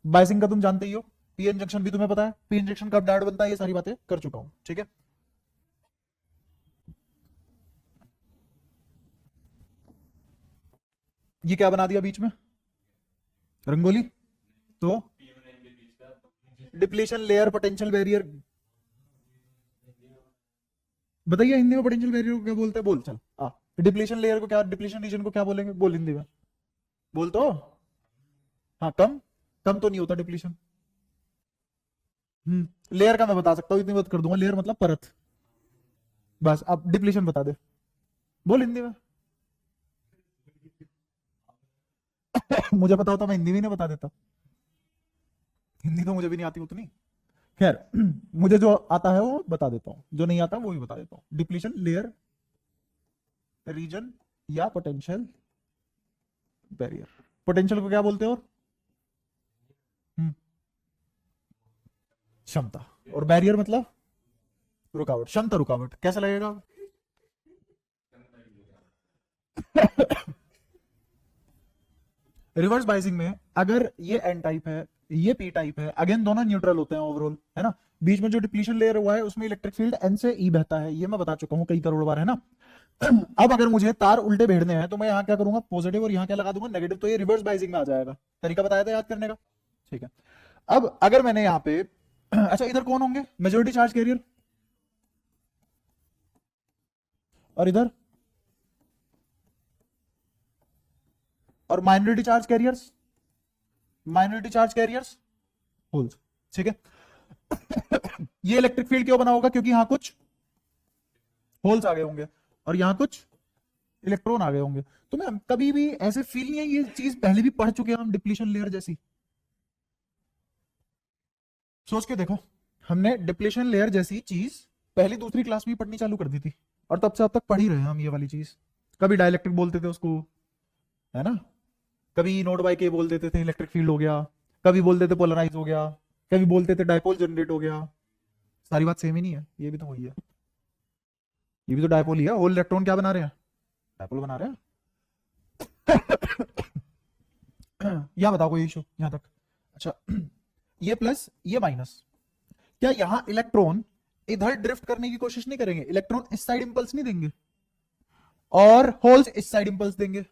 Biasing का तुम जानते ही हो, पी इंजेक्शन भी तुम्हें पता है, पी इंजेक्शन कब डायोड बनता है, ये सारी बातें कर चुका हूं, ठीक है। ये क्या बना दिया बीच में, रंगोली, तो डिप्लीशन लेयर पोटेंशियल बैरियर, बताइए हिंदी में पोटेंशियल बैरियर को क्या बोलते हैं, बोल चल आ, डिप्लीशन लेयर को क्या, डिप्लीशन रीजन को क्या बोलेंगे, बोल हिंदी में, बोल तो, हाँ कम, कम तो नहीं होता डिप्लीशन। लेयर का मैं बता सकता हूँ, इतनी बात कर दूंगा, लेयर मतलब परत, बस अब डिप्लीशन बता दे, बोल हिंदी में। मुझे पता होता मैं हिंदी में नहीं बता देता, हिंदी तो मुझे भी नहीं आती उतनी, खैर मुझे जो आता है वो बता देता हूँ, जो नहीं आता वो भी बता देता हूँ। डिप्लीशन लेयर रीजन या पोटेंशियल बैरियर, पोटेंशियल को क्या बोलते हैं, और क्षमता, और बैरियर मतलब रुकावट, क्षमता रुकावट, कैसा लगेगा। रिवर्स बाइसिंग में अगर ये एन टाइप है, ये पी टाइप है, अगेन दोनों न्यूट्रल होते हैं ओवरऑल, है ना, बीच में जो डिप्लीशन लेयर हुआ है उसमें इलेक्ट्रिक फील्ड एन से ई बहता है, ये मैं बता चुका हूं कई करोड़ बार, है ना। अब अगर मुझे तार उल्टे भेड़ने हैं तो मैं यहाँ क्या करूंगा, पॉजिटिव और यहाँ क्या लगा दूंगा, नेगेटिव, तो ये रिवर्स बाइसिंग में आ जाएगा, तरीका बताया था याद करने का, ठीक है। अब अगर मैंने यहाँ पे अच्छा इधर कौन होंगे, मेजोरिटी चार्ज कैरियर, और इधर और minority charge carriers, minority charge carriers holes, ठीक है। ये इलेक्ट्रिक फील्ड क्यों बना होगा, क्योंकि यहां कुछ होल्स आ गए होंगे और यहां कुछ इलेक्ट्रॉन आ गए होंगे। तो मैं कभी भी ऐसे फील नहीं है, ये चीज पहले भी पढ़ चुके हैं हम, डिप्लीशन लेयर जैसी, सोच के देखो, हमने डिप्लीशन लेयर जैसी चीज पहली दूसरी क्लास में पढ़नी चालू कर दी थी, और तब से अब तक पढ़ ही रहे हैं हम ये वाली चीज। कभी डाइलेक्ट्रिक बोलते थे उसको, है ना, कभी नोड बाई के बोल देते थे इलेक्ट्रिक फील्ड हो गया, कभी बोलते थे पोलराइज हो गया, कभी बोलते थे डायपोल जनरेट हो गया, सारी बात सेम ही नहीं है, ये भी तो वही है, ये भी तो डायपोल ही है, होल इलेक्ट्रॉन क्या बना रहे हैं, डायपोल बना रहे हैं। यहां बताओ कोई इशू यहां तक, अच्छा ये प्लस ये माइनस, क्या यहां इलेक्ट्रॉन इधर ड्रिफ्ट करने की कोशिश नहीं करेंगे, इलेक्ट्रॉन इस साइड इंपल्स नहीं देंगे और होल्स इस साइड इंपल्स देंगे,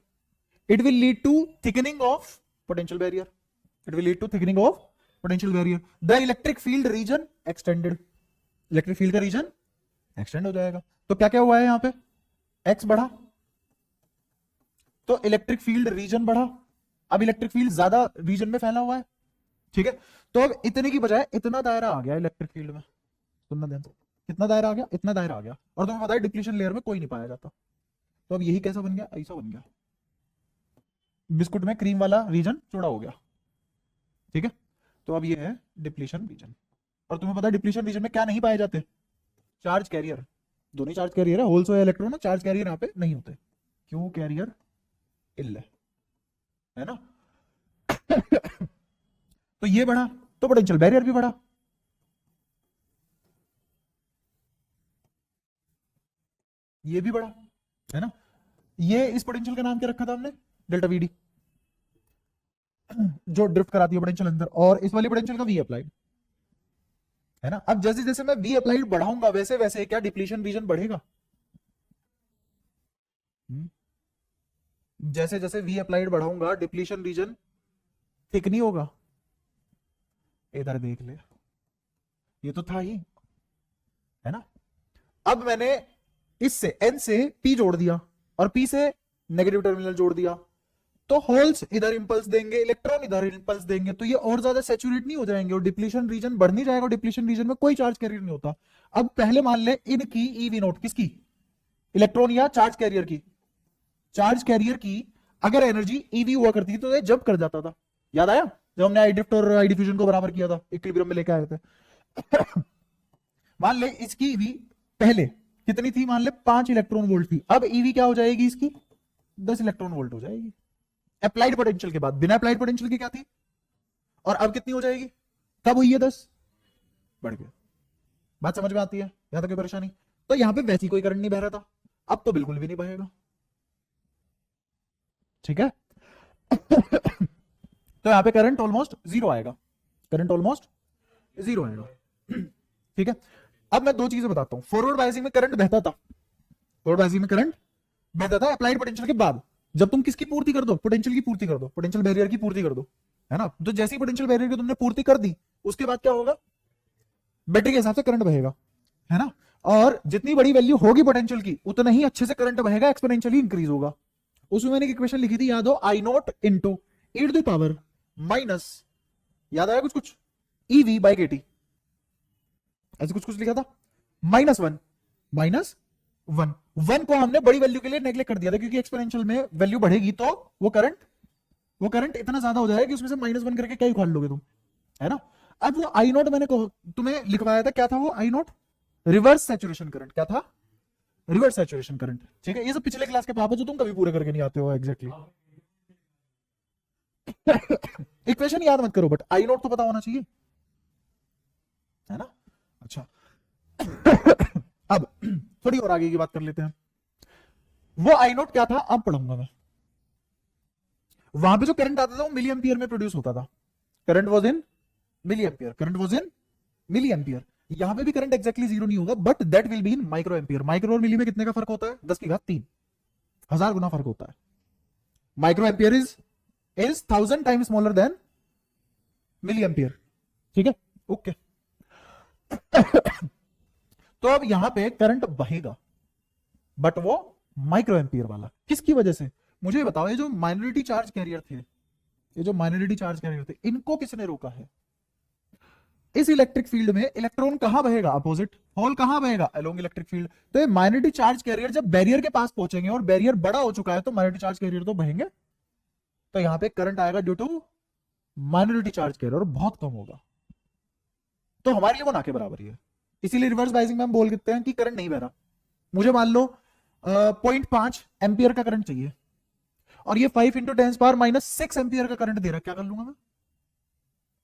it will lead to thickening of potential barrier, it will lead to thickening of potential barrier, the electric field region extended, electric field का रीजन एक्सटेंड हो जाएगा। तो क्या क्या हुआ है यहां पे, x बढ़ा तो इलेक्ट्रिक फील्ड रीजन बढ़ा, अब इलेक्ट्रिक फील्ड ज्यादा रीजन में फैला हुआ है, ठीक है। तो अब इतने की बजाय इतना दायरा आ गया इलेक्ट्रिक फील्ड में, सुनना ध्यान से, कितना दायरा आ गया, इतना दायरा आ गया, और तुम्हें पता है डिप्लीशन लेयर में कोई नहीं पाया जाता, तो अब यही कैसा बन गया, ऐसा बन गया, बिस्कुट में क्रीम वाला रीजन चौड़ा हो गया, ठीक है। तो अब ये है डिप्लीशन रीजन, और तुम्हें पता है डिप्लीशन रीजन में क्या नहीं पाए जाते, चार्ज कैरियर, दोनों चार्ज कैरियर है, होल्स और इलेक्ट्रॉन, चार्ज कैरियर यहाँ पे नहीं होते, क्यों, कैरियर इल है ना। तो ये बढ़ा तो पोटेंशियल बैरियर भी बढ़ा, ये भी बढ़ा, है ना। ये इस पोटेंशियल का नाम क्या रखा था हमने, डेल्टा वीडी, जो ड्रिफ्ट कराती है पोटेंशियल अंदर, और इस वाली पोटेंशियल का वी अप्लाइड, है ना। अब जैसे जैसे मैं वी अप्लाइड बढ़ाऊंगा वैसे वैसे क्या डिप्लीशन रीजन बढ़ेगा, जैसे जैसे वी अप्लाइड बढ़ाऊंगा डिप्लीशन रीजन थिक नहीं होगा, इधर देख ले, ये तो था ही, है ना। अब मैंने इससे एन से पी जोड़ दिया और पी से नेगेटिव टर्मिनल जोड़ दिया, तो होल्स इधर इंपल्स देंगे, इलेक्ट्रॉन इधर इंपल्स देंगे, तो ये और ज्यादा सैचुरेट नहीं हो जाएंगे और डिप्लीशन रीजन बढ़ नहीं जाएगा, डिप्लीशन रीजन में कोई चार्ज कैरियर नहीं होता। अब पहले मान ले इनकी ईवी नोट, किसकी, इलेक्ट्रॉन या चार्ज कैरियर की, चार्ज कैरियर की अगर एनर्जी ईवी हुआ करती थी तो ये जब कर जाता था, याद आया जब हमने आई ड्रिफ्ट और आई डिफ्यूजन को बराबर किया था, इक्विलिब्रियम में लेके आए थे। मान ले इसकी ईवी पहले कितनी थी, मान ले 5 इलेक्ट्रॉन वोल्ट थी, अब ईवी क्या हो जाएगी इसकी 10 इलेक्ट्रॉन वोल्ट हो जाएगी, अप्लाइड पोटेंशियल के बाद, बिना अप्लाइड पोटेंशियल की क्या थी, और अब कितनी हो जाएगी, कब हुई है 10, बढ़ गया, बात समझ में आती है, यहां तक कोई परेशानी। तो यहां पे वैसी कोई करंट नहीं बह रहा था, अब तो बिल्कुल भी नहीं बहेगा, ठीक है। तो यहां पे करंट ऑलमोस्ट जीरो आएगा, करंट ऑलमोस्ट जीरो आएगा। ठीक है, अब मैं दो चीजें बताता हूं। फॉरवर्ड बायसिंग में करंट बहता था, फॉरवर्ड बायसिंग में करंट बहता था अप्लाइड पोटेंशियल के बाद। जब तुम किसकी पूर्ति कर दो, पोटेंशियल की पूर्ति कर दो, पोटेंशियल बैरियर की पूर्ति कर दो, है ना। तो जैसी पोटेंशियल बैरियर की तुमने पूर्ति कर दी, उसके बाद क्या होगा, बैटरी के हिसाब से करंट बहेगा, है ना। और जितनी बड़ी वैल्यू होगी पोटेंशियल की, उतना ही अच्छे से करंट बहेगा, एक्सपोनेंशियली इंक्रीज होगा। उसमें मैंने एक इक्वेशन लिखी थी, याद हो, I naught into e to the power minus, याद आया कुछ कुछ, ईवी बाई के टी, ऐसे कुछ कुछ लिखा था, माइनस वन को हमने बड़ी वैल्यू के लिए नेगलेक्ट कर दिया था, क्योंकि एक्सपोनेंशियल में वैल्यू बढ़ेगी तो वो करंट इतना ज्यादा हो जाएगा कि उसमें से -1 करके क्या उखाड़ लोगे तुम, है ना। अब वो आई नॉट मैंने तुम्हें लिखवाया था, क्या था वो आई नॉट, रिवर्स सैचुरेशन करंट। क्या था, रिवर्स सैचुरेशन करंट। ठीक है, ये सब पिछले क्लास के पाप है जो तुम कभी पूरे करके नहीं आते हो एग्जैक्टली। इक्वेशन याद मत करो, बट आई नॉट तो पता होना चाहिए, है ना। अच्छा अब थोड़ी और आगे की बात कर लेते हैं। वो आई नोट क्या था अब पढ़ूंगा मैं। वहां पे जो करंट आता था वो मिली एम्पियर में प्रोड्यूस होता था, current was in milli ampere, current was in milli ampere. यहां पे भी करंट एक्जैक्टली जीरो नहीं होगा, but that will be in micro ampere. Micro और मिली में कितने का फर्क होता है, 10 की घात 3, 1000 गुना फर्क होता है। Micro ampere is 1000 times smaller than milli ampere. ठीक है, ओके। तो अब यहां पे करंट बहेगा, बट वो माइक्रो एम्पियर वाला। किसकी वजह से, मुझे बताओ। ये जो माइनॉरिटी चार्ज कैरियर थे, ये जो माइनॉरिटी चार्ज कैरियर थे, इनको किसने रोका है। इस इलेक्ट्रिक फील्ड में इलेक्ट्रॉन कहां बहेगा, अपोजिट, होल कहां बहेगा, अलोंग इलेक्ट्रिक फील्ड। तो ये माइनॉरिटी चार्ज कैरियर जब बैरियर के पास पहुंचेंगे और बैरियर बड़ा हो चुका है, तो माइनॉरिटी चार्ज कैरियर तो बहेंगे, तो यहां पे करंट आएगा due to minority charge carrier, और बहुत कम होगा। तो हमारे लिए वो ना के बराबर ही है। इसीलिए रिवर्स बायसिंग में हम बोल सकते हैं कि करंट नहीं बह रहा। मुझे मान लो 0.5 एम्पियर का करंट चाहिए, और ये 5 × 10⁻⁻6 एम्पियर का करंट दे रहा है, क्या कर लूंगा मैं।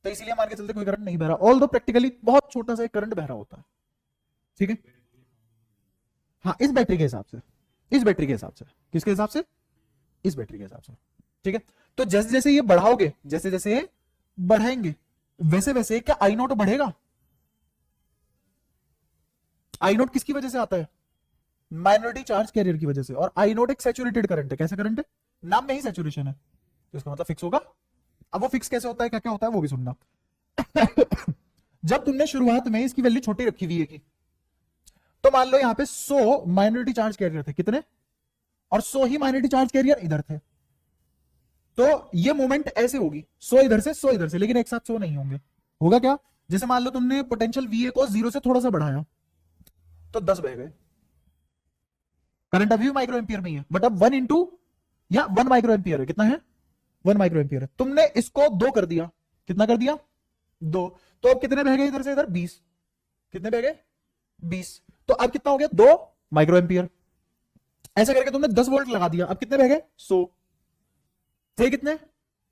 तो इसीलिए मान के चलते कोई करंट नहीं बह रहा, ऑल दो प्रैक्टिकली बहुत छोटा सा एक करंट बह रहा होता है। ठीक है, हाँ, इस बैटरी के हिसाब से, इस बैटरी के हिसाब से, किसके हिसाब से, इस बैटरी के हिसाब से। ठीक है, तो जैसे जैसे ये बढ़ाओगे, जैसे जैसे ये बढ़ाएंगे, वैसे वैसे क्या आई नोट बढ़ेगा। आई नोट किसकी वजह से आता है, माइनॉरिटी चार्ज कैरियर की वजह से। और आई नोट एक सैचुरेटेड करंट है। कैसे करंट है, नाम में ही सैचुरेशन है, तो इसका मतलब फिक्स होगा। अब वो फिक्स कैसे होता है, क्या क्या होता है वो भी सुनना। जब तुमने शुरुआत में इसकी वैल्यू छोटी रखी हुई है की, तो मान लो यहां पे 100 माइनॉरिटी चार्ज कैरियर थे, कितने, और 100 ही माइनॉरिटी चार्ज कैरियर इधर थे, तो ये मूवमेंट ऐसे होगी, 100 इधर से 100 इधर से, लेकिन एक साथ 100 नहीं होंगे। होगा क्या, जैसे मान लो तुमने पोटेंशियल VA को 0 से थोड़ा सा बढ़ाया, तो 10 बह गए। करंट अभी भी माइक्रो एम्पियर में ही है, बट अब 1 इंटू या 1 माइक्रो एम्पियर है, कितना है, 1 माइक्रो एम्पियर है। तुमने इसको 2 कर दिया, कितना कर दिया, 2, तो अब कितने बह गए इधर से इधर, 20, कितने बह गए, 20, तो अब कितना हो गया, 2 माइक्रो एम्पियर। ऐसा करके तुमने 10 वोल्ट लगा दिया, अब कितने बह गए, 100 थे, कितने,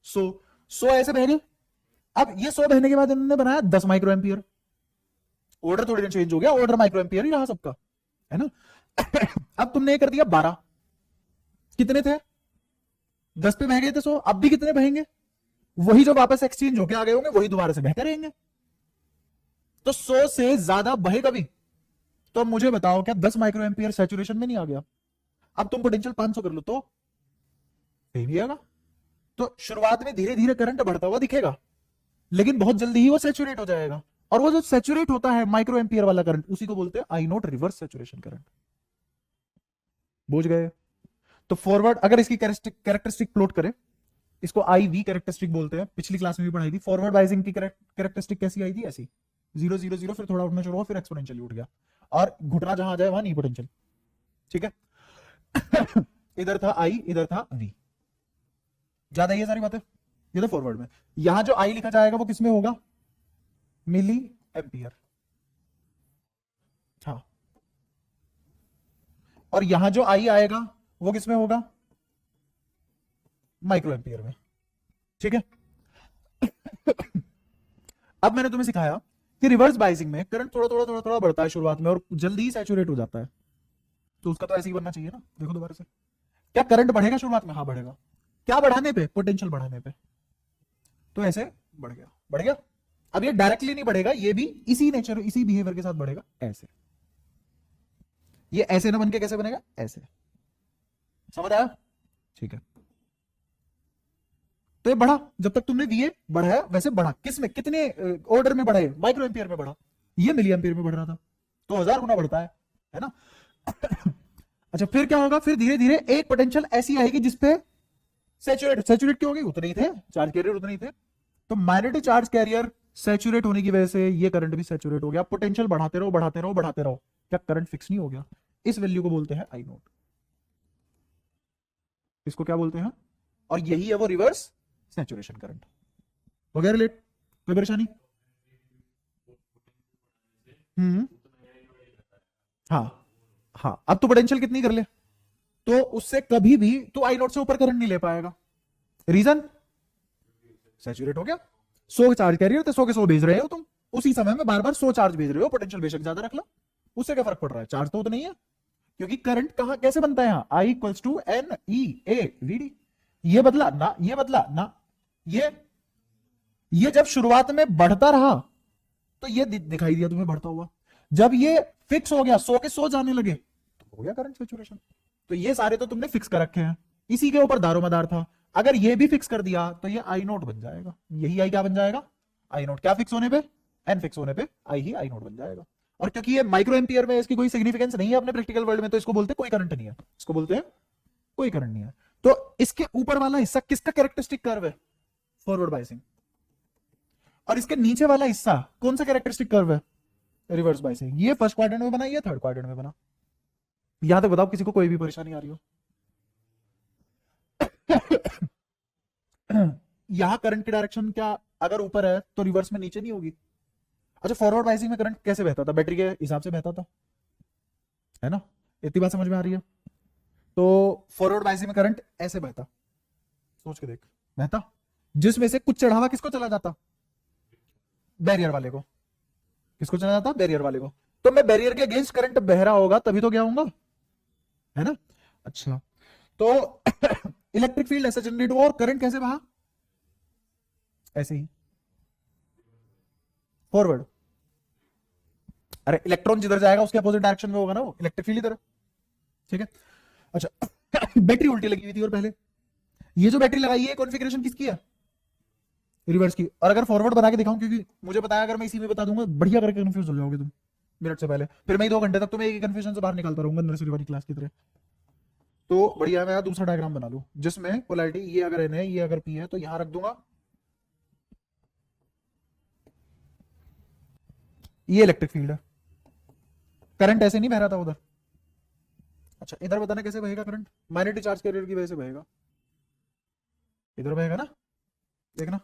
100 ऐसे बह गए। अब ये 100 बहने के बाद इन्होंने बनाया 10 माइक्रो एम्पियर, ऑर्डर थोड़ी ना चेंज हो गया, ऑर्डर माइक्रो एम्पियर ही रहा सबका, है ना। अब तुमने ये कर दिया 12, कितने थे, 10 पे बह गए थे 100, अब भी कितने बहेंगे, वही जो वापस एक्सचेंज होके आ गए होंगे वही दोबारा से बहते रहेंगे। तो 100 से ज्यादा बहेगा भी। तो अब मुझे बताओ, क्या 10 माइक्रो एम्पियर सैचुरेशन में नहीं आ गया। अब तुम पोटेंशियल 500 कर लो तो सही नहीं आएगा। तो शुरुआत में धीरे धीरे करंट बढ़ता हुआ दिखेगा, लेकिन बहुत जल्दी ही वो सैचुरेट हो जाएगा। और वो जो सैचुरेट होता है माइक्रो एम्पियर वाला करंट, उसी को बोलते हैं आई नोट रिवर्स सैचुरेशन करंट। बुझ गए। तो फॉरवर्ड, अगर इसकी कैरेक्टरिस्टिक प्लॉट करें, इसको IV कैरेक्टरिस्टिक बोलते हैं, पिछली क्लास में भी पढ़ाई थी। फॉरवर्ड बायसिंग की कैरेक्टरिस्टिक कैसी आई थी, ऐसी 0 0 0, फिर थोड़ा उठना शुरू हुआ, फिर एक्सपोनेंशियली उठ गया, और घुटना जहां आ जाए वहां नहीं पोटेंशियल। ठीक है। इधर था I, इधर था V, ज्यादा ये सारी बातें, ये तो फॉरवर्ड में। यहां जो I लिखा जाएगा वो किसमें होगा, मिली एम्पियर, हाँ, और यहां जो I आएगा वो किसमें होगा, माइक्रो एम्पियर में। ठीक है। अब मैंने तुम्हें सिखाया कि रिवर्स बायसिंग में करंट थोड़ा थोड़ा थोड़ा थोड़ा बढ़ता है शुरुआत में, और जल्दी ही सैचुरेट हो जाता है। तो उसका तो ऐसे ही बनना चाहिए ना। देखो दोबारा से, क्या करंट बढ़ेगा शुरुआत में, हाँ बढ़ेगा। क्या बढ़ाने पे, पोटेंशियल बढ़ाने पे, तो ऐसे बढ़ गया, बढ़ गया। अब ये डायरेक्टली नहीं बढ़ेगा, ये भी इसी नेचर इसी बिहेवियर के साथ बढ़ेगा, ऐसे। ये ऐसे ना बन के कैसे बनेगा, ऐसे। समझ आया? ठीक है। तो ये बढ़ा, जब तक तुमने VA बढ़ाया वैसे बढ़ा। किस में, कितने ऑर्डर में बढ़ा? माइक्रो एम्पियर में बढ़ा। ये मिली एम्पियर में बढ़ रहा था, तो 1000 गुना बढ़ता है ना। अच्छा, फिर क्या होगा? फिर धीरे धीरे एक पोटेंशियल ऐसी आएगी जिसपे सैचुरेट क्यों होगी? उतने ही थे चार्ज कैरियर, उतने ही थे। तो माइनॉरिटी चार्ज कैरियर सैचुरेट होने की वजह से ये करंट भी सैचुरेट हो गया। पोटेंशियल बढ़ाते रहो बढ़ाते रहो बढ़ाते रहो, क्या करंट फिक्स नहीं हो गया? इस वैल्यू को बोलते हैं आई नोट। इसको क्या बोलते हैं? और यही है वो रिवर्स सैचुरेशन करंट। हो गया रिलेट? कोई परेशानी? हाँ हाँ। अब तो पोटेंशियल कितनी कर ले तो उससे कभी भी तो आई नोट से ऊपर करंट नहीं ले पाएगा। रीजन? सैचुरेट हो गया। 100 चार्ज कैरियर तो 100 के 100 भेज रहे हो तुम, उसी समय में बार बार 100 चार्ज भेज रहे हो। पोटेंशियल बेशक ज्यादा रख लो, उससे क्या फर्क पड़ रहा है? चार्ज तो उतना ही है। क्योंकि करंट कहां कैसे बनता है? यहां I इक्वल्स टू NEA/VD। ये बदला ना, ये बदला ना, ये जब शुरुआत में बढ़ता रहा तो ये दिखाई दिया तुम्हें बढ़ता हुआ। जब ये फिक्स हो गया, 100 के 100 जाने लगे, तो हो गया करंट सैचुरेशन। तो ये सारे तो तुमने फिक्स कर रखे हैं, इसी के ऊपर दारोमदार था। अगर ये भी फिक्स कर दिया तो ये आई नोट बन जाएगा। यही आई क्या बन जाएगा? आई नोट। क्या फिक्स होने पे? एन फिक्स होने पे आई ही आई नोट बन जाएगा। और क्योंकि ये माइक्रो एम्पियर में इसकी कोई सिग्निफिकेंस नहीं है अपने प्रैक्टिकल वर्ल्ड में, तो इसको बोलते हैं कोई करंट नहीं है। इसको बोलते हैं कोई करंट नहीं है। तो इसके ऊपर वाला हिस्सा किसका कैरेक्टरिस्टिक कर्व है? Forward biasing. और इसके नीचे वाला हिस्सा कौन सा कैरेक्टरिस्टिक कर्व है? Reverse biasing. ये फर्स्ट क्वाड्रेंट में बना, ये थर्ड क्वाड्रेंट में बना। यहां तक बताओ किसी को कोई भी परेशानी आ रही हो? यहां करंट की डायरेक्शन क्या अगर ऊपर है तो रिवर्स में नीचे नहीं होगी? अच्छा, फॉरवर्ड बायसिंग में करंट कैसे बहता था? बैटरी के हिसाब से बहता था, है ना? इतनी बात समझ में आ रही है? तो फॉरवर्ड बायसिंग में करंट ऐसे बहता, सोच के देख, बहता जिसमें से कुछ चढ़ावा किसको चला जाता? बैरियर वाले को। किसको चला जाता? बैरियर वाले को। तो मैं बैरियर के अगेंस्ट करंट बह रहा होगा तभी तो क्या होगा, है ना? अच्छा, तो इलेक्ट्रिक फील्ड ऐसे जनरेट हुआ और करंट कैसे बहा? ऐसे ही फॉरवर्ड। अरे इलेक्ट्रॉन जिधर जाएगा उसके अपोजिट डायरेक्शन में होगा ना वो इलेक्ट्रिक फील्ड इधर। ठीक है। अच्छा बैटरी उल्टी लगी हुई थी और पहले ये जो बैटरी लगाई है कॉन्फ़िगरेशन किसकी है? रिवर्स की। और अगर फॉरवर्ड बना के दिखाऊं, क्योंकि मुझे पता है अगर मैं इसी में बता दूंगा बढ़िया करके कंफ्यूज हो जाओगे तुम मिनट से पहले, फिर मैं 2 घंटे तक तुम्हें एक कंफ्यूजन से बाहर निकालता रहूंगा नर्सरी वाली क्लास की तरह। तो बढ़िया, मैं दूसरा डायग्राम बना लूं जिसमें पोलैरिटी ये अगर N है, ये अगर P है, तो यहां रख दूंगा ये इलेक्ट्रिक फील्ड है। करंट ऐसे नहीं बह रहा था उधर। अच्छा, इधर बताना कैसे बहेगा करंट? मैग्नेटिक चार्ज कैरियर की वजह से बहेगा। इधर बहेगा ना, देखना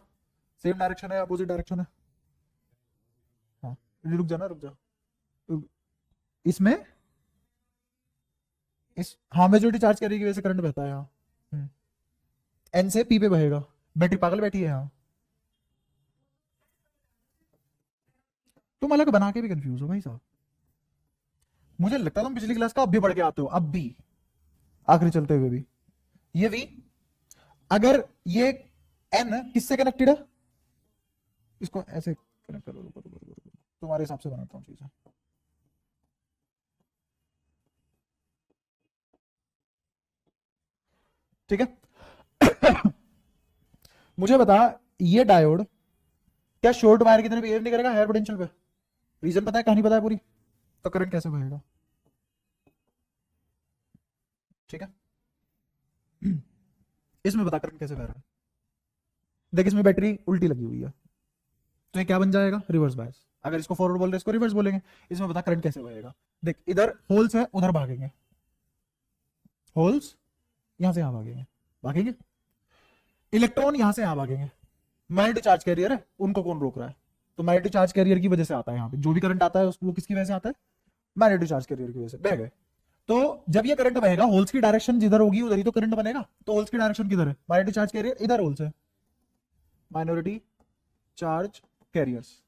सेम डायरेक्शन है, अपोजिट डायरेक्शन है। हाँ, रुक जा ना, रुक जा। इसमें इस हाँ मेजोरिटी चार्ज कैरियर की वजह से करंट बहता है यहाँ। एन से पी पे बहेगा। बैटरी पागल बैठी है यहाँ। तुम अलग बना के भी कंफ्यूज हो भाई साहब। मुझे लगता है तुम पिछली क्लास का अब भी पढ़ के आते हो, अब भी आखिरी चलते हुए भी। ये भी अगर ये एन किससे कनेक्टेड है? इसको ऐसे कनेक्ट करो, रुको रुको रुको रुको, तुम्हारे हिसाब से बनाता हूँ चीजें। ठीक है। मुझे बता, ये डायोड क्या शॉर्ट वायर की तरह बिहेव नहीं करेगा हायर पोटेंशियल पे? रीजन पता है, कहानी पता है पूरी? तो करंट कैसे बहेगा? ठीक है, इसमें बता करंट कैसे बह रहा है। देख, इसमें बैटरी उल्टी लगी हुई है, तो ये क्या बन जाएगा? Reverse bias. अगर इसको फॉरवर्ड बोल रहे इसको रिवर्स बोलेंगे। इसमें बता करंट कैसे बहेगा। देख, इधर होल्स है, उधर भागेंगे, होल्स यहां से यहां भागेंगे, भागेंगे। इलेक्ट्रॉन यहां से यहां भागेंगे। मैग्नेटिक चार्ज कैरियर है, उनको कौन रोक रहा है? तो मैग्नेटिक चार्ज कैरियर की वजह से आता है यहाँ पे जो भी करंट आता है, वो किसकी वजह से आता है? मैग्नेटिक चार्ज कैरियर की वजह से बह गए। तो जब ये करंट बहेगा, होल्स की डायरेक्शन जिधर होगी उधर ही तो करंट बनेगा। तो होल्स की डायरेक्शन किधर है? मैग्नेटिक चार्ज कैरियर इधर, होल्स है माइनॉरिटी चार्ज कैरियर्स।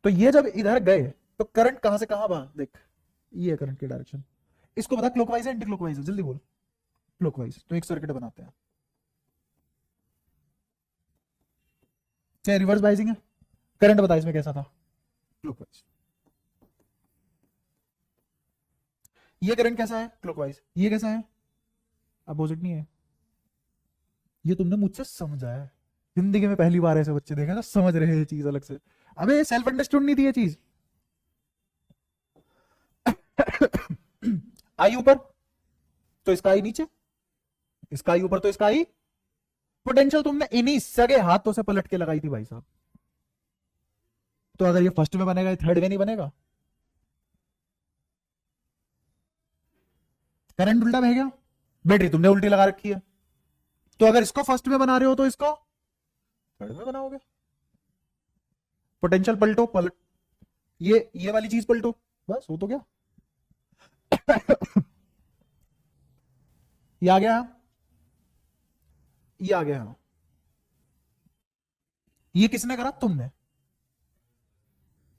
तो ये जब इधर गए तो करंट कहां से कहां बहा? देख, ये करंट की डायरेक्शन। इसको बता क्लॉकवाइज है एंटी क्लॉकवाइज है? जल्दी बोल। क्लॉकवाइज। तो एक सर्किट बनाते हैं, चाहे रिवर्स बाइजिंग है, करंट बता इसमें कैसा था, क्लॉकवाइज। ये करंट कैसा है, क्लॉकवाइज। ये कैसा है, अपोजिट नहीं है। ये तुमने मुझसे समझा है, जिंदगी में पहली बार ऐसे बच्चे देखे ना समझ रहे हैं चीज अलग से। अबे सेल्फ अंडरस्टूड नहीं थी ये चीज। आई ऊपर तो इसका आई नीचे, इसका आई ऊपर तो इसका आई। पोटेंशियल तुमने इन्हीं सगे हाथों से पलट के लगाई थी भाई साहब। तो अगर ये फर्स्ट में बनेगा, ये थर्ड में नहीं बनेगा। करंट उल्टा बह गया, बैटरी तुमने उल्टी लगा रखी है। तो अगर इसको फर्स्ट में बना रहे हो तो इसको थर्ड में बनाओगे। पोटेंशियल पलटो, पलट ये वाली चीज पलटो, बस हो तो क्या। ये आ गया, ये आ गया। ये किसने करा, तुमने।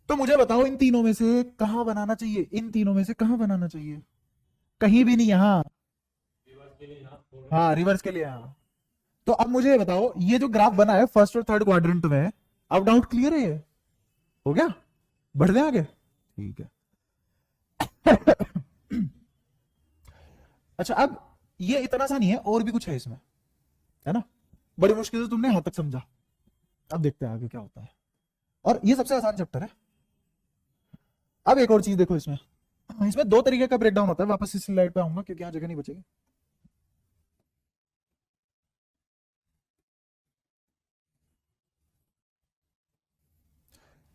तो मुझे बताओ इन तीनों में से कहां बनाना चाहिए, इन तीनों में से कहां बनाना चाहिए, कहीं भी नहीं, यहां। हाँ रिवर्स के लिए यहाँ। तो अब मुझे ये बताओ, ये जो ग्राफ बना है फर्स्ट और थर्ड क्वाड्रेंट में, अब डाउट क्लियर है, ये हो गया, बढ़ दे आगे, ठीक है। अच्छा अब ये इतना सा नहीं है, और भी कुछ है इसमें, है ना। बड़ी मुश्किल से तुमने यहां तक समझा, अब देखते हैं आगे क्या होता है। और ये सबसे आसान चैप्टर है। अब एक और चीज देखो इसमें, इसमें दो तरीके का ब्रेकडाउन होता है। वापस इस स्लाइड पे आऊंगा क्योंकि यहां जगह नहीं बचेगी।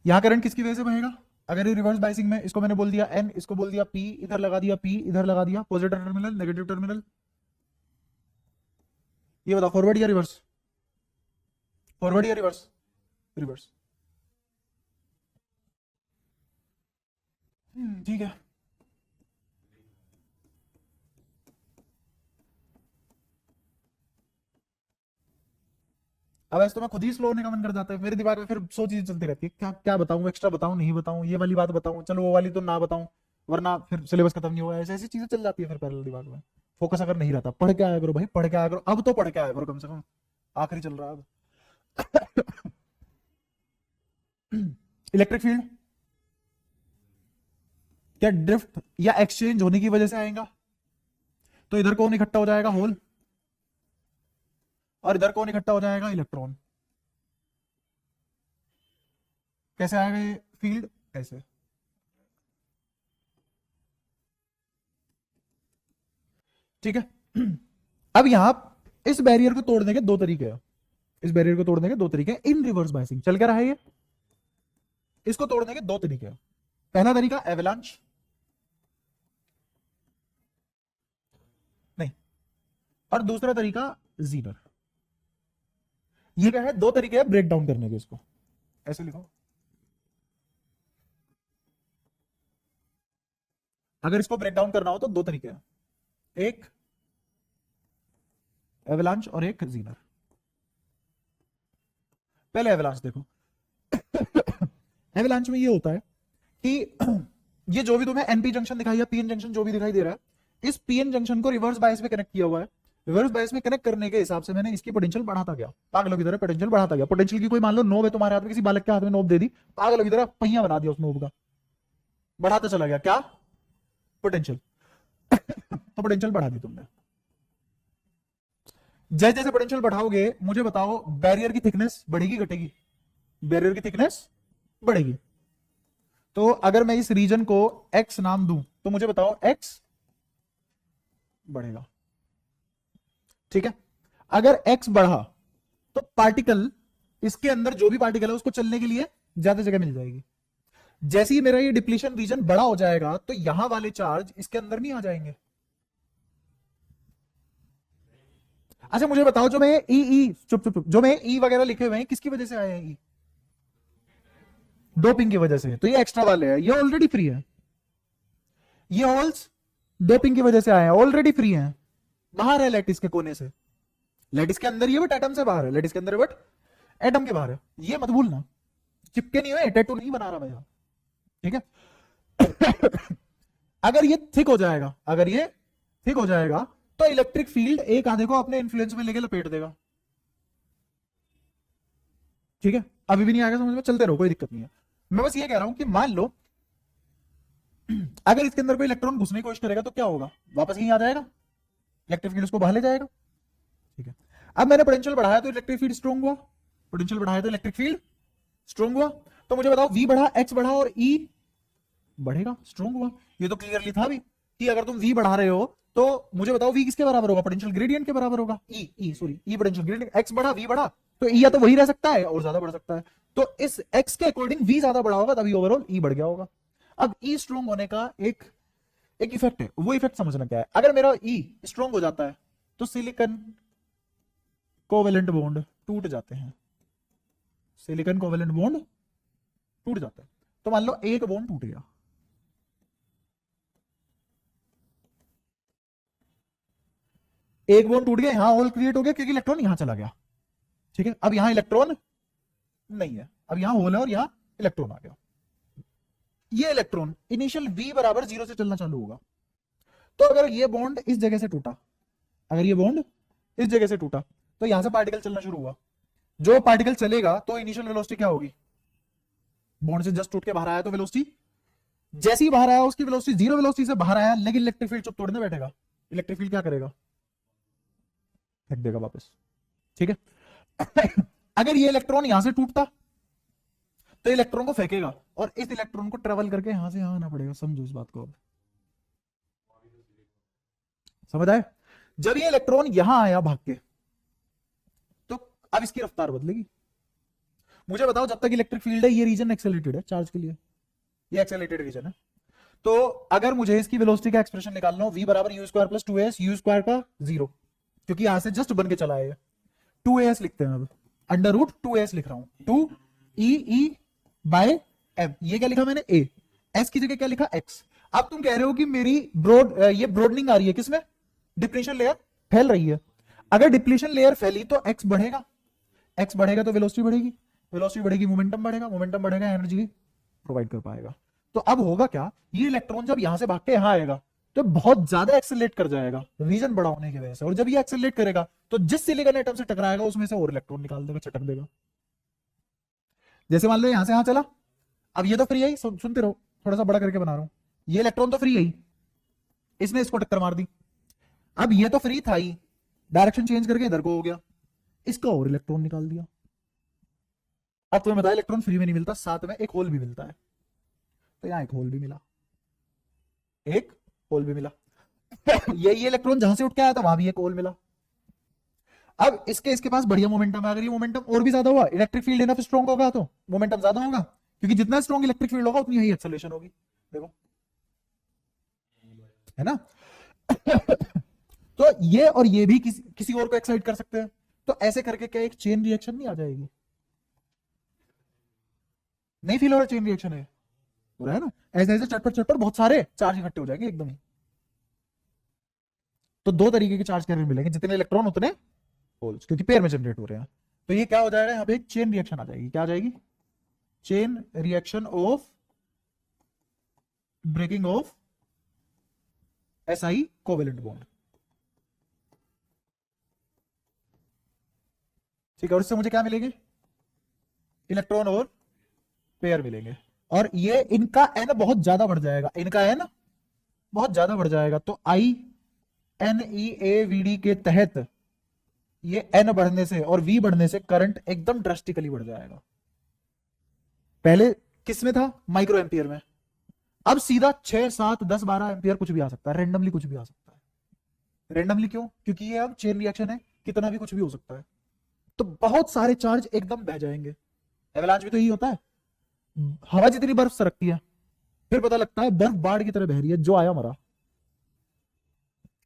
यहां करंट किसकी वजह से बहेगा, अगर ये रिवर्स बाइसिंग में, इसको मैंने बोल दिया एन, इसको बोल दिया पी, इधर लगा दिया पी, इधर लगा दिया पॉजिटिव टर्मिनल नेगेटिव टर्मिनल। ये बताओ फॉरवर्ड या रिवर्स, फॉरवर्ड या रिवर्स, रिवर्स। ठीक है। अब ऐसे तो मैं खुद ही स्लो होने का मन कर जाता है, मेरे दिमाग में फिर 100 चीजें चलती रहती है, क्या क्या बताऊं, एक्स्ट्रा बताऊं नहीं बताऊं, ये वाली बात बताऊं, चलो वो वाली तो ना बताऊं, वरना फिर सिलेबस खत्म नहीं हुआ। ऐसी ऐसी चीजें चल जाती है फिर पैरेलल दिमाग में, फोकस अगर नहीं रहता। पढ़ के आया करो भाई, पढ़ के आया करो, अब तो पढ़ के आया करो कम से कम, आखिरी चल रहा है अब। इलेक्ट्रिक फील्ड क्या ड्रिफ्ट या एक्सचेंज होने की वजह से आएगा, तो इधर कौन इकट्ठा हो जाएगा, होल, और इधर कौन इकट्ठा हो जाएगा, इलेक्ट्रॉन। कैसे आएगा ये फील्ड, ऐसे। ठीक है। अब यहां इस बैरियर को तोड़ने के दो तरीके हैं, इस बैरियर को तोड़ने के दो तरीके हैं, इन रिवर्स बाइसिंग चल क्या रहा है ये। इसको तोड़ने के दो तरीके हैं। पहला तरीका एवलांच, नहीं, और दूसरा तरीका जीनर। ये क्या है, दो तरीके हैं ब्रेक डाउन करने के, इसको ऐसे लिखो। अगर इसको ब्रेक डाउन करना हो तो दो तरीके हैं, एक एवलांच और एक जीनर। पहले एवलांच देखो। एवलांच में ये होता है कि ये जो भी तुम्हें एनपी जंक्शन दिखाई या पीएन जंक्शन जो भी दिखाई दे रहा है, इस पीएन जंक्शन को रिवर्स बायस में कनेक्ट किया हुआ है। रिवर्स बायस में कनेक्ट करने के हिसाब से मैंने इसकी पोटेंशियल बढ़ाता गया, पागलों की तरह पोटेंशियल बढ़ाता गया। पोटेंशियल की कोई मान लो नोब है तुम्हारे हाथ में, किसी बालक के हाथ में नोब दे दी, पागलों की तरह पहिया बना दिया उस नोब का, बढ़ाता चला गया क्या, पोटेंशियल। तो पोटेंशियल बढ़ा दी तुमने। जैसे जैसे पोटेंशियल बढ़ाओगे, मुझे बताओ बैरियर की थिकनेस बढ़ेगी घटेगी, बैरियर की थिकनेस बढ़ेगी। तो अगर मैं इस रीजन को एक्स नाम दूं तो मुझे बताओ एक्स बढ़ेगा, ठीक है। अगर एक्स बढ़ा तो पार्टिकल, इसके अंदर जो भी पार्टिकल है उसको चलने के लिए ज्यादा जगह मिल जाएगी। जैसे ही मेरा ये डिप्लीशन रीजन बड़ा हो जाएगा तो यहां वाले चार्ज इसके अंदर नहीं आ जाएंगे। अच्छा मुझे बताओ, जो मैं ई ई चुप चुप चुप, जो मैं ई वगैरह लिखे हुए हैं किसकी वजह से आए हैं, ई डोपिंग की वजह से। तो ये एक्स्ट्रा वाले हैं, ये ऑलरेडी फ्री है। ये होल्स डोपिंग की वजह से आए हैं, ऑलरेडी फ्री हैं, बाहर है लैटिस के कोने से। लैटिस के अंदर ये बट एटम से बाहर है, लैटिस के अंदर बट एटम के बाहर है, ये मत भूलना। चिपके नहीं हुए, टैटू नहीं बना रहा मैं, ठीक है। अगर ये थिक हो जाएगा, अगर ये थिक हो जाएगा तो इलेक्ट्रिक फील्ड एक आधे को अपने इन्फ्लुएंस में लेके लपेट देगा, ठीक है। अभी भी नहीं आएगा समझ में, चलते रहो, कोई दिक्कत नहीं है। मैं बस ये कह रहा हूं कि मान लो अगर इसके अंदर कोई इलेक्ट्रॉन घुसने की कोशिश करेगा तो क्या होगा, वापस यहीं आ जाएगा, इलेक्ट्रिक फील्ड उसको बाहर ले जाएगा। ठीक है, अब मैंने पोटेंशियल बढ़ाया तो इलेक्ट्रिक फील्ड स्ट्रॉन्ग हुआ, पोटेंशियल बढ़ाया तो इलेक्ट्रिक फील्ड स्ट्रॉन्ग हुआ। तो मुझे बताओ v बढ़ा, x बढ़ा और e बढ़ेगा, स्ट्रॉन्ग हुआ। ये तो क्लियरली था भी कि अगर तुम v बढ़ा रहे हो तो मुझे बताओ v किसके बराबर होगा, पोटेंशियल ग्रेडियंट के बराबर होगा। e पोटेंशियल ग्रेडियंट, x बढ़ा v बढ़ा तो e या तो वही रह सकता है और ज्यादा बढ़ सकता है। तो इस x के अकॉर्डिंग v ज्यादा बढ़ा होगा तभी ओवरऑल e बढ़ गया होगा। अब e स्ट्रॉन्ग होने का एक इफेक्ट है, वो इफेक्ट समझना क्या है। अगर मेरा e स्ट्रॉन्ग हो जाता है तो सिलिकॉन कोवेलेंट बॉन्ड टूट जाते हैं, सिलिकॉन कोवेलेंट बॉन्ड टूट जाता है। तो मान लो एक बॉन्ड टूट गया, एक बॉन्ड टूट गया, यहां होल क्रिएट हो गया क्योंकि इलेक्ट्रॉन यहां चला गया। ठीक है, अब यहां इलेक्ट्रॉन नहीं है, अब यहां होल है और यहां इलेक्ट्रॉन आ गया। ये इलेक्ट्रॉन इनिशियल v बराबर 0 से चलना चालू होगा। तो अगर ये बॉन्ड इस जगह से टूटा, अगर ये बॉन्ड इस जगह से टूटा तो यहां से पार्टिकल चलना शुरू हुआ। जो पार्टिकल चलेगा तो इनिशियल वेलोसिटी क्या होगी, बॉन्ड से जस्ट टूट के बाहर आया तो वेलोसिटी, जैसे ही बाहर आया उसकी वेलोसिटी जीरो वेलोसिटी से बाहर आया, लेकिन इलेक्ट्रिक फील्ड चुप तोड़ने बैठेगा, इलेक्ट्रिक फील्ड क्या करेगा, फेंक देगा वापस। ठीक है अगर ये इलेक्ट्रॉन यहां से टूटता तो इलेक्ट्रॉन को फेंकेगा और इस इलेक्ट्रॉन को ट्रेवल करके यहां से यहां आना पड़ेगा। समझो इस बात को, अब समझ आए। जब ये इलेक्ट्रॉन यहां आया भाग के तो अब इसकी रफ्तार बदलेगी। मुझे बताओ जब तक इलेक्ट्रिक फील्ड है ये रीजन एक्सेलरेटेड है चार्ज के लिए, ये एक्सेलरेटेड रीजन है। तो अगर मुझे इसकी वेलोसिटी का एक्सप्रेशन निकालना हो v बराबर u square plus 2as, u square का 0, क्योंकि यहां से जस्ट बन के चला है, 2as लिखते हैं, अब अंडर रूट 2as लिख रहा हूं, 2e बाय m। ये क्या लिखा मैंने a, s की जगह क्या लिखा x। अब तुम कह रहे हो कि मेरी ये ब्रॉडनिंग आ रही है, किसमें, डिप्लीशन लेयर फैल रही है। अगर डिप्लीशन लेयर फैली तो x बढ़ेगा, x बढ़ेगा तो वेलोसिटी बढ़ेगी, वेलोसिटी बढ़ेगी मोमेंटम बढ़ेगा, मोमेंटम बढ़ेगा एनर्जी प्रोवाइड कर पाएगा। तो अब होगा क्या, ये इलेक्ट्रॉन जब यहां से भाग के यहां आएगा तो बहुत ज्यादा एक्सेलरेट कर जाएगा रीजन बड़ा होने की वजह से, और जब ये एक्सेलरेट करेगा तो जिस सिलिकॉन एटम से टकराएगा उसमें से और इलेक्ट्रॉन निकाल देगा, चटक देगा। जैसे मान लो यहां से यहां चला, अब ये तो फ्री है ही, सुनते रहो, थोड़ा सा बड़ा करके बना रहा हूं, ये इलेक्ट्रॉन तो फ्री है ही, इसने इसको टक्कर मार दी। अब ये तो फ्री था ही, डायरेक्शन चेंज करके इधर को हो गया, इसका और इलेक्ट्रॉन निकाल दिया। अब तुम्हें बताया इलेक्ट्रॉन फ्री में नहीं मिलता, साथ में एक होल भी मिलता है। तो यहां एक होल भी मिला, एक होल भी मिला ये इलेक्ट्रॉन जहां से उठ के आया था वहां भी एक होल मिला। अब इसके पास बढ़िया मोमेंटम है, अगर ये मोमेंटम और भी ज्यादा हुआ, इलेक्ट्रिक फील्ड इनफ स्ट्रॉन्ग होगा तो मोमेंटम ज्यादा होगा, क्योंकि जितना स्ट्रॉन्ग इलेक्ट्रिक फील्ड होगा उतनी ही एक्सेलरेशन होगी। देखो है ना तो ये और ये भी किसी और को एक्साइट कर सकते हैं। तो ऐसे करके क्या एक चेन रिएक्शन नहीं आ जाएगी, नहीं फील हो रहा चेन रिएक्शन है, हो रहा है ना, ऐसे ऐसे चटपट चटपट बहुत सारे चार्ज इकट्ठे हो जाएंगे एकदम ही। तो दो तरीके के चार्ज कैरियर मिलेंगे, जितने इलेक्ट्रॉन उतने होल्स, क्योंकि पेयर में जनरेट हो रहे हैं। तो ये क्या हो जाएगा, यहाँ पे एक चेन रिएक्शन आ जाएगी। क्या आ जाएगी, chain reaction of breaking of SI covalent bond. ठीक है, और इससे मुझे क्या मिलेंगे, इलेक्ट्रॉन और पेयर मिलेंगे। और ये इनका n बहुत ज्यादा बढ़ जाएगा, इनका n बहुत ज्यादा बढ़ जाएगा। तो INEAVD के तहत ये n बढ़ने से और v बढ़ने से करंट एकदम ड्रास्टिकली बढ़ जाएगा। पहले किस में था, माइक्रो एम्पियर में, अब सीधा 6, 7, 10, 12 एम्पियर कुछ भी आ सकता है, रेंडमली कुछ भी आ सकता है। रेंडमली क्यों, क्योंकि ये अब चेन रिएक्शन है, कितना भी कुछ भी हो सकता है। तो बहुत सारे चार्ज एकदम बह जाएंगे। एवलांच भी तो यही होता है, हवा जितनी बर्फ सरकती है फिर पता लगता है बर्फ बाढ़ की तरह बह रही है, जो आया मरा,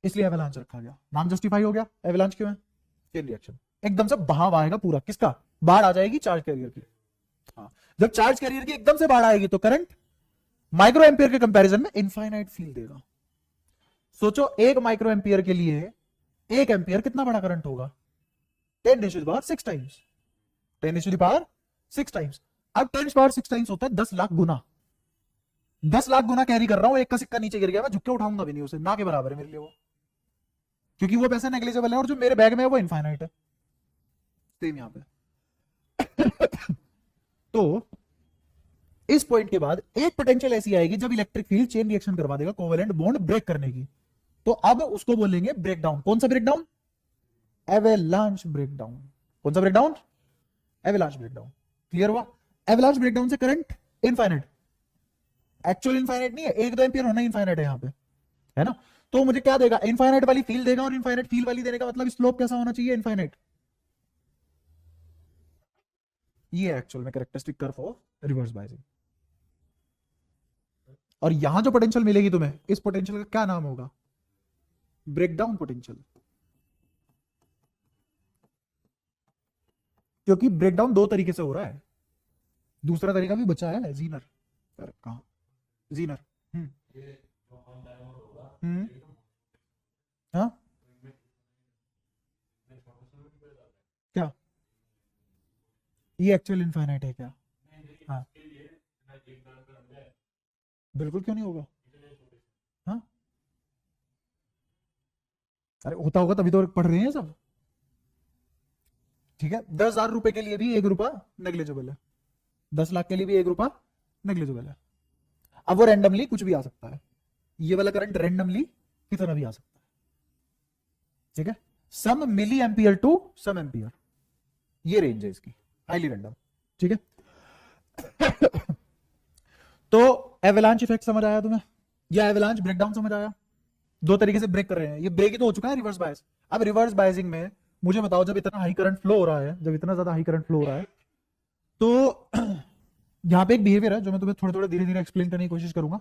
इसलिए एवलांच रखा गया, नाम जस्टिफाई हो गया। एवलांच क्यों है, चेन रिएक्शन, एकदम से बहाव आएगा पूरा, किसका, बाढ़ आ जाएगी चार्ज कैरियर की। हाँ, जब चार्ज कैरियर की एकदम से बाढ़ आएगी तो करंट माइक्रो एम्पियर के कंपैरिजन में इनफाइनाइट फील देगा। सोचो 1 माइक्रो एम्पियर के लिए 1 एम्पियर कितना बड़ा करंट होगा, 10⁻6 टाइम्स, 10⁻6 टाइम्स। अब 10⁻6 टाइम्स होता है 10 लाख गुना, 10 लाख गुना कैरी कर रहा हूं, एक का सिक्का नीचे गिर गया, मैं झुक के उठाऊंगा भी नहीं उसे, ना के बराबर है मेरे लिए वो, क्योंकि वो पैसा नेग्लिजिबल है और जो मेरे बैग में है वो इनफाइनाइट है। सेम यहां पे तो इस पॉइंट के बाद एक पोटेंशियल ऐसी आएगी जब इलेक्ट्रिक फील्ड चेन रिएक्शन करवा देगा कोवेलेंट बॉन्ड ब्रेक करने की, तो अब उसको बोलेंगे ब्रेकडाउन। कौन सा ब्रेकडाउन? एवेलांच ब्रेकडाउन। कौन सा ब्रेकडाउन? एवेलांच ब्रेकडाउन। क्लियर हुआ? एवेलांच ब्रेकडाउन से करंट इनफाइनाइट, एक्चुअल इनफाइनाइट नहीं है, 1-2 एम्पियर होना इनफाइनाइट है यहां पे, है ना। तो मुझे क्या देगा? इनफाइनाइट वाली फील्ड देगा, और इनफाइनाइट फील्ड वाली देने का मतलब स्लोप कैसा होना चाहिए? इनफाइनाइट। ये एक्चुअल में characteristic curve of reverse biasing. और यहां जो पोटेंशियल मिलेगी तुम्हें, इस पोटेंशियल का क्या नाम होगा? Breakdown potential. क्योंकि ब्रेकडाउन दो तरीके से हो रहा है, दूसरा तरीका भी बचा है, जीनर। कहां? जीनर। हाँ क्या ये एक्चुअल इनफाइनाइट है क्या? हाँ बिल्कुल, क्यों नहीं होगा? हाँ अरे होता होगा तभी तो पढ़ रहे हैं सब। ठीक है, 10,000 रुपए के लिए भी 1 रुपया नेग्लिजिबल है, 10 लाख के लिए भी 1 रुपया नेग्लिजिबल है। अब वो रैंडमली कुछ भी आ सकता है, ये वाला करंट रैंडमली कितना भी आ सकता है। ठीक है, some milli ampere to some ampere, ये रेंज है इसकी, हाईली रैंडम। ठीक है तो एवलांच इफेक्ट समझ आया तुम्हें, या एवलांच ब्रेकडाउन समझ आया? दो तरीके से ब्रेक कर रहे हैं, ये ब्रेक ही तो हो चुका है रिवर्स बायस। अब रिवर्स बायसिंग में मुझे बताओ, जब इतना हाई करंट फ्लो हो रहा है, जब इतना ज्यादा हाई करंट फ्लो हो रहा है, तो यहां पे एक बिहेवियर है जो मैं तुम्हें थोड़े थोड़े धीरे धीरे एक्सप्लेन करने की कोशिश करूंगा।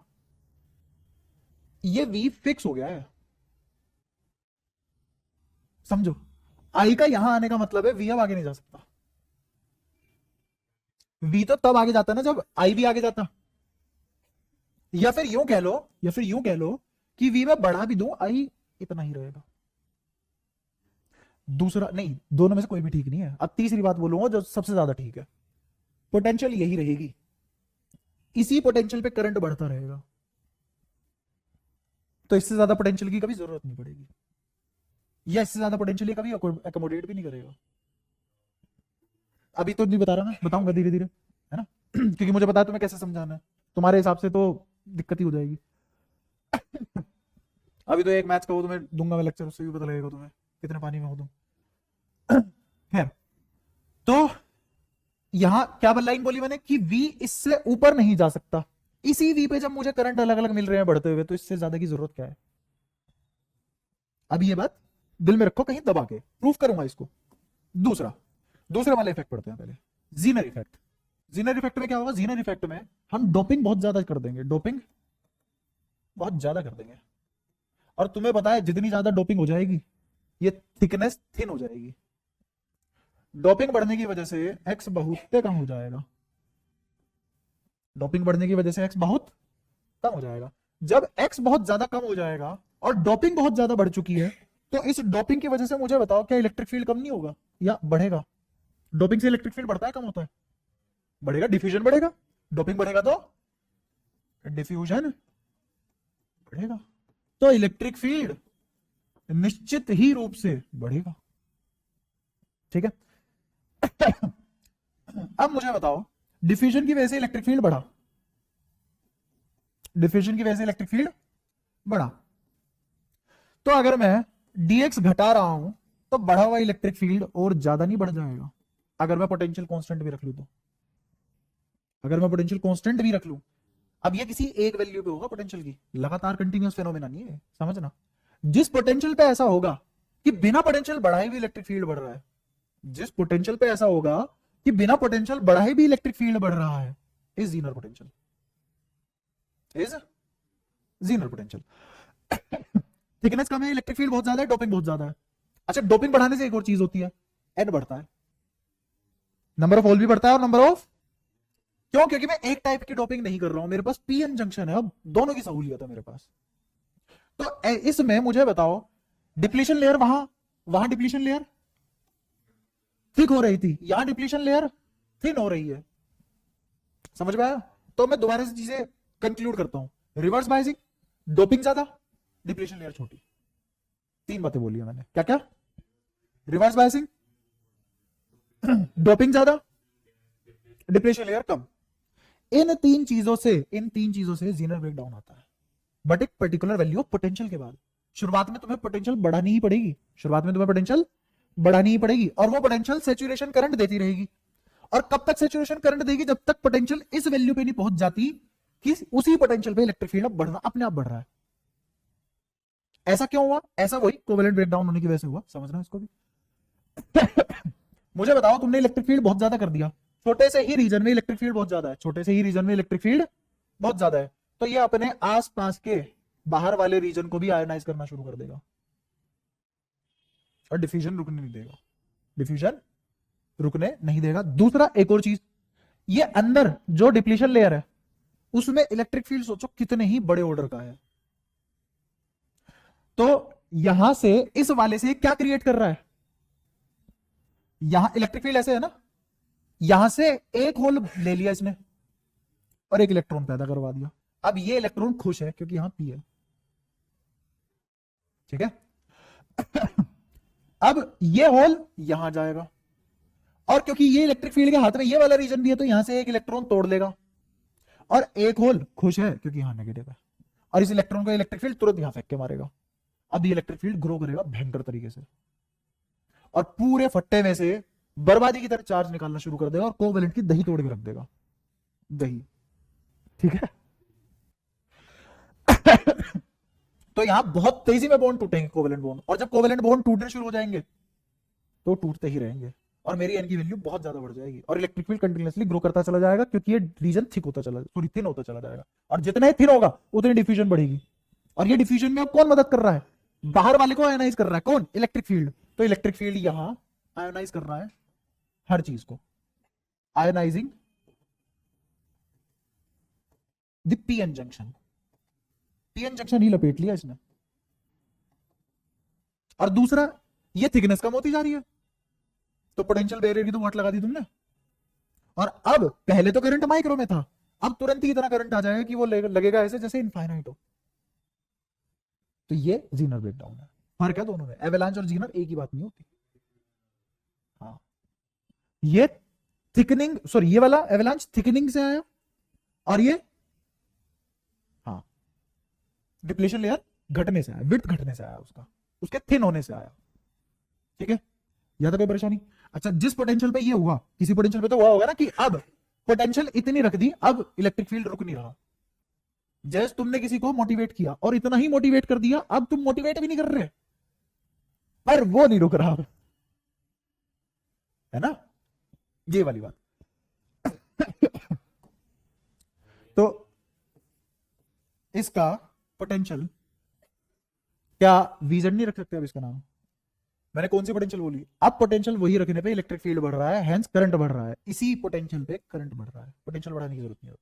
ये वी फिक्स हो गया है, समझो। आई का यहां आने का मतलब है वी अब आगे नहीं जा सकता। वी तो तब आगे जाता है ना जब आई भी आगे जाता, या फिर यूं कह लो, या फिर यूं कह लो कि वी में बढ़ा भी दूं, आई इतना ही रहेगा। दूसरा नहीं, दोनों में से कोई भी ठीक नहीं है। अब तीसरी बात बोलूंगा जो सबसे ज्यादा ठीक है, पोटेंशियल यही रहेगी, इसी पोटेंशियल पे करंट बढ़ता रहेगा, तो इससे ज्यादा पोटेंशियल की कभी जरूरत नहीं पड़ेगी, या इससे ज्यादा पोटेंशियल कभी अकोमोडेट भी नहीं करेगा। अभी तो नहीं बता रहा, मैं बताऊंगा धीरे धीरे, है ना क्योंकि मुझे पता है तुम्हें कैसे समझाना है, तुम्हारे हिसाब से तो दिक्कत ही हो जाएगी अभी तो एक मैच का वो तुम्हें दूंगा मैं लेक्चर, उससे भी पता लगेगा तुम्हें कितने पानी में हो तुम खैर, तो यहां क्या लाइन बोली मैंने कि V इससे ऊपर नहीं जा सकता, इसी V पे जब मुझे करंट अलग अलग मिल रहे हैं बढ़ते हुए, तो इससे ज्यादा की जरूरत क्या है? अब ये बात दिल में रखो, कहीं दबा के प्रूफ करूंगा इसको। दूसरा वाला इफेक्ट पढ़ते हैं पहले, जीनर इफेक्ट। जीनर इफेक्ट में क्या होगा? जीनर इफेक्ट में हम डोपिंग बहुत ज्यादा कर देंगे, डोपिंग बहुत ज्यादा कर देंगे, और तुम्हें पता है जितनी ज्यादा डोपिंग हो जाएगी, ये थिकनेस थिन हो जाएगी। डोपिंग बढ़ने की वजह से एक्स बहुत कम हो जाएगा, डोपिंग बढ़ने की वजह से एक्स बहुत कम हो जाएगा। जब एक्स बहुत ज्यादा कम हो जाएगा और डोपिंग बहुत ज्यादा बढ़ चुकी है, तो इस डोपिंग की वजह से मुझे बताओ क्या इलेक्ट्रिक फील्ड कम नहीं होगा या बढ़ेगा? डोपिंग से इलेक्ट्रिक फील्ड बढ़ता है कम होता है? बढ़ेगा, डिफ्यूजन बढ़ेगा। डोपिंग बढ़ेगा तो डिफ्यूजन बढ़ेगा, तो इलेक्ट्रिक फील्ड निश्चित ही रूप से बढ़ेगा। ठीक है अब मुझे बताओ, डिफ्यूजन की वजह से इलेक्ट्रिक फील्ड बढ़ा, डिफ्यूजन की वजह से इलेक्ट्रिक फील्ड बढ़ा, तो अगर मैं dx घटा रहा हूं तो बढ़ा हुआ इलेक्ट्रिक फील्ड और ज्यादा नहीं बढ़ जाएगा? अगर मैं पोटेंशियल कांस्टेंट भी रख लूं तो, अगर मैं पोटेंशियल कांस्टेंट भी रख लूं, अब ये किसी एक वैल्यू पे होगा पोटेंशियल की, लगातार कंटिन्यूअस फेनोमेना नहीं है, समझना। जिस पोटेंशियल पे ऐसा होगा कि बिना पोटेंशियल बढ़ाए भी इलेक्ट्रिक फील्ड बढ़ रहा है, जिस पोटेंशियल पे ऐसा होगा कि बिना पोटेंशियल बढ़ाए भी इलेक्ट्रिक फील्ड बढ़ रहा है, is Zener potential, is Zener potential. Thickness कम है, इलेक्ट्रिक फील्ड बहुत ज्यादा है, डोपिंग बहुत ज्यादा है। अच्छा, डोपिंग बढ़ाने से एक और चीज होती है, एन बढ़ता है, नंबर ऑफ होल भी बढ़ता है और नंबर ऑफ, क्यों? क्योंकि मैं एक टाइप की डोपिंग नहीं कर रहा हूं, मेरे पास पीएन जंक्शन है, अब दोनों की सहूलियत है मेरे पास। तो इसमें मुझे बताओ, डिप्लीशन लेयर वहां डिप्लीशन लेयर थिक हो रही थी, यहां डिप्लीशन लेयर थिन हो रही है, समझ में आया? तो मैं दोबारा से चीजें कंक्लूड करता हूं, रिवर्स बायसिंग, डोपिंग ज्यादा, डिप्लीशन लेयर छोटी, 3 बातें बोली है मैंने, क्या क्या? रिवर्स बायसिंग, डोपिंग ज्यादा, डिप्लेशन लेयर कम। इन तीन चीजों से जीनर ब्रेकडाउन आता है, बट एक पर्टिकुलर वैल्यू ऑफ पोटेंशियल के बाद। शुरुआत में तुम्हें पोटेंशियल बढ़ानी ही पड़ेगी, और वो पोटेंशियल सैचुरेशन करंट देती रहेगी। और कब तक सैचुरेशन करंट देगी? जब तक पोटेंशियल इस वैल्यू पे नहीं पहुंच जाती कि उसी पोटेंशियल पे इलेक्ट्रिक फील्ड अपने आप बढ़ रहा है। ऐसा क्यों हुआ? ऐसा वही कोवेलेंट ब्रेकडाउन होने की वजह से हुआ। समझना इसको भी। मुझे बताओ, तुमने इलेक्ट्रिक फील्ड बहुत ज्यादा कर दिया, छोटे से ही रीजन में इलेक्ट्रिक फील्ड बहुत ज्यादा है, तो ये अपने आसपास के बाहर वाले रीजन को भी आयनाइज करना शुरू कर देगा और डिफ्यूजन रुकने नहीं देगा। दूसरा एक और चीज, ये अंदर जो डिप्लीशन लेयर है उसमें इलेक्ट्रिक फील्ड सोचो कितने ही बड़े ऑर्डर का है। तो यहां से इस वाले से क्या क्रिएट कर रहा है? यहां इलेक्ट्रिक फील्ड ऐसे है ना, यहां से एक होल ले लिया इसने और एक इलेक्ट्रॉन पैदा करवा दिया। अब ये इलेक्ट्रॉन खुश है क्योंकि यहां पी है, ठीक है। अब ये होल यहां जाएगा और क्योंकि ये इलेक्ट्रिक फील्ड के हाथ में ये वाला रीजन भी है, तो यहां से एक इलेक्ट्रॉन तोड़ लेगा और एक होल खुश है क्योंकि यहां नेगेटिव है, और इस इलेक्ट्रॉन को इलेक्ट्रिक फील्ड तुरंत यहां फेंक के मारेगा। अब ये इलेक्ट्रिक फील्ड ग्रो करेगा भयंकर तरीके से और पूरे फट्टे में से बर्बादी की तरह चार्ज निकालना शुरू कर देगा और कोवेलेंट की दही तोड़ के रख देगा, दही, ठीक है। तो यहां बहुत तेजी में बॉन्ड टूटेंगे कोवेलेंट बॉन्ड, और जब कोवेलेंट बॉन्ड टूटने शुरू हो जाएंगे तो टूटते ही रहेंगे और मेरी एन की वैल्यू बहुत ज्यादा बढ़ जाएगी और इलेक्ट्रिक फील्ड कंटिन्यूअसली ग्रो करता चला जाएगा क्योंकि ये रीजन थिन होता चला जाएगा, और जितना ही थिन होगा उतनी डिफ्यूजन बढ़ेगी। और ये डिफ्यूजन में अब कौन मदद कर रहा है? बाहर वाले को आयोनाइज कर रहा है, कौन? Electric field. तो इलेक्ट्रिक फील्ड यहां आयोनाइज कर रहा है हर चीज को, आयोनाइजिंग द पीएन जंक्शन ही लपेट लिया इसने। और दूसरा, ये थिकनेस कम होती जा रही है, तो पोटेंशियल बैरियर की तो वाट लगा दी तुमने, और अब पहले तो करंट माइक्रो में था, अब तुरंत ही इतना करंट आ जाएगा कि वो लगेगा ऐसे जैसे इनफाइनाइट हो। तो ये जीनर ब्रेकडाउन है। फर्क है दोनों में, एवेलांच और जीनर एक ही बात नहीं होती। हाँ, ये थिकनिंग, सॉरी ये वाला एवेलांच थिकनिंग से आया और ये हाँ डिप्लेशन लेयर घटने से आया, विड्थ घटने से आया, उसके थिन होने से आया, ठीक है। या तो कोई परेशानी? अच्छा, जिस पोटेंशियल पे ये हुआ, किसी पोटेंशियल पे तो हुआ होगा ना कि अब पोटेंशियल इतनी रख दी, अब इलेक्ट्रिक फील्ड रुक नहीं रहा। जैसे तुमने किसी को मोटिवेट किया और इतना ही मोटिवेट कर दिया, अब तुम मोटिवेट भी नहीं कर रहे, पर वो नहीं रुक रहा, है ना, ये वाली बात। तो इसका पोटेंशियल क्या वीजेड नहीं रख सकते? अब इसका नाम मैंने कौन सी पोटेंशियल बोली? अब पोटेंशियल वही रखने पे इलेक्ट्रिक फील्ड बढ़ रहा है, हेंस करंट बढ़ रहा है, इसी पोटेंशियल पे करंट बढ़ रहा है, पोटेंशियल बढ़ाने की जरूरत नहीं है।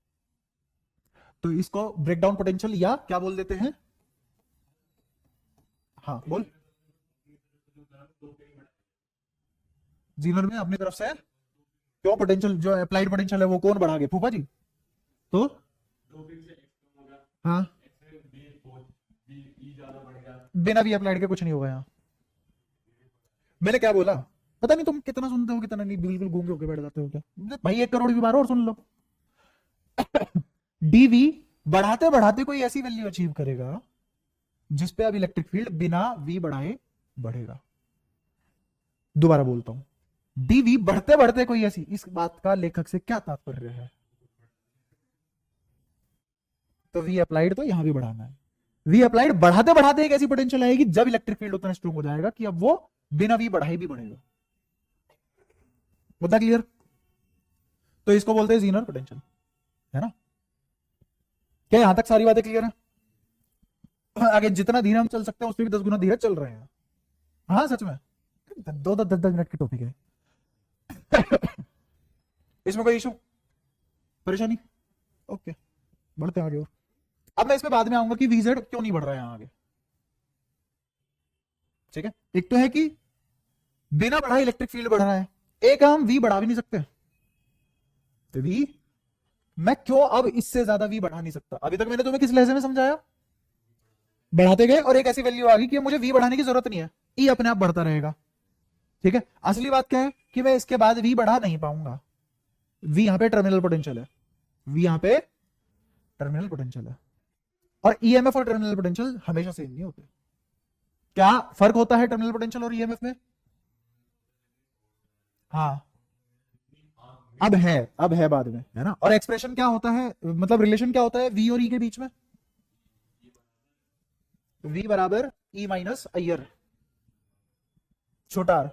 तो इसको ब्रेकडाउन पोटेंशियल या क्या बोल देते हैं? हाँ बोल। जीनर में अपनी तरफ से क्यों पोटेंशियल, जो अप्लाइड पोटेंशियल है वो कौन बढ़ा गया? फूफा जी। तो हाँ, बिना भी अप्लाइड के कुछ नहीं होगा यहाँ। मैंने क्या बोला पता नहीं, तुम कितना सुनते हो कितना नहीं, बिल्कुल गूंगे होके बैठ जाते हो क्या भाई? 1 करोड़ की बार और सुन लो। डीवी बढ़ाते बढ़ाते कोई ऐसी वैल्यू अचीव करेगा जिसपे अब इलेक्ट्रिक फील्ड बिना वी बढ़ाए बढ़ेगा। दोबारा बोलता हूं, डीवी बढ़ते बढ़ते कोई ऐसी, इस बात का लेखक से क्या तात्पर्य है? तो वी अप्लाइड तो यहां भी बढ़ाना है। वी अप्लाइड बढ़ाते बढ़ाते एक ऐसी पोटेंशियल आएगी जब इलेक्ट्रिक फील्ड उतना स्ट्रांग हो जाएगा कि अब वो बिना वी बढ़ाए भी बढ़ेगा। मुद्दा क्लियर? तो इसको बोलते हैं जीनर पोटेंशियल, है ना। क्या यहां तक सारी बातें क्लियर है? आगे जितना धीरे हम चल सकते हैं उससे भी 10 गुना धीरे चल रहे हैं। हाँ सच में 10 मिनट की टॉपिक है। इसमें कोई इशू परेशानी? ओके, बढ़ते हैं आगे। और अब मैं इसमें बाद में आऊंगा कि वीजेड क्यों नहीं बढ़ रहा है यहां आगे, ठीक है। एक तो है कि बिना बढ़ाए इलेक्ट्रिक फील्ड बढ़ रहा है, एक हम वी बढ़ा भी नहीं सकते, तो वी मैं क्यों अब इससे ज्यादा वी बढ़ा नहीं सकता? अभी तक मैंने तुम्हें किस लहजे में समझाया? बढ़ाते गए और एक ऐसी वैल्यू आ गई कि मुझे वी बढ़ाने की जरूरत नहीं है, ई अपने आप बढ़ता रहेगा, ठीक है। असली बात क्या है कि मैं इसके बाद वी बढ़ा नहीं पाऊंगा, वी यहां पे टर्मिनल पोटेंशियल है, वी यहां पे टर्मिनल पोटेंशियल है, और ईएमएफ और टर्मिनल पोटेंशियल हमेशा सेम नहीं होते। क्या फर्क होता है टर्मिनल पोटेंशियल और ईएमएफ में? हाँ, अब है बाद में, है ना। और एक्सप्रेशन क्या होता है, मतलब रिलेशन क्या होता है वी और ई के बीच में? वी बराबर ई माइनस आई आर, छोटा आर।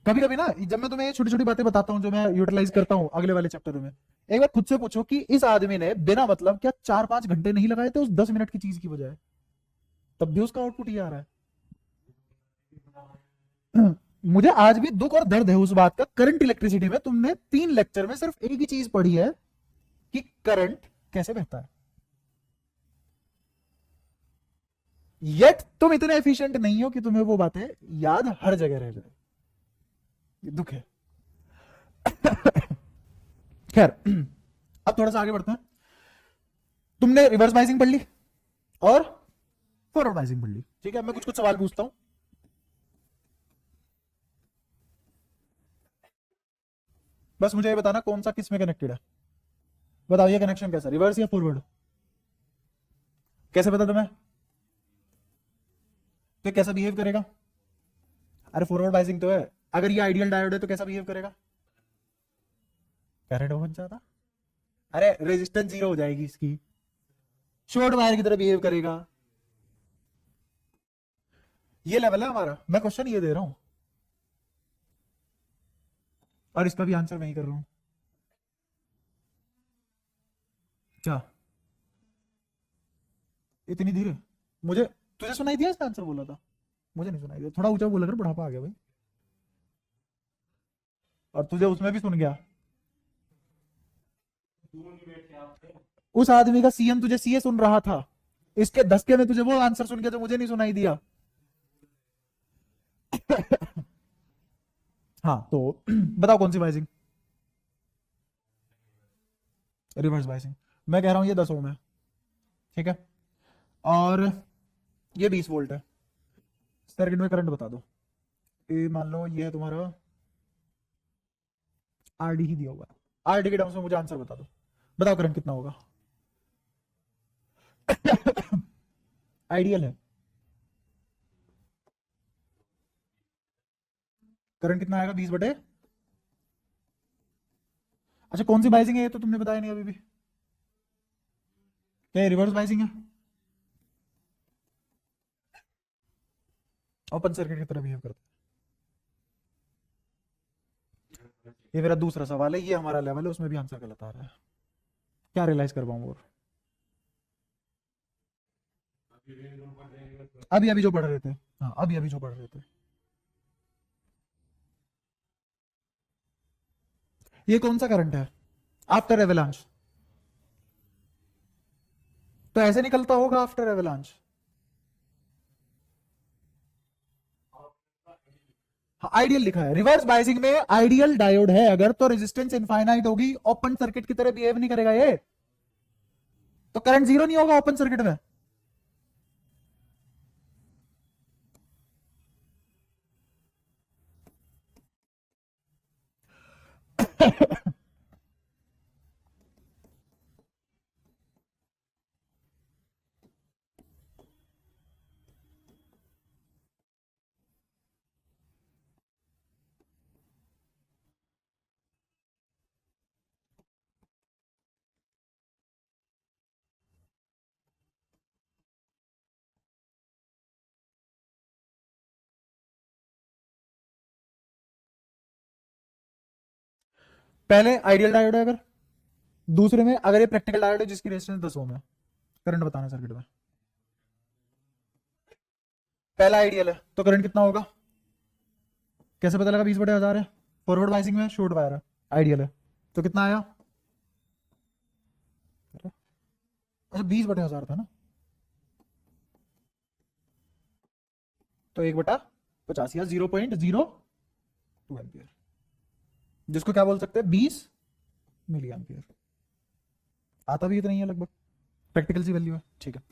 कभी कभी ना जब मैं तुम्हें छोटी छोटी बातें बताता हूं जो मैं यूटिलाइज करता हूं अगले वाले चैप्टर में, एक बार खुद से पूछो कि इस आदमी ने बिना मतलब क्या 4-5 घंटे नहीं लगाए थे उस 10 मिनट की चीज की बजाय, तब भी उसका आउटपुट ये आ रहा है। मुझे आज भी दुख और दर्द है उस बात का, करंट इलेक्ट्रिसिटी में तुमने 3 लेक्चर में सिर्फ एक ही चीज पढ़ी है कि करंट कैसे बहता है, येट तुम इतने एफिशिएंट नहीं हो कि तुम्हें वो बातें याद हर जगह रह जाए। ये दुख है। खैर, अब थोड़ा सा आगे बढ़ते हैं। तुमने रिवर्स बाइसिंग पढ़ ली और फॉरवर्ड बाइसिंग पढ़ ली, ठीक है। मैं कुछ कुछ सवाल पूछता हूं, बस मुझे ये बताना कौन सा किस में कनेक्टेड है। बताओ ये कनेक्शन कैसा, रिवर्स या फॉरवर्ड? कैसे पता तुम्हें? तो कैसा बिहेव करेगा? अरे फॉरवर्ड बाइसिंग तो है, अगर ये आइडियल डायोड है तो कैसा बिहेव करेगा? करंट बहुत ज्यादा, अरे रेजिस्टेंस 0 हो जाएगी इसकी, शॉर्ट वायर की तरह बिहेव करेगा। ये लेवल है हमारा, मैं क्वेश्चन ये दे रहा हूं और इसका भी आंसर मैं ही कर रहा हूं। क्या इतनी धीरे? मुझे तुझे सुनाई दिया इसका आंसर बोला था? मुझे नहीं सुनाई दिया, थोड़ा ऊंचा बोला कर, बुढ़ापा आ गया भाई। और तुझे उसमें भी सुन गया, उस आदमी का सीएम तुझे सीए सुन रहा था, इसके धसके में तुझे वो आंसर सुन गया जो मुझे नहीं सुनाई दिया। हाँ तो बताओ कौन सी बाइसिंग? Reverse biasing. मैं कह रहा हूं ये 10 ओम है, ठीक है, और ये 20 वोल्ट है। सर्किट में करंट बता दो। ये मान लो ये है तुम्हारा आरडी ही दिया हुआ है, आरडी के टर्म्स में मुझे आंसर बता दो। बताओ करंट कितना होगा? आइडियल है, करंट कितना आएगा? 20/। अच्छा कौन सी बाइसिंग है ये तो तुमने बताया नहीं अभी भी, क्या रिवर्स बाइसिंग है? ओपन सर्किट की तरह बिहेव करता है। ये मेरा दूसरा सवाल है, ये हमारा लेवल है, उसमें भी आंसर गलत आ रहा है, क्या रियलाइज कर पाऊं? और अभी अभी जो पढ़ रहे थे, हाँ अभी अभी जो पढ़ रहे थे, ये कौन सा करंट है? आफ्टर एवलांच, तो ऐसे निकलता होगा आफ्टर एवलांच। आइडियल लिखा है, रिवर्स बाइसिंग में आइडियल डायोड है अगर तो रेजिस्टेंस इनफाइनाइट होगी, ओपन सर्किट की तरह बिहेव नहीं करेगा ये, तो करंट 0 नहीं होगा ओपन सर्किट में। पहले आइडियल डायोड है अगर, दूसरे में अगर ये प्रैक्टिकल डायोड है जिसकी रेजिस्टेंस 10 ओम है, करंट बताना सर्किट में। पहला आइडियल है तो करंट कितना होगा? कैसे पता लगा 20/1000 है? फॉरवर्ड बाइसिंग में शॉर्ट वायर है, आइडियल है तो कितना आया? अच्छा 20/1000 था ना, तो 1/50 या 0.02 एम्पियर, जिसको क्या बोल सकते हैं 20 मिली एम्पियर। आता भी इतना ही है लगभग, प्रैक्टिकल सी वैल्यू है, ठीक है।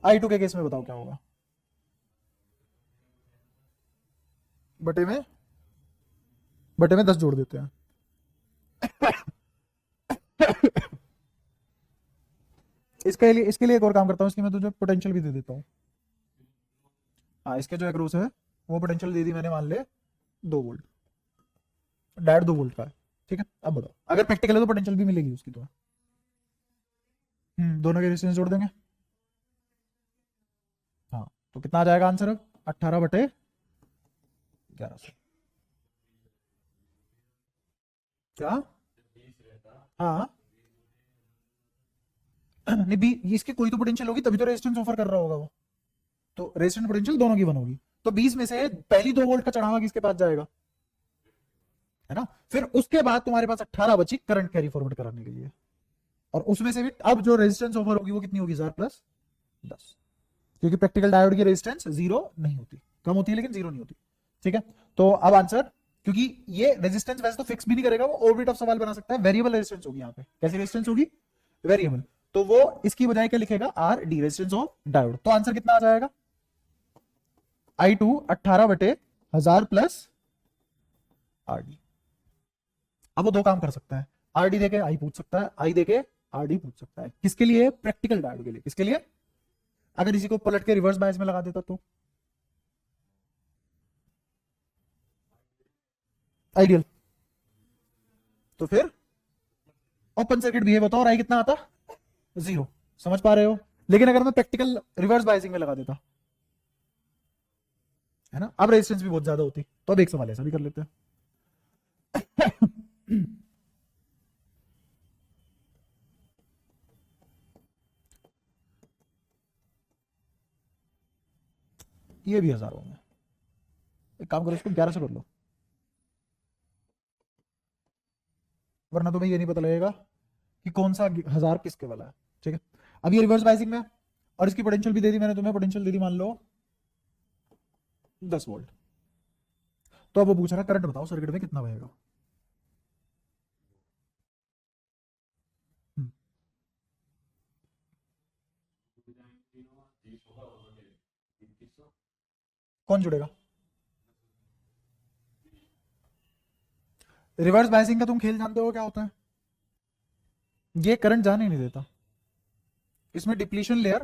I2 के केस में बताओ क्या होगा? बटे में बटे में 10 जोड़ देते हैं। इसके लिए एक और काम करता हूँ, इसकी मैं तुझे पोटेंशियल भी दे देता हूँ। हाँ, इसके जो एक्रोस है वो पोटेंशियल दे दी मैंने, मान ले 2 वोल्ट, डायरेक्ट 2 वोल्ट का है। ठीक है, अब बताओ अगर प्रैक्टिकल है तो पोटेंशियल भी मिलेगी उसकी तो। दोनों के रेजिस्टेंस जोड़ देंगे। हाँ, तो कितना आ जाएगा आंसर अब? 18/1100। क्या? हाँ नहीं बी, इसकी कोई तो पोटेंशियल होगी तभी तो रेजिस्टेंस ऑफर कर रहा होगा वो। तो रेजिस्टेंस पोटेंशियल दोनों की वन होगी। तो 20 में से पहली 2 वोल्ट का चढ़ावा किसके पास जाएगा, है ना? फिर उसके बाद तुम्हारे पास 18 बची करंट कैरी फॉरवर्ड कराने के लिए। और उसमें से भी अब जो रेजिस्टेंस ऑफर होगी वो कितनी होगी? 1000 + 10, क्योंकि प्रैक्टिकल डायोड की रेजिस्टेंस 0 नहीं होती, कम होती है लेकिन 0 नहीं होती। ठीक है, तो अब आंसर, क्योंकि ये रेजिस्टेंस वैसे तो फिक्स भी नहीं करेगा वो, ऑर्बिट ऑफ सवाल बना सकता है, वेरिएबल रेजिस्टेंस होगी यहाँ पे। कैसी रेजिस्टेंस होगी? वेरिएबल। तो वो इसकी बजाय क्या लिखेगा? R D, resistance of diode. तो आंसर कितना आ जाएगा? I2 18/1000 + RD। अब वो 2 काम कर सकता है, RD देके I पूछ सकता है, I देके RD पूछ सकता है। किसके लिए? प्रैक्टिकल डायोड के लिए। किसके लिए? अगर इसी को पलट के रिवर्स बायस में लगा देता तो आइडियल। तो फिर ओपन सर्किट बिहेव होता और I कितना आता? 0। समझ पा रहे हो? लेकिन अगर मैं प्रैक्टिकल रिवर्स बायसिंग में लगा देता, है ना, अब रेजिस्टेंस भी बहुत ज्यादा होती। तो अब एक सवाल ऐसा भी कर लेते हैं। ये भी 1000 में, एक काम करो इसको 1100 कर लो, वरना तुम्हें ये नहीं पता लगेगा कि कौन सा 1000 किसके वाला है। ठीक है, अब ये रिवर्स बायसिंग में, और इसकी पोटेंशियल भी दे दी मैंने तुम्हें, पोटेंशियल दे दी मान लो 10 वोल्ट। तो अब वो पूछ रहा है करंट बताओ सर्किट में कितना बहेगा। कौन जुड़ेगा? रिवर्स बायसिंग का तुम खेल जानते हो क्या होता है? ये करंट जाने नहीं देता, इसमें डिप्लीशन लेयर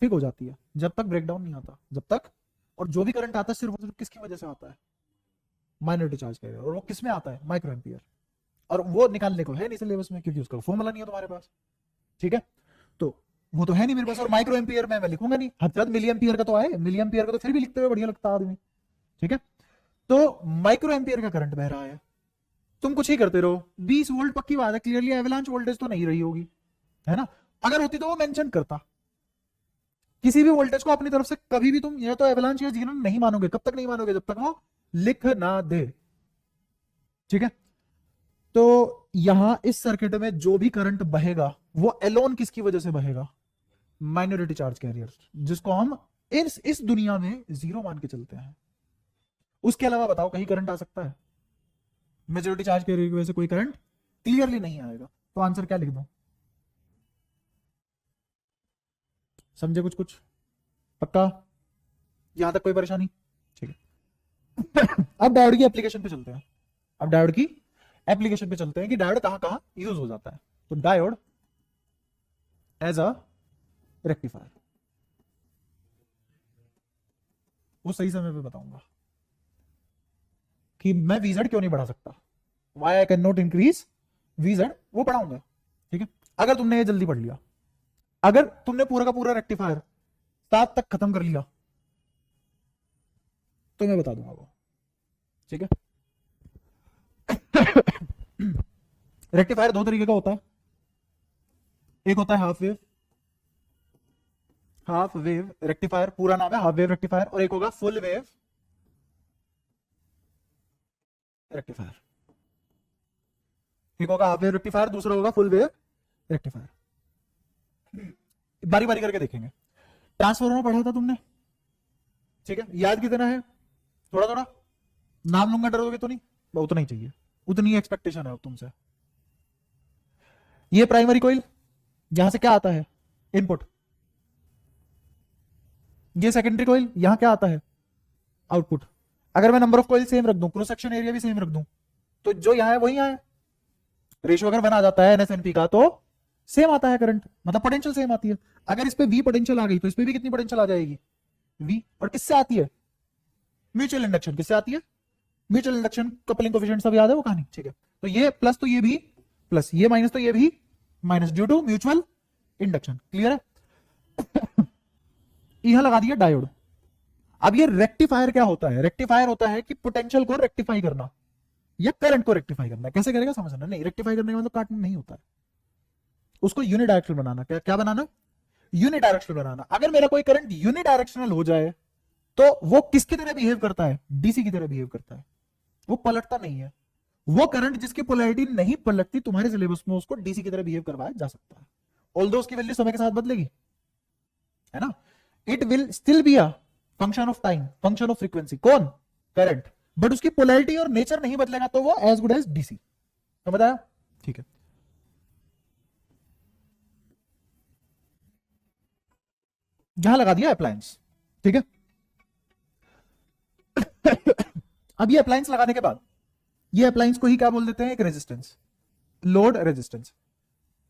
ठीक हो जाती है जब तक ब्रेकडाउन नहीं आता, जब तक। और जो भी करंट आता है सिर्फ किसकी वजह से आता है? Minority charge carrier. और वो किस में आता है? Micro ampere. और वो निकालने को है नहीं सिलेबस में, क्योंकि उसका फॉर्मूला नहीं है तुम्हारे पास। ठीक है, तो वो तो है नहीं मेरे पास, और माइक्रो एम्पियर में मैं लिखूंगा नहीं। हद मिली एम्पियर का तो आए, मिली एम्पियर का तो फिर भी लिखते हुए बढ़िया लगता है आदमी। ठीक है, तो माइक्रो एम्पियर का करंट बह रहा है, तुम कुछ ही करते रहो। 20 वोल्ट पक्की बात है, क्लियरली एवलांच वोल्टेज तो नहीं रही होगी, है ना? अगर होती तो वो मेंशन करता। किसी भी वोल्टेज को अपनी तरफ से कभी भी तुम या तो एवलांच या जीरो नहीं मानोगे। कब तक नहीं मानोगे? जब तक वो लिख ना दे। ठीक है, तो यहां इस सर्किट में जो भी करंट बहेगा वो एलोन किसकी वजह से बहेगा? माइनॉरिटी चार्ज कैरियर, जिसको हम इस दुनिया में 0 मान के चलते हैं। उसके अलावा बताओ कहीं करंट आ सकता है? मेजॉरिटी चार्ज कैरियर की वजह से कोई करंट क्लियरली नहीं आएगा। तो आंसर क्या लिख दो? समझे कुछ कुछ? पक्का? यहां तक कोई परेशानी? ठीक है। अब डायोड की एप्लीकेशन पे चलते हैं। अब डायोड की एप्लीकेशन पे चलते हैं कि डायोड कहां कहां यूज हो जाता है। तो डायोड एज अ रेक्टिफायर, वो सही समय पे बताऊंगा कि मैं वीजेड क्यों नहीं बढ़ा सकता, why I can not increase VZ, वो पढ़ाऊंगा। ठीक है, अगर तुमने ये जल्दी पढ़ लिया, अगर तुमने पूरा का पूरा रेक्टिफायर 7 तक खत्म कर लिया तो मैं बता दूंगा वो। ठीक है, रेक्टिफायर 2 तरीके का होता है। एक होता है half wave, half wave rectifier, पूरा नाम है हाफ वेव रेक्टिफायर। और एक होगा फुल वेव रेक्टिफायर। एक होगा हाफ वेव रेक्टिफायर, दूसरा होगा फुल वेव रेक्टिफायर। बारी बारी करके देखेंगे। ट्रांसफॉर्मर पढ़ा था तुमने? ठीक है, याद कितना है? थोड़ा थोड़ा नाम लूंगा, डरोगे तो नहीं? उतना ही चाहिए, उतनी एक्सपेक्टेशन है तुमसे। ये प्राइमरी कॉइल, यहां से क्या आता है? इनपुट। ये सेकेंडरी कॉइल, यहां क्या आता है? आउटपुट। अगर मैं नंबर ऑफ कॉइल सेम रख दूं, क्रॉस सेक्शन एरिया भी सेम रख दूं, तो जो यहाँ है वही यहाँ है। रेशियो अगर 1 आ जाता है NSNP का तो सेम आता है करंट, मतलब पोटेंशियल सेम आती है। अगर इस पे V पोटेंशियल आ गई तो इस पे भी कितनी पोटेंशियल आ जाएगी, V। और किससे आती है, म्यूचुअल इंडक्शन। किससे आती है, म्यूचुअल इंडक्शन। कपलिंग कोएफिशिएंट सब याद है वो कहानी, ठीक है। तो ये प्लस तो ये भी प्लस, ये माइनस तो ये भी minus, due to mutual induction. Clear है। यहां लगा दिया डायोड। अब ये रेक्टिफायर क्या होता है, रेक्टिफायर होता है कि पोटेंशियल को रेक्टिफाई करना या करंट को रेक्टिफाई करना। कैसे करेगा समझना, नहीं रेक्टिफाई करने का मतलब काटना नहीं होता है, उसको यूनिडायरेक्शनल बनाना। क्या क्या बनाना, यूनिडायरेक्शनल बनाना। अगर मेरा कोई करंट यूनिडायरेक्शनल हो जाए तो वो किसकी तरह बिहेव करता है, डीसी की तरह बिहेव करता है, वो पलटता नहीं है। वो करंट जिसकी पोलैरिटी नहीं पलटती, तुम्हारे सिलेबस में उसको डीसी की तरह बिहेव करवाया जा सकता है। ऑल्दो उसकी वैल्यू समय के साथ बदलेगी, है ना। It will still be a function of time, function of frequency, कौन, करंट, बट उसकी पोलैरिटी और नेचर नहीं बदलेगा, तो वो एज गुड एज डीसी। समझ आया, ठीक है। यहां लगा दिया अप्लायंस, ठीक है। अब ये अप्लायंस लगाने के बाद ये अप्लायंस को ही क्या बोल देते हैं, एक रेजिस्टेंस, लोड रेजिस्टेंस,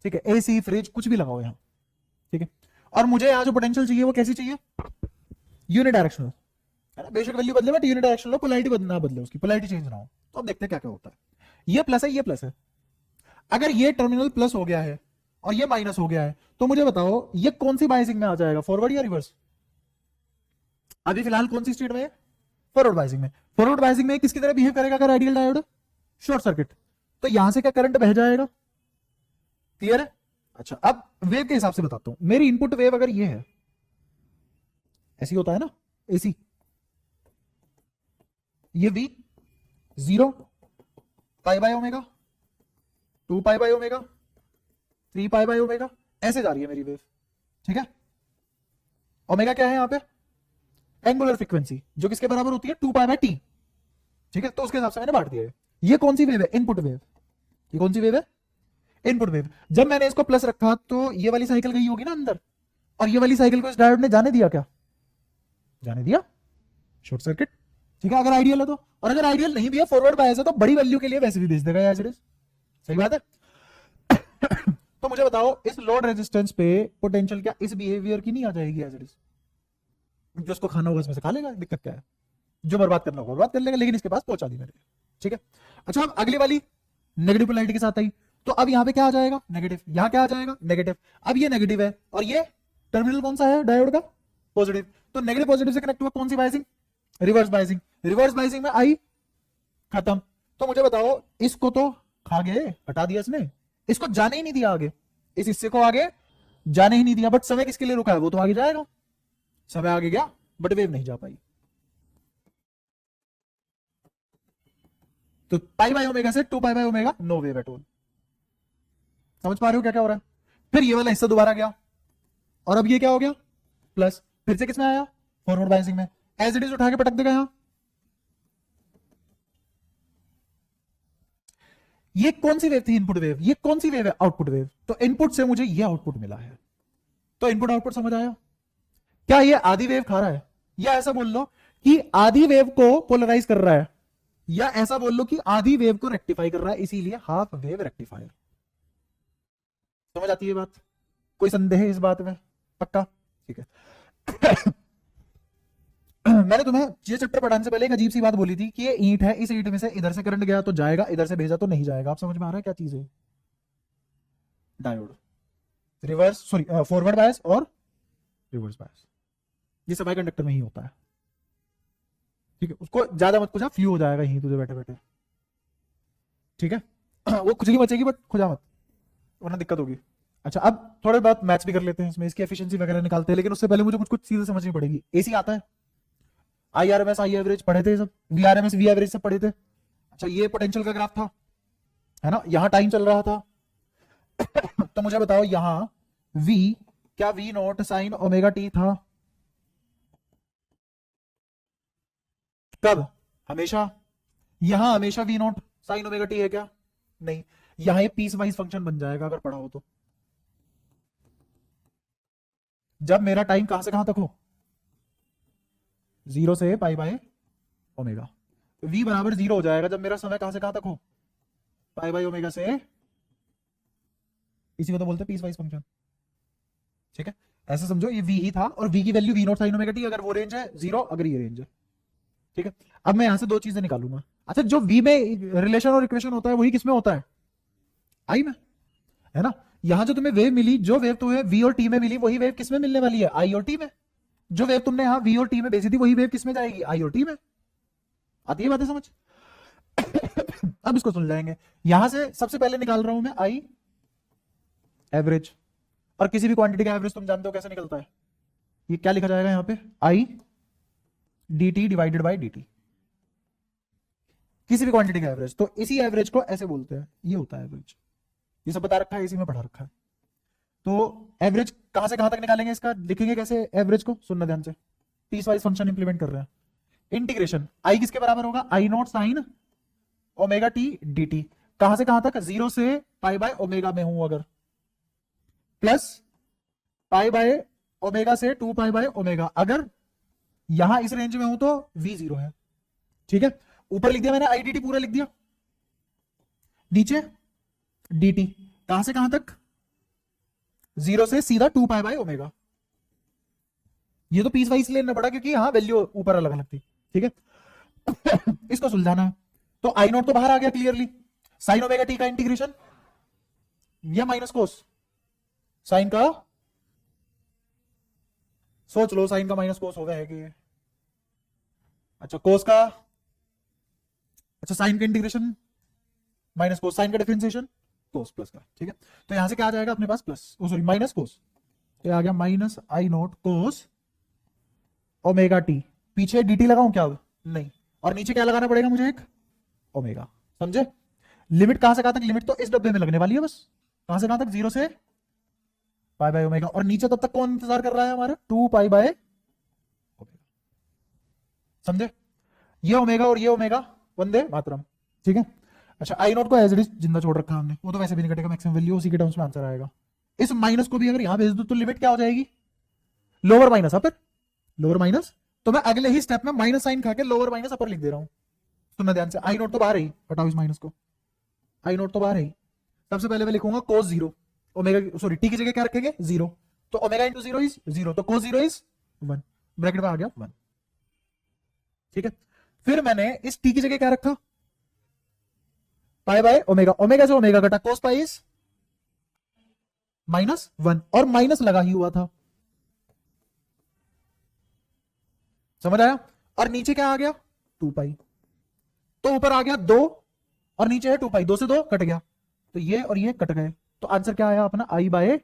ठीक है। एसी, फ्रिज, कुछ भी लगाओ यहां, ठीक है। और मुझे यहां जो पोटेंशियल चाहिए वो कैसी चाहिए, यूनिडायरेक्शनल, है ना। बेशक वैल्यू बदले बट यूनिडायरेक्शनल हो, पोलैरिटी ना बदले, उसकी पोलैरिटी चेंज ना हो। तो अब देखते हैं क्या क्या होता है। ये प्लस है, ये प्लस है। अगर ये टर्मिनल प्लस हो गया है और ये माइनस हो गया है, तो मुझे बताओ ये कौन सी बायसिंग में आ जाएगा, फॉरवर्ड या रिवर्स। अभी फिलहाल कौन सी स्टेट में है, फॉरवर्ड बायसिंग में। फॉरवर्ड बायसिंग में किसकी तरह बिहेव करेगा अगर आइडियल डायोड, शॉर्ट सर्किट। तो यहां से क्या करंट बह जाएगा, क्लियर है। अच्छा, अब वेव के हिसाब से बताता हूं। मेरी इनपुट वेव अगर ये है, ऐसी होता है ना एसी, ये V 0 pi by omega, 2 pi by omega, 3 pi by omega, ऐसे जा रही है मेरी वेव, ठीक है। ओमेगा क्या है यहां पे, एंगुलर फ्रीक्वेंसी, जो किसके बराबर होती है, 2 पाई बाय टी, ठीक है। तो उसके हिसाब से मैंने बांट दिया है। ये कौन सी वेव है, इनपुट वेव। ये कौन सी वेव है, इनपुट वेव। जब मैंने इसको प्लस रखा तो ये वाली साइकिल गई होगी ना अंदर, और ये वाली साइकिल को इस डायोड ने जाने दिया, क्या जाने दिया, शॉर्ट सर्किट, ठीक है। अगर आइडियल है तो, और अगर आइडियल नहीं भी है, फॉरवर्ड बायस है, तो बड़ी वैल्यू के लिए वैसे भी भेज देगा एज इट इज। सही बात है। तो मुझे बताओ इस लोड रेजिस्टेंस पे पोटेंशियल क्या इस बिहेवियर की नहीं आ जाएगी एज इट इज। जो उसको खाना होगा इसमें से खा लेगा, दिक्कत क्या है, जो बर्बाद करना होगा बर्बाद कर लेगा, लेकिन इसके पास पहुंचा दी मैंने, ठीक है। अच्छा, अब अगली वाली नेगेटिव पोलैरिटी के साथ आई, तो अब यहां पे क्या आ जाएगा, नेगेटिव। यहां क्या आ जाएगा, नेगेटिव। अब ये नेगेटिव है और ये टर्मिनल कौन सा है डायोड का, पॉजिटिव। तो नेगेटिव पॉजिटिव से कनेक्ट हुआ, कौन सी biasing, reverse biasing. Reverse biasing में आई, खत्म। तो मुझे बताओ इसको तो खा गए, हटा दिया इसने, इसको जाने ही नहीं दिया आगे, इस हिस्से को आगे जाने ही नहीं दिया। बट समय किसके लिए रुका है, वो तो आगे जाएगा। समय आगे गया बट वेव नहीं जा पाई। तो पाई बाय ओमेगा से 2 pi by omega, no wave at all. समझ पा रहे हो क्या क्या हो रहा है। फिर ये वाला हिस्सा दोबारा गया और अब ये क्या हो गया, प्लस। फिर से किसमें आया, फॉरवर्ड बायसिंग में, एज इट इज उठा के पटक देगा यहां। ये कौन सी वेव थी, इनपुट वेव। ये कौन सी वेव है, आउटपुट वेव। तो इनपुट से मुझे ये आउटपुट मिला है। तो इनपुट आउटपुट समझ आया। क्या ये आधी वेव खा रहा है, या ऐसा बोल लो कि आधी वेव को पोलराइज कर रहा है, या ऐसा बोल लो कि आधी वेव को रेक्टिफाई कर रहा है, इसीलिए हाफ वेव रेक्टिफायर। समझ आती है बात, कोई संदेह है इस बात में, पक्का, ठीक है। मैंने तुम्हें ये चैप्टर पढ़ाने से पहले एक अजीब सी बात बोली थी कि ये ईंट है, इस ईंट में से इधर से करंट गया तो जाएगा, इधर से भेजा तो नहीं जाएगा। आप समझ में आ रहा है क्या चीज है, diode, reverse sorry forward bias और रिवर्स बायस, ये सभी कंडक्टर में ही होता है, ठीक है। उसको ज्यादा मत खुजा, फ्लू हो जाएगा यहीं तुझे बैठे बैठे, ठीक है। वो कुछ ही बचेगी बट खुजा मत, वरना दिक्कत होगी। अच्छा, अब थोड़े बहुत मैथ्स भी कर लेते हैं इसमें, इसकी एफिशिएंसी वगैरह निकालते हैं, लेकिन उससे पहले मुझे कुछ कुछ चीजें समझनी पड़ेगी। एसी आता है, IRMS आई एवरेज पढ़े थे सब, VRMS वी एवरेज सब पढ़े थे। अच्छा, ये पोटेंशियल का ग्राफ था, है ना, यहां टाइम चल रहा था। तो मुझे बताओ यहां V क्या V not sine omega T था, कब, हमेशा। यहां हमेशा V not sine omega T है क्या, नहीं। यहां ये पीस वाइज फंक्शन बन जाएगा अगर पढ़ा हो तो, जब मेरा टाइम कहां से कहां तक हो, 0 से पाई बाय ओमेगा। V बराबर 0 हो जाएगा जब मेरा समय कहां से कहां तक हो, पाई बाई ओमेगा से, इसी को तो बोलते हैं पीस वाइज फंक्शन, ठीक है। ऐसे समझो ये v ही था और v की value v not sine omega T, अगर वो रेंज है 0, अगर ये रेंज है, ठीक है। अब मैं यहां से दो चीजें निकालूंगा। अच्छा, जो v में रिलेशन और इक्वेशन होता है वही किसमें होता है, i में, है ना। यहां जो तुम्हें वेव मिली, जो वेव तुम्हें v और t में मिली, वही वेव किसमें मिलने वाली है, i और t में। जो वेव तुमने यहां v और t में भेजी थी, वही वेव किसमें जाएगी, i और t में। आती है बातें समझ। अब इसको सुन जाएंगे। यहां से सबसे पहले निकाल रहा हूं मैं i एवरेज, और किसी भी क्वांटिटी का एवरेज तुम जानते हो कैसे निकलता है, ये क्या लिखा जाएगा यहां पे, i dt divided by dt, किसी भी क्वांटिटी का एवरेज। तो इसी एवरेज को ऐसे बोलते हैं, ये होता है एवरेज, ये सब बता रखा है, इसी में पढ़ा रखा है। तो एवरेज कहां से कहां तक निकालेंगे, इसका लिखेंगे कैसे एवरेज को, सुनना ध्यान से। पीस वाइज फंक्शन इंप्लीमेंट कर रहे हैं। इंटीग्रेशन i किसके बराबर होगा, i not sine omega T dt, कहां से कहां तक, 0 से पाई बाय ओमेगा में हूं अगर, प्लस पाई बाय ओमेगा से 2 पाई बाय ओमेगा, अगर यहां इस रेंज में हूं तो v 0 है, ठीक है। ऊपर लिख दिया मैंने i dt पूरा लिख दिया, नीचे dt कहां से कहां तक, 0 से सीधा 2 पाई बाय ओमेगा। ये तो पीस वाइज लेना पड़ा क्योंकि यहां वैल्यू ऊपर अलग अलग थी, ठीक है। इसको सुलझाना है। तो आई नॉट तो बाहर आ गया क्लियरली, साइन ओमेगा टी का इंटीग्रेशन, या माइनस कोस साइन का, सोच लो साइन का माइनस कोस होगा है कि, अच्छा कोस का, अच्छा साइन का इंटीग्रेशन माइनस कोस, साइन का डिफरेंशिएशन कोस प्लस का, ठीक है। तो यहां से क्या आ जाएगा अपने पास, प्लस, ओ सॉरी माइनस कोस, तो आ गया minus I not cos omega T, पीछे dt लगाऊं क्या अब, नहीं, और नीचे क्या लगाना पड़ेगा मुझे, एक ओमेगा, समझे। लिमिट कहां से कहां तक, लिमिट तो इस डब्बे में लगने वाली है बस, कहां से कहां तक, 0 से पाई बाय ओमेगा, और नीचे तब तक कौन इंतजार कर रहा है हमारा, 2 पाई बाय ओमेगा, समझे। ये ओमेगा और ये ओमेगा, वंदे मातरम, ठीक है। अच्छा आई नॉट को एज इट इज जिंदा छोड़ रखा है हमने, वो तो वैसे भी नहीं कटेगा, मैक्सिमम वैल्यू उसी के टर्म्स में आंसर आएगा। इस माइनस को भी अगर यहां भेज दो तो लिमिट क्या हो जाएगी, लोअर माइनस अपर, लोअर माइनस, तो मैं अगले ही स्टेप में माइनस साइन खा के लोअर माइनस अपर लिख दे रहा हूं, सुनना ध्यान से। आई नॉट तो बाहर ही, हटाओ इस माइनस को, आई नॉट तो बाहर ही। सबसे पहले मैं लिखूंगा कोस 0, ओमेगा सॉरी टी की जगह क्या रखेंगे 0, तो ओमेगा इंटू 0 इज 0, तो कोस 0 इज 1, ब्रैकेट में आ गया 1, ठीक है। फिर मैंने इस टी की जगह क्या रखा, पाई बाय ओमेगा, ओमेगा से ओमेगा घटा, कोस पाई इज -1, और माइनस लगा ही हुआ था, समझ आया। और नीचे क्या आ गया 2 पाई, तो ऊपर आ गया 2 और नीचे है 2 पाई, 2 से 2 कट गया, तो ये और ये कट गए, तो आंसर क्या आया अपना, आई बाय,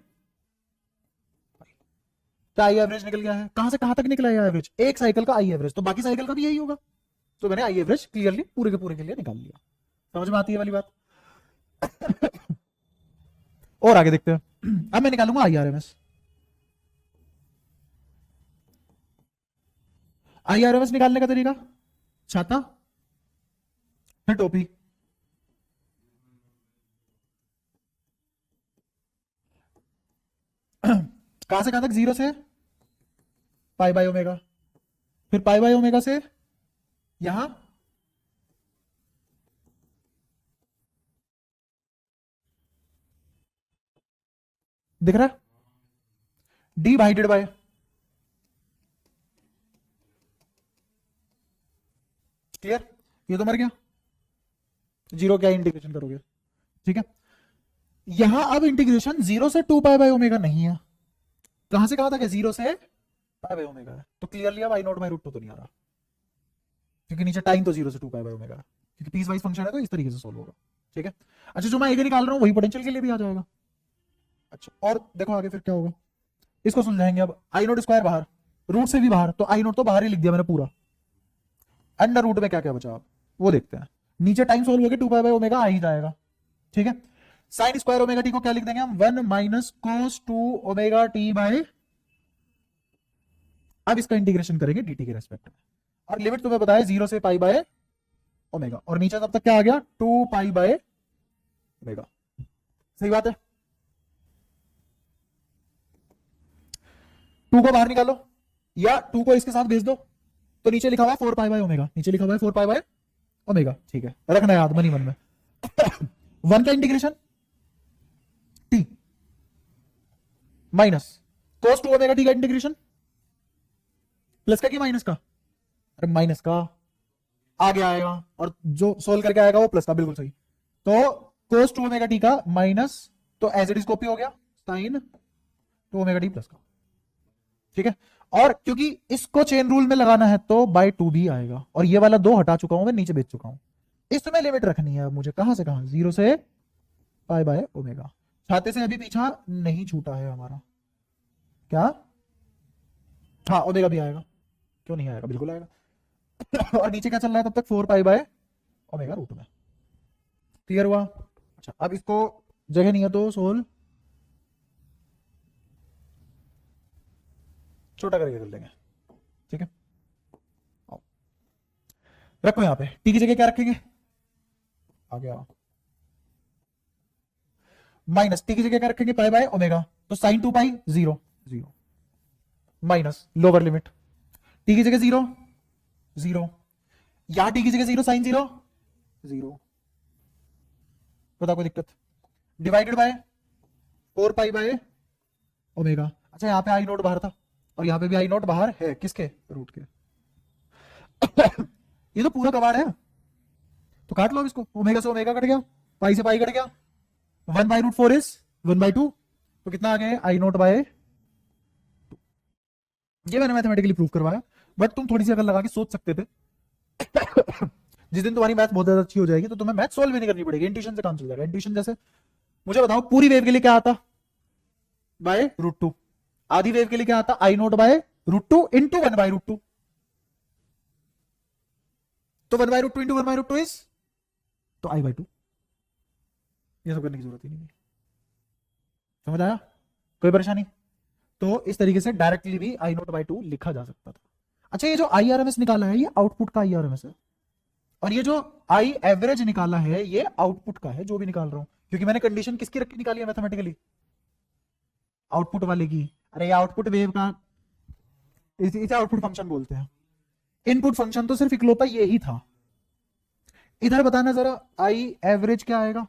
क्या आई एवरेज निकल गया है। कहां से कहां तक निकला है एवरेज, एक साइकिल का आई एवरेज, तो बाकी साइकिल का भी यही होगा, तो मैंने आई एवरेज क्लियरली पूरे के पूरे के लिए निकाल लिया। समझ में आती है वाली बात। और आगे देखते हैं। अब मैं निकालूंगा I R M S. I R M S निकालने का तरीका, छाता फिर टोपी, कहां से कहां तक, 0 से पाई बाय ओमेगा, फिर पाई बाय ओमेगा से यहां दिख रहा है, डिवाइडेड बाय, क्लियर, ये तो मर गया, 0 क्या इंटीग्रेशन करोगे, ठीक है। यहां अब इंटीग्रेशन 0 से 2 पाई बाय ओमेगा नहीं है, कहां से कहां तक है, 0 से पाई बाय ओमेगा है, तो क्लियरली अब आई नॉट बाय रूट 2 तो नहीं आ रहा, क्योंकि नीचे टाइम तो 0 से 2 पाई बाय ओमेगा, क्योंकि पीस वाइज फंक्शन है तो इस तरीके से सोल्व होगा, ठीक है। अच्छा जो मैं आगे निकाल रहा हूं वही पोटेंशियल के लिए भी आ जाएगा। अच्छा और देखो आगे फिर क्या होगा, इसको सुलझाएंगे। अब आई नॉट स्क्वायर बाहर, रूट से भी बाहर, तो आई नॉट तो बाहर ही लिख दिया मैंने पूरा, अंडर रूट में क्या क्या बचा आप वो देखते हैं। नीचे टाइम सोल्व होगा 2 पाई बाय ओमेगा आ ही जाएगा, ठीक है। साइन स्क्वायर ओमेगा टी को क्या लिख देंगे हम, 1 minus cos 2 omega T by, अब इसका इंटीग्रेशन करेंगे dt के रेस्पेक्ट में, और लिमिट तुम्हें बताया 0 से पाई बाय ओमेगा, और नीचे तब तक क्या आ गया 2 पाई बाय ओमेगा, सही बात है। 2 को बाहर निकालो या 2 को इसके साथ भेज दो, तो नीचे लिखा हुआ है 4 पाई बाय ओमेगा, नीचे लिखा हुआ है 4 पाई बाय ओमेगा, ठीक है, रखना याद मनी मन में। 1 का integration T minus cos 2 omega T का इंटीग्रेशन प्लस का कि माइनस का? अरे माइनस का आगे आएगा, और जो सोल्व करके आएगा वो प्लस का, बिल्कुल सही। तो cos 2 ओमेगा टी का माइनस, तो एज इट इज कॉपी हो गया साइन 2 ओमेगा टी प्लस का, ठीक है। और क्योंकि इसको चेन रूल में लगाना है तो बाय 2 भी आएगा, और ये वाला 2 हटा चुका हूं मैं, नीचे बेच चुका हूं। इसमें लिमिट रखनी है अब मुझे, कहां से कहां, 0 से पाई बाय ओमेगा। छाते से अभी पीछा नहीं छूटा है हमारा, क्या? हाँ ओमेगा भी आएगा, क्यों नहीं आएगा, बिल्कुल आएगा। और नीचे क्या चल रहा है तब तक, 4 पाई बाय ओमेगा रूट में। क्लियर हुआ? अच्छा, अब इसको जगह नहीं है तो सोल्व छोटा करके कर लेंगे, ठीक है। आओ। रखो यहां पे, टी की जगह क्या रखेंगे, आ गया माइनस, टी की जगह क्या रखेंगे, पाई बाय ओमेगा, तो साइन 2 पाई 0 0 माइनस लोअर लिमिट, टी की जगह 0 0, यहां टी की जगह 0 साइन 0 0, बता कोई दिक्कत, divided by 4 pi by omega. अच्छा यहाँ पे आई नोट बाहर था, और यहाँ पे भी आई नोट बाहर है, किसके, रूट के। ये तो पूरा कबाड़ है, तो काट लो अब इसको, ओमेगा से ओमेगा कट गया, पाई से पाई कट गया, 1 बाई रूट 4 इज 1 बाई 2, तो कितना आ गया, आई नोट बाय। ये मैंने मैथमेटिकली प्रूव करवाया, बट तुम थोड़ी सी अकल लगा के सोच सकते थे। जिस दिन तुम्हारी मैथ बहुत ज्यादा अच्छी हो जाएगी तो तुम्हें मैथ सोल्व भी नहीं करनी पड़ेगी, इंट्यूशन से काम चल जाएगा। इंट्यूशन जैसे मुझे बताओ, पूरी वेव के लिए क्या आता, बाय रूट 2, आधी वेव के लिए क्या आता, I naught by root 2 into 1 by root 2, तो 1 by root 2 into 1 by root 2 is, तो आई बाय 2। ये सब करने की जरूरत ही नहीं है, समझ आया, कोई परेशानी? तो इस तरीके से डायरेक्टली भी आई नोट बाय 2 लिखा जा सकता था। अच्छा, ये जो आई आर एम एस निकाला है ये आउटपुट का आई आर एम एस है, और ये जो आई एवरेज निकाला है ये आउटपुट का है, जो भी निकाल रहा हूं, क्योंकि मैंने कंडीशन किसकी रख के निकाली है मैथमेटिकली, आउटपुट वाले की। अरे ये आउटपुट वेव का, इसे आउटपुट फंक्शन बोलते हैं, इनपुट फंक्शन तो सिर्फ इकलौता यही था। इधर बताना जरा, आई एवरेज क्या आएगा,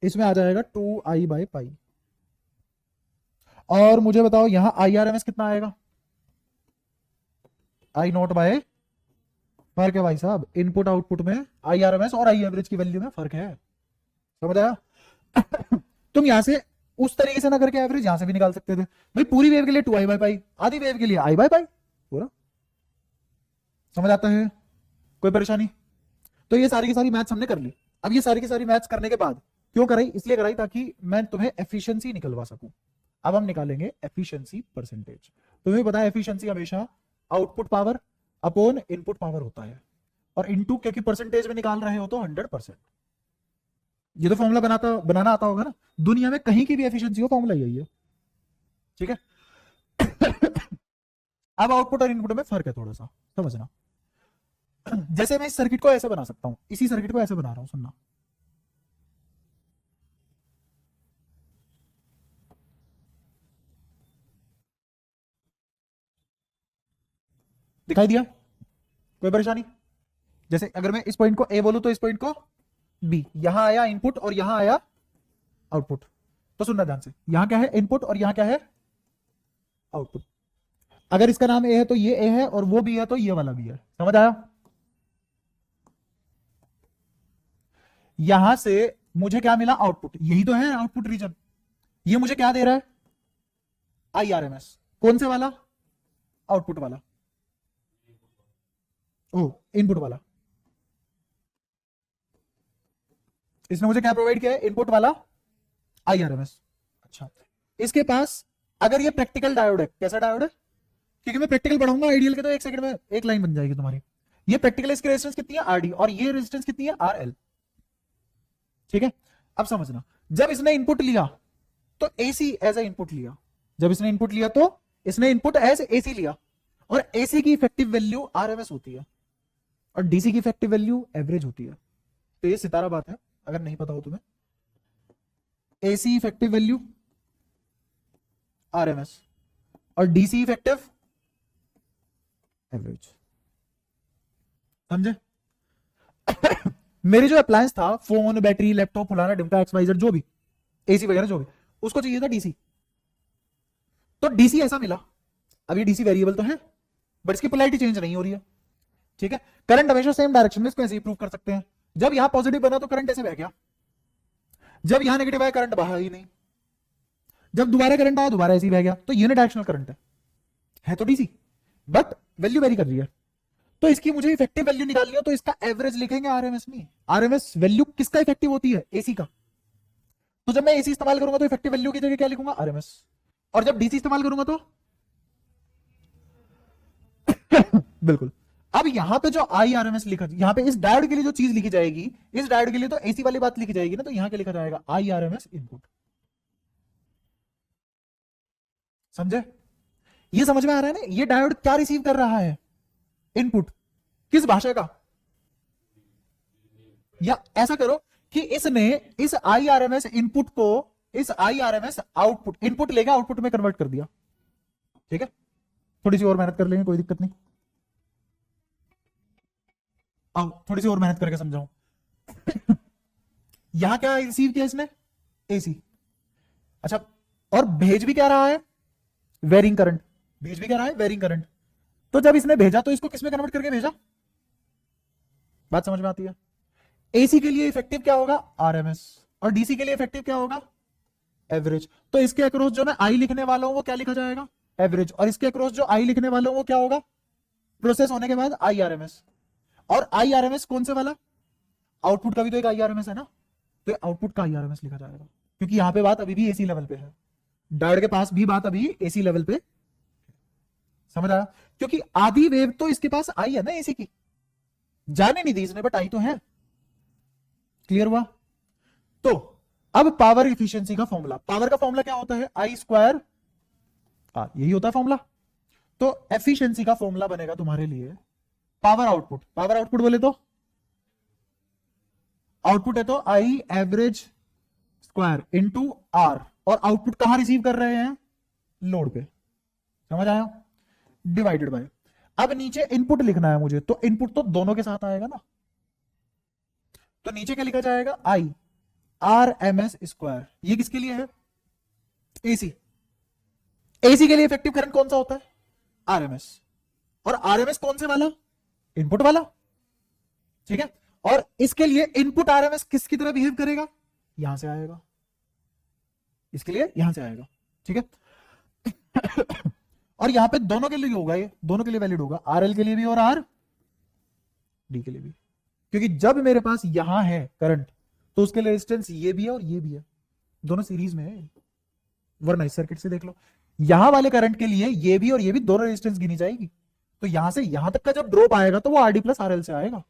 इसमें आ जाएगा 2 बाय पाई, और मुझे बताओ यहां आई आर एम एस कितना आएगा, आई नोट बाय, फर्क है भाई साहब, इनपुट आउटपुट में आई आर एम एस और आई एवरेज की वैल्यू में फर्क है, समझ आया? तुम यहां से उस तरीके से ना करके एवरेज यहां से भी निकाल सकते थे भाई, पूरी वेव के लिए 2 बाय पाई, आधी वेव के लिए आई बाय पाई, पूरा समझ आता है, कोई परेशानी? तो ये सारी की सारी मैथ्स हमने कर ली। अब ये सारी की सारी मैथ्स करने के बाद क्यों कराई, इसलिए कराई ताकि मैं तुम्हें एफिशिएंसी निकलवा सकूं। अब हम निकालेंगे एफिशिएंसी परसेंटेज। तुम्हें पता है एफिशिएंसी हमेशा output power upon input power होता है, और इनटू क्योंकि परसेंटेज में निकाल रहे हो तो 100%। ये तो फॉर्मूला बनाना आता होगा ना, दुनिया में कहीं की भी एफिशिएंसी हो फॉर्मूला यही है, ठीक है। अब आउटपुट और इनपुट में फर्क है थोड़ा सा, समझना। जैसे मैं इस सर्किट को ऐसे बना सकता हूं, इसी सर्किट को ऐसे बना रहा हूं, सुनना। दिखाई दिया, कोई परेशानी? जैसे अगर मैं इस पॉइंट को ए बोलूं तो इस पॉइंट को बी, यहां आया इनपुट और यहां आया आउटपुट, तो सुनना ध्यान से, यहां क्या है इनपुट और यहां क्या है आउटपुट। अगर इसका नाम ए है तो ये ए है, और वो बी है तो ये वाला बी है, समझ आया? यहां से मुझे क्या मिला, आउटपुट, यही तो है आउटपुट रीजन। ये मुझे क्या दे रहा है, आई आर एम एस, कौन से वाला, आउटपुट वाला, ओ इनपुट वाला। इसने मुझे क्या प्रोवाइड किया है, इनपुट वाला आई आर एम एस। अच्छा, इसके पास अगर ये प्रैक्टिकल डायोड है, कैसा डायोड है, क्योंकि मैं प्रैक्टिकल पढ़ाऊंगा आइडियल के तो 1 सेकंड में एक लाइन बन जाएगी तुम्हारी। ये प्रैक्टिकल, इसकी रेजिस्टेंस कितनी है, आर डी, और ये रेजिस्टेंस कितनी है, आर एल, ठीक है। अब समझना, जब इसने इनपुट लिया तो एसी एज ए इनपुट लिया, जब इसने इनपुट लिया तो इसने इनपुट एज एसी लिया, और एसी की इफेक्टिव वैल्यू आरएमएस होती है, और डीसी की इफेक्टिव वैल्यू एवरेज होती है। तो ये सितारा बात है, अगर नहीं पता हो तुम्हें, एसी इफेक्टिव वैल्यू आरएमएस और डीसी इफेक्टिव एवरेज, समझे? मेरे जो अप्लायंस था, फोन, बैटरी, लैपटॉप, फलाना डिमका एक्सवाइजर, जो भी एसी वगैरह जो भी, उसको चाहिए था डीसी, तो डीसी ऐसा मिला। अब ये डीसी वेरिएबल तो है, बट इसकी पोलैरिटी चेंज नहीं हो रही है, ठीक है। करंट हमेशा सेम डायरेक्शन में, इसको ऐसे ही प्रूव कर सकते हैं। जब यहां पॉजिटिव बना तो करंट ऐसे बह गया, जब यहां नेगेटिव आया करंट बहा ही नहीं, जब दोबारा करंट आया दोबारा ऐसे ही बह गया, तो यूनिडायरेक्शनल करंट है तो डीसी, बट वैल्यू वेरी कर रही है। तो इसकी मुझे इफेक्टिव वैल्यू निकालनी हो तो इसका एवरेज लिखेंगे, आरएमएस नहीं। आरएमएस वैल्यू किसका इफेक्टिव होती है? एसी का। तो जब मैं एसी इस्तेमाल करूंगा तो इफेक्टिव वैल्यू की जगह क्या लिखूंगा? आरएमएस। और जब डीसी इस्तेमाल करूंगा तो बिल्कुल। अब यहां पे जो आई आर एम एस लिखा, यहां पे इस डायोड के लिए जो चीज लिखी जाएगी, इस डायोड के लिए तो एसी वाली बात लिखी जाएगी ना, तो यहां क्या लिखा जाएगा? I R M S input. समझे? ये समझ में आ रहा है ना? ये डायोड क्या रिसीव कर रहा है? इनपुट। किस भाषा का? या ऐसा करो कि इसने इस I R M S input को, इस I R M S output, input लेगा आउटपुट में कन्वर्ट कर दिया, ठीक है। थोड़ी सी और मेहनत कर लेंगे, कोई दिक्कत नहीं। आओ थोड़ी सी और मेहनत करके समझाऊं। यहां क्या रिसीव किया इसने? एसी। अच्छा, और भेज भी क्या रहा है? Varying current. भेज भी क्या रहा है? Varying current. तो जब इसने भेजा तो इसको किसमें कन्वर्ट करके भेजा? बात समझ में आती है? एसी के लिए इफेक्टिव क्या होगा? आरएमएस। और डीसी के लिए इफेक्टिव क्या होगा? एवरेज। तो इसके अक्रॉस जो मैं आई लिखने वाला हूं वो क्या लिखा जाएगा? एवरेज। और इसके अक्रॉस जो आई लिखने वाला हूं वो क्या होगा? प्रोसेस होने के बाद आई आरएमएस। और आई आरएमएस कौन से वाला? आउटपुट का भी तो एक आई आरएमएस है ना, तो आउटपुट का आई आरएमएस लिखा जाएगा, क्योंकि यहां पे बात अभी भी एसी लेवल पे है, डायोड के पास भी बात अभी एसी लेवल पे। समझ आया? क्योंकि आधी वेव तो इसके पास आई है ना एसी की, जाने नहीं दी इसने, बट आई तो है। क्लियर हुआ? तो अब पावर इफिशियंसी का फॉर्मूला, पावर का फॉर्मूला क्या होता है? आई स्क्वायर आर, यही होता है फॉर्मूला। तो एफिशिएंसी का फॉर्मूला बनेगा तुम्हारे लिए पावर आउटपुट। पावर आउटपुट बोले तो आउटपुट है तो I average square into R, और आउटपुट कहां रिसीव कर रहे हैं? लोड पे। समझ आया? डिवाइडेड बाय, अब नीचे इनपुट लिखना है मुझे, तो इनपुट तो दोनों के साथ आएगा ना, तो नीचे क्या लिखा जाएगा? I R M S square. ये किसके लिए है? एसी। एसी के लिए इफेक्टिव करंट कौन सा होता है? आरएमएस। और आरएमएस कौन से वाला? इनपुट वाला, ठीक है। और इसके लिए इनपुट आरएमएस किसकी तरह बिहेव करेगा? यहां से आएगा, इसके लिए यहां से आएगा, ठीक है। और यहां पे दोनों के लिए होगा, ये दोनों के लिए वैलिड होगा, आरएल के लिए भी और आर डी के लिए भी, क्योंकि जब मेरे पास यहां है करंट तो उसके लिए रेजिस्टेंस ये भी है और ये भी है, दोनों सीरीज में है। वरना इस सर्किट से देख लो, यहां वाले करंट के लिए ये भी और ये भी दोनों रेजिस्टेंस गिनी जाएगी, तो यहां से यहां तक का जब ड्रॉप आएगा तो वो आरडी प्लस आरएल से आएगा।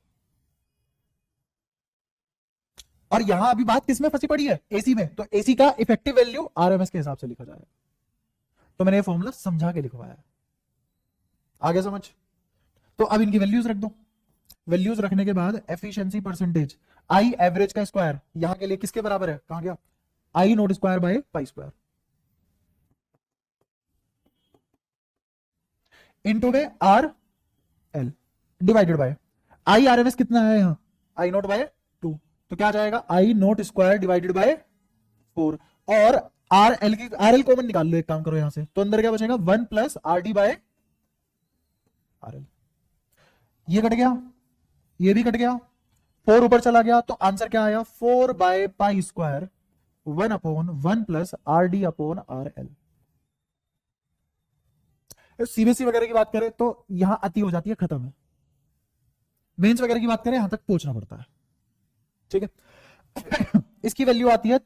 और यहां अभी बात किसमें फंसी पड़ी है? एसी में। तो एसी का इफेक्टिव वैल्यू आरएमएस के हिसाब से लिखा जाएगा। तो मैंने ये फॉर्मूला समझा के लिखवाया है, आगे समझ? तो अब इनकी वैल्यूज रख दो। वैल्यूज रखने के बाद एफिशिएंसी परसेंटेज आई एवरेज का स्क्वायर यहां के लिए किसके बराबर है? कहां गया? I naught square by pi square into में R L divided by I R M S कितना है यहां? आई नोट बाय 2, तो क्या आ जाएगा? आई नोट स्क्वायर डिवाइडेड बाय 4। और आर एल की, आर एल कॉमन निकाल लो, एक काम करो यहां से, तो अंदर क्या बचेगा? 1 plus R D by R L. ये कट गया, ये भी कट गया, 4 ऊपर चला गया, तो आंसर क्या आया? 4 bye pi square 1 upon 1 plus R D upon R L. CBSE वगैरह की बात करें तो यहां अति हो जाती है, खत्म है। मेंस वगैरह की बात करें यहां तक पहुंचना पड़ता है, ठीक है। इसकी वैल्यू आती है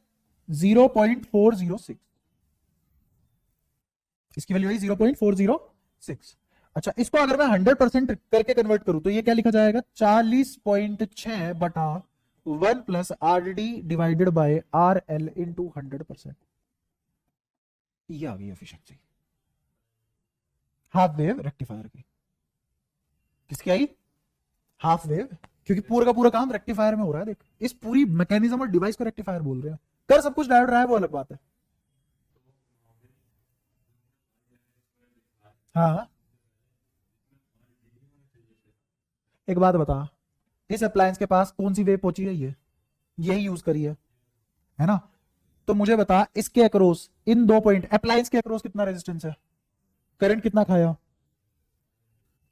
0.406, इसकी वैल्यू आई 0.406। अच्छा, इसको अगर मैं 100% करके कन्वर्ट करूं तो ये क्या लिखा जाएगा? 40.6 बटा 1 plus R D divided by R L into 100%। ये आ गई एफिशिएंसी हाफ वेव रेक्टिफायर की। किसकी आई? हाफ वेव, क्योंकि पूरा का पूरा काम रेक्टिफायर में हो रहा है। देख, इस पूरी मैकेनिज्म और डिवाइस को रेक्टिफायर बोल रहे हैं। कर सब कुछ डायोड रहा है वो अलग बात है। हाँ, एक बात बता, इस अप्लायंस के पास कौन सी वेव पहुंची है, ये यही यूज करी है ना। तो मुझे बता इसके अक्रॉस, इन दो पॉइंट अप्लायंस के अक्रॉस कितना रेजिस्टेंस है, करंट कितना खाया,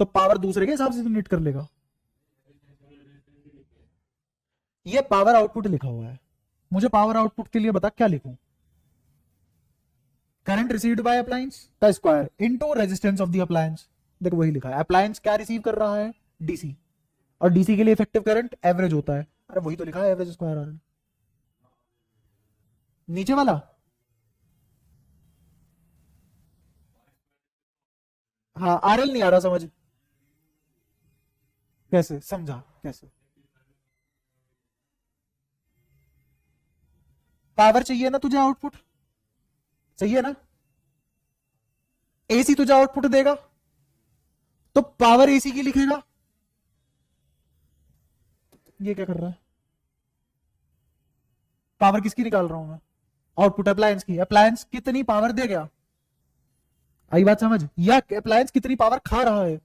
तो पावर दूसरे के हिसाब से यूनिट कर लेगा। ये पावर आउटपुट लिखा हुआ है, मुझे पावर आउटपुट के लिए बता क्या लिखूं, करंट रिसीव्ड बाय अप्लायंस का square into resistance of the appliance. देखो वही लिखा है, अप्लायंस क्या रिसीव कर रहा है, डीसी, और डीसी के लिए इफेक्टिव करंट एवरेज होता है। अरे वही तो लिखा है एवरेज स्क्वायर आर, नीचे वाला। हाँ आरएल नहीं आ रहा समझ, कैसे समझा कैसे, पावर चाहिए ना तुझे, आउटपुट चाहिए ना, एसी तुझे आउटपुट देगा तो पावर एसी की लिखेगा। ये क्या कर रहा है, पावर किसकी निकाल रहा हूं मैं, आउटपुट अप्लायंस की। अप्लायंस कितनी पावर दे गया, आई बात समझ, या अप्लायंस कितनी पावर खा रहा है।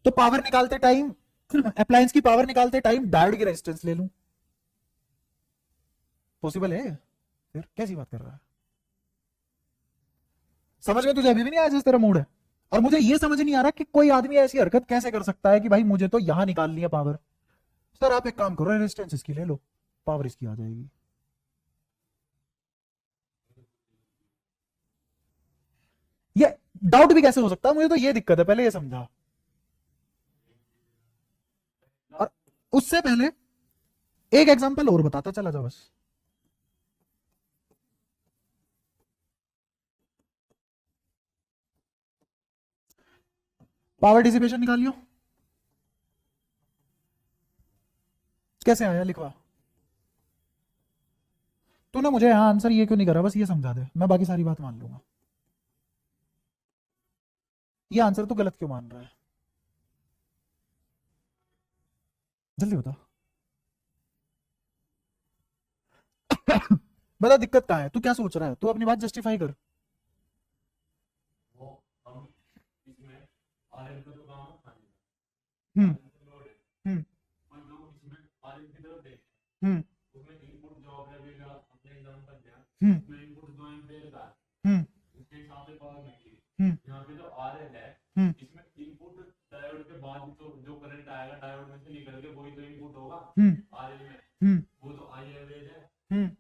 तो पावर निकालते टाइम, अप्लायंस की पावर निकालते टाइम डायोड की रेजिस्टेंस ले लूं, पॉसिबल है, फिर कैसी बात कर रहा है, समझ में तुझे अभी भी नहीं आया जिस तरह मूड है। और मुझे ये समझ नहीं आ रहा कि कोई आदमी ऐसी हरकत कैसे कर सकता है कि भाई मुझे तो यहां निकालनी है पावर, सर आप एक काम करो रेजिस्टेंस इसकी ले लो, पावर इसकी आ जाएगी। ये डाउट भी कैसे हो सकता है, मुझे तो ये दिक्कत है, पहले ये समझा। और उससे पहले एक एग्जांपल और बताता चला जा बस। पावर डिसिपेशन निकालियो, कैसे आया लिखवा। तू ना मुझे यहां आंसर ये क्यों नहीं कर रहा, बस ये समझा दे, मैं बाकी सारी बात मान लूंगा। ये आंसर तो गलत क्यों मान रहा है, जल्दी बता। बता दिक्कत कहां है, तू क्या सोच रहा है, तू अपनी बात जस्टिफाई कर। हम्म हम्म हम्म हम्म हम्म हम्म हम्म हम्म हम्म हम्म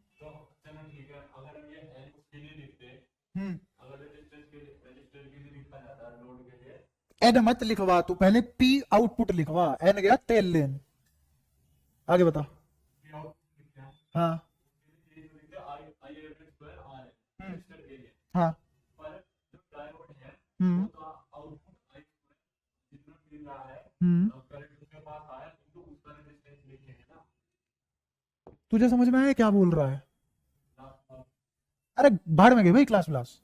हम्म एन मत लिखवा, तू पहले पी आउटपुट लिखवा, एन गया तेल लेन, आगे बता। हाँ हम्म, हाँ हम्म हम्म तुझे समझ में आया क्या बोल रहा है, अरे भाड़ में गई भाई क्लास व्लास,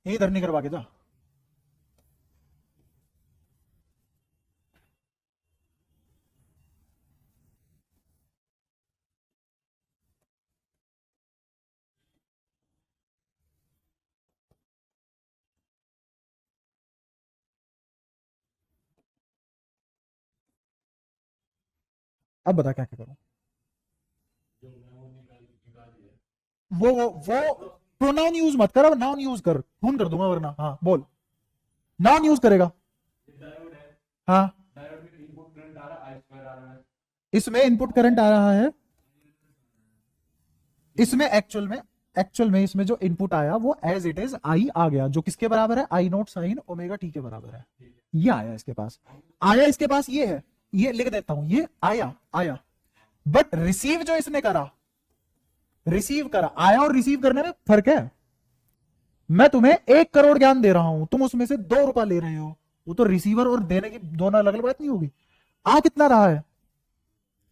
यही इधर नहीं करवा के जा। अब बता क्या क्या करूं, वो प्रोनाउन यूज मत कर, अब नाउन यूज कर, खून कर दूंगा वरना। हाँ बोल, नाउन यूज करेगा। हाँ इसमें इनपुट करंट आ रहा है, इसमें एक्चुअल में इसमें जो इनपुट आया वो एज इट इज आई आ गया, जो किसके बराबर है, आई नोट साइन ओमेगा टी के बराबर है। ये आया इसके पास, आया इसके पास, ये है, ये लिख देता हूं, ये आया आया। बट रिसीव जो इसने करा, रिसीव करा, आया और रिसीव करने में फर्क है। मैं तुम्हें 1 करोड़ ज्ञान दे रहा हूं, तुम उसमें से 2 रुपया ले रहे हो, वो तो रिसीवर और देने की दोनों अलग अलग बात नहीं होगी। आ कितना रहा है,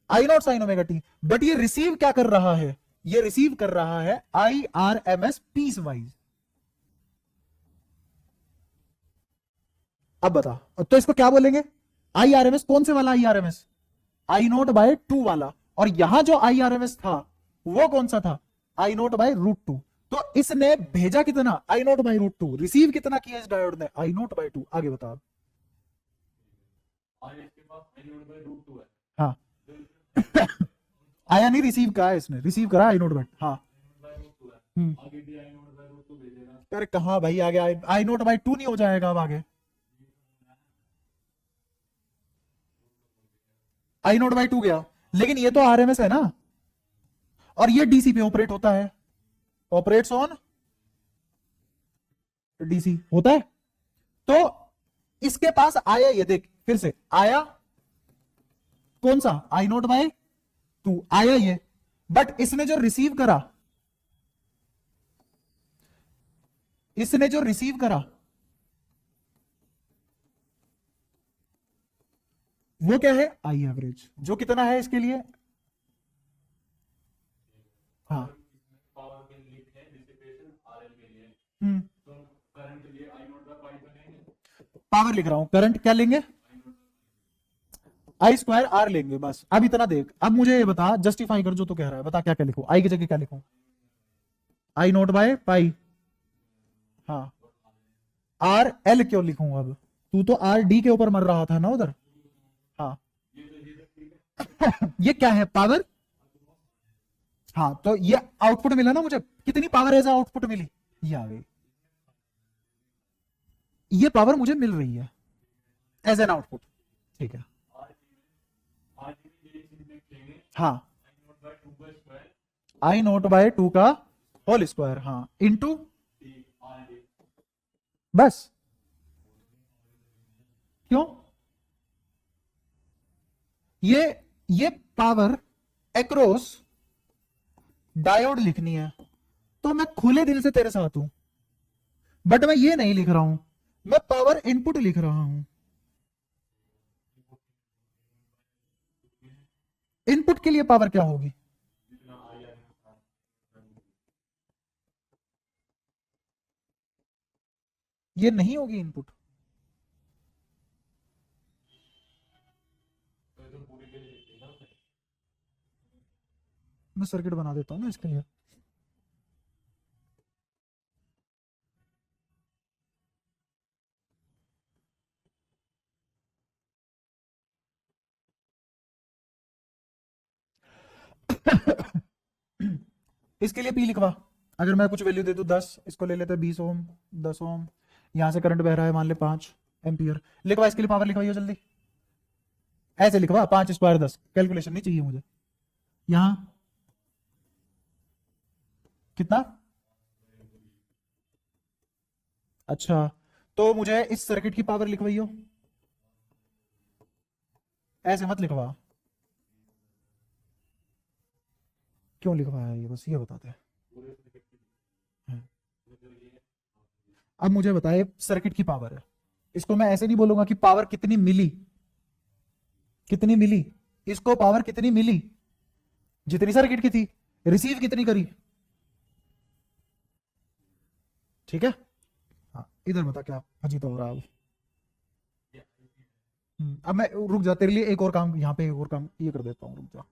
I naught sine omega T, but ये रिसीव क्या कर रहा है, ये रिसीव कर रहा है I R M S piecewise. अब बता, तो इसको क्या बोलेंगे, आई आर एम एस, कौन से वाला I R M S, I naught by 2 वाला, और यहां जो आई आर एम एस था वो कौन सा था, आई नोट बाय √2। तो इसने भेजा कितना, आई नोट बाय √2, रिसीव कितना किया इस डायोड ने, आई नोट बाय 2। आगे बता, हाँ आया नहीं, रिसीव करा है इसने, रिसीव करा आई नोट बट। हाँ अरे कहाँ भाई आगे आई नोट बाई 2 नहीं हो जाएगा अब आगे, आई नोट बाई 2 गया, लेकिन ये तो आरएमएस है ना, और ये डीसी पे ऑपरेट होता है, ऑपरेट्स ऑन डीसी होता है। तो इसके पास आया, ये देख फिर से आया कौन सा, आई नोट बाय 2 आया ये, बट इसने जो रिसीव करा, इसने जो रिसीव करा वो क्या है, आई एवरेज, जो कितना है इसके लिए। हाँ पावर लिख रहा हूं, करंट क्या लेंगे, आई स्क्वायर आर लेंगे बस। अब इतना देख, अब मुझे ये बता, जस्टिफाई कर जो तू कह रहा है, बता क्या क्या लिखूं, आई की जगह क्या लिखूं, आई नोट बाय पाई, हाँ आर एल क्यों लिखूं, अब तू तो आर डी के ऊपर मर रहा था ना उधर। हाँ ये क्या है, पावर। हाँ तो ये आउटपुट मिला ना मुझे, कितनी पावर एज आउटपुट मिली, ये आ गई, ये पावर मुझे मिल रही है एज एन आउटपुट, ठीक है। हाँ आई नोट बाय 2 का होल स्क्वायर, हाँ इंटू, बस क्यों, ये पावर एक्रॉस डायोड लिखनी है, तो मैं खुले दिल से तेरे साथ हूं, बट मैं ये नहीं लिख रहा हूं, मैं पावर इनपुट लिख रहा हूं। इनपुट के लिए पावर क्या होगी, ये नहीं होगी इनपुट, मैं सर्किट बना देता हूं ना इसके लिए। इसके लिए पी लिखवा, अगर मैं कुछ वैल्यू दे दूं 10, इसको ले लेते 20 ओम, 10 ओम, यहां से करंट बह रहा है मान ले 5 एम्पियर, लिखवा इसके लिए पावर लिखवाइयो जल्दी, ऐसे लिखवा 5 स्क्वायर 10, कैलकुलेशन नहीं चाहिए मुझे, यहां कितना, अच्छा तो मुझे इस सर्किट की पावर लिखवाइयो, ऐसे मत लिखवा, क्यों लिखवाया ये बस ये बताते हैं। अब मुझे बताए सर्किट की पावर है, इसको मैं ऐसे नहीं बोलूंगा कि पावर कितनी मिली, कितनी मिली, इसको पावर कितनी मिली, जितनी सर्किट की थी, रिसीव कितनी करी, ठीक है। हाँ इधर बता क्या अजीत हो रहा है अब। अब मैं रुक जा, तेरे लिए एक और काम, यहाँ पे एक और काम ये कर देता हूँ, रुक जा।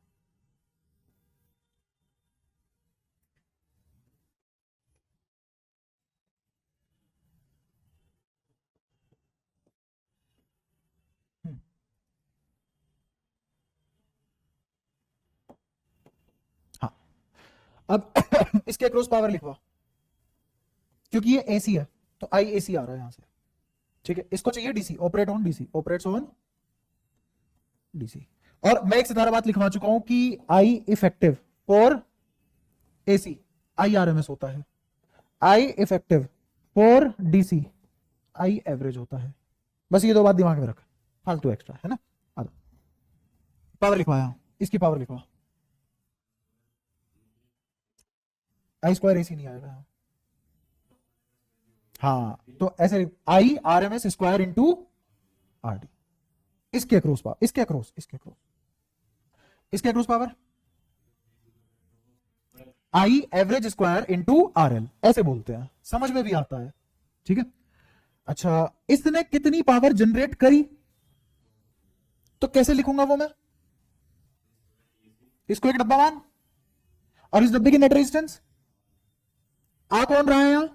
हाँ अब इसके अक्रॉस पावर लिखवा, क्योंकि ये एसी है तो आई एसी आ रहा है यहां से, ठीक है। इसको चाहिए DC, operate on DC, operates on DC. और मैं एक सितारा बात लिखवा चुका हूं कि I effective for AC I RMS होता है, I effective for DC I average होता है, बस ये दो बात दिमाग में रख, फालतू एक्स्ट्रा है ना। पावर लिखवाया, इसकी पावर लिखवा, आई स्क्वायर एसी नहीं आएगा, हाँ तो ऐसे I R M S square into R D, इसके अक्रॉस पावर, इसके अक्रॉस, इसके अक्रॉस, इसके across power I average square into R L, ऐसे बोलते हैं, समझ में भी आता है, ठीक है। अच्छा इसने कितनी पावर जनरेट करी, तो कैसे लिखूंगा वो मैं, इसको एक डब्बा मान, और इस डब्बे की नेट रेजिस्टेंस, आ कौन रहा है यहां,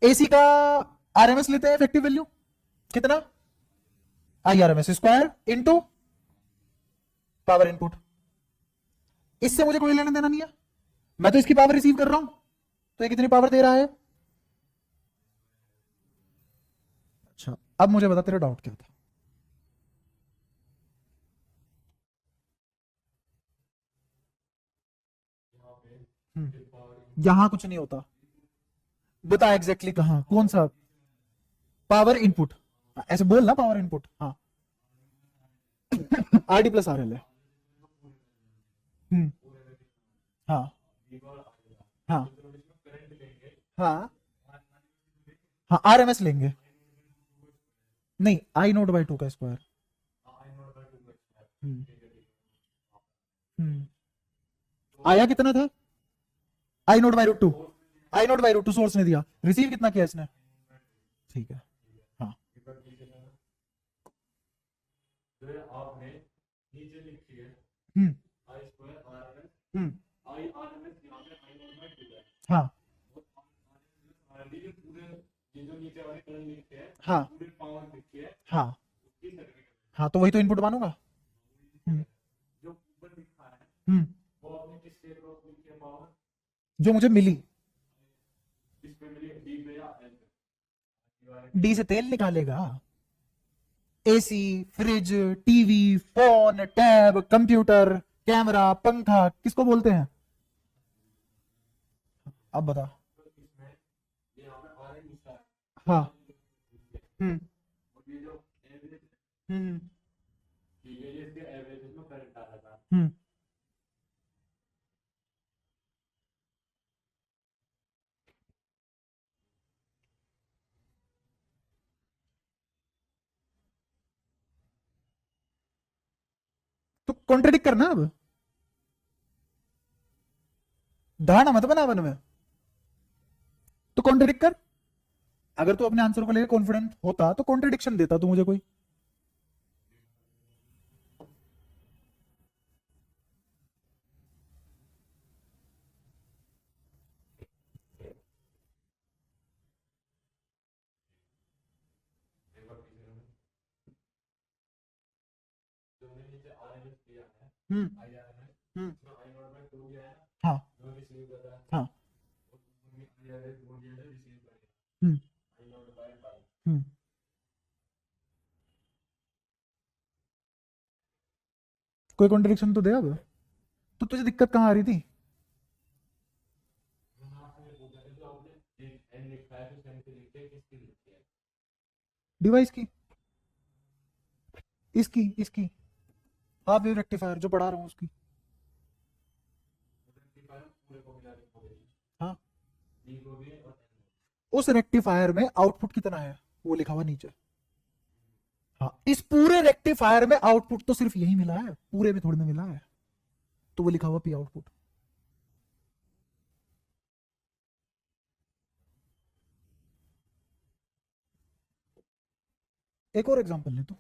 एसी का आरएमएस लेते हैं इफेक्टिव वैल्यू कितना, IRMS square into power input. इससे मुझे कोई लेना देना नहीं है, मैं तो इसकी पावर रिसीव कर रहा हूं, तो ये कितनी पावर दे रहा है। अच्छा, अब मुझे बता तेरा डाउट क्या था। यहां कुछ नहीं होता, बता एग्जैक्टली कहां, कौन सा पावर इनपुट, ऐसे बोल ना, पावर इनपुट, हाँ। RD प्लस RL है। हम्म, हाँ हाँ हाँ हाँ, RMS लेंगे, नहीं I0/2 का स्क्वायर। हम्म हम्म, आया कितना था, I0/√2, I0/√2 सोर्स ने दिया, रिसीव कितना किया इसने, ठीक है, हाँ। हम्म हम्म, हाँ हाँ हाँ हाँ, तो वही तो इनपुट मानूंगा। हम्म हम्म, जो मुझे मिली, डी से तेल निकालेगा। AC, fridge, TV, phone, tab, computer, camera, पंखा किसको बोलते हैं, अब बता। हाँ, हम्म हम्म हम्म, तो कॉन्ट्रेडिक्ट करना अब, धारणा मत बना मन में, तो कॉन्ट्रेडिक्ट कर। अगर तू अपने आंसर को लेकर कॉन्फिडेंट होता तो कॉन्ट्रेडिक्शन देता तू मुझे कोई। हम्म हम्म, हाँ हाँ, हम्म हम्म, कोई कॉन्ट्रेडिक्शन तो दे अब, तो तुझे दिक्कत कहाँ आ रही थी। डिवाइस की, इसकी हाफ वेव रेक्टिफायर जो पढ़ा रहा हूँ उसकी, हाँ। उस रेक्टिफायर में आउटपुट कितना है वो लिखा हुआ नीचे, हाँ। इस पूरे रेक्टिफायर में आउटपुट तो सिर्फ यही मिला है, पूरे में थोड़ी ना मिला है, तो वो लिखा हुआ P आउटपुट। एक और एग्जांपल ले तो,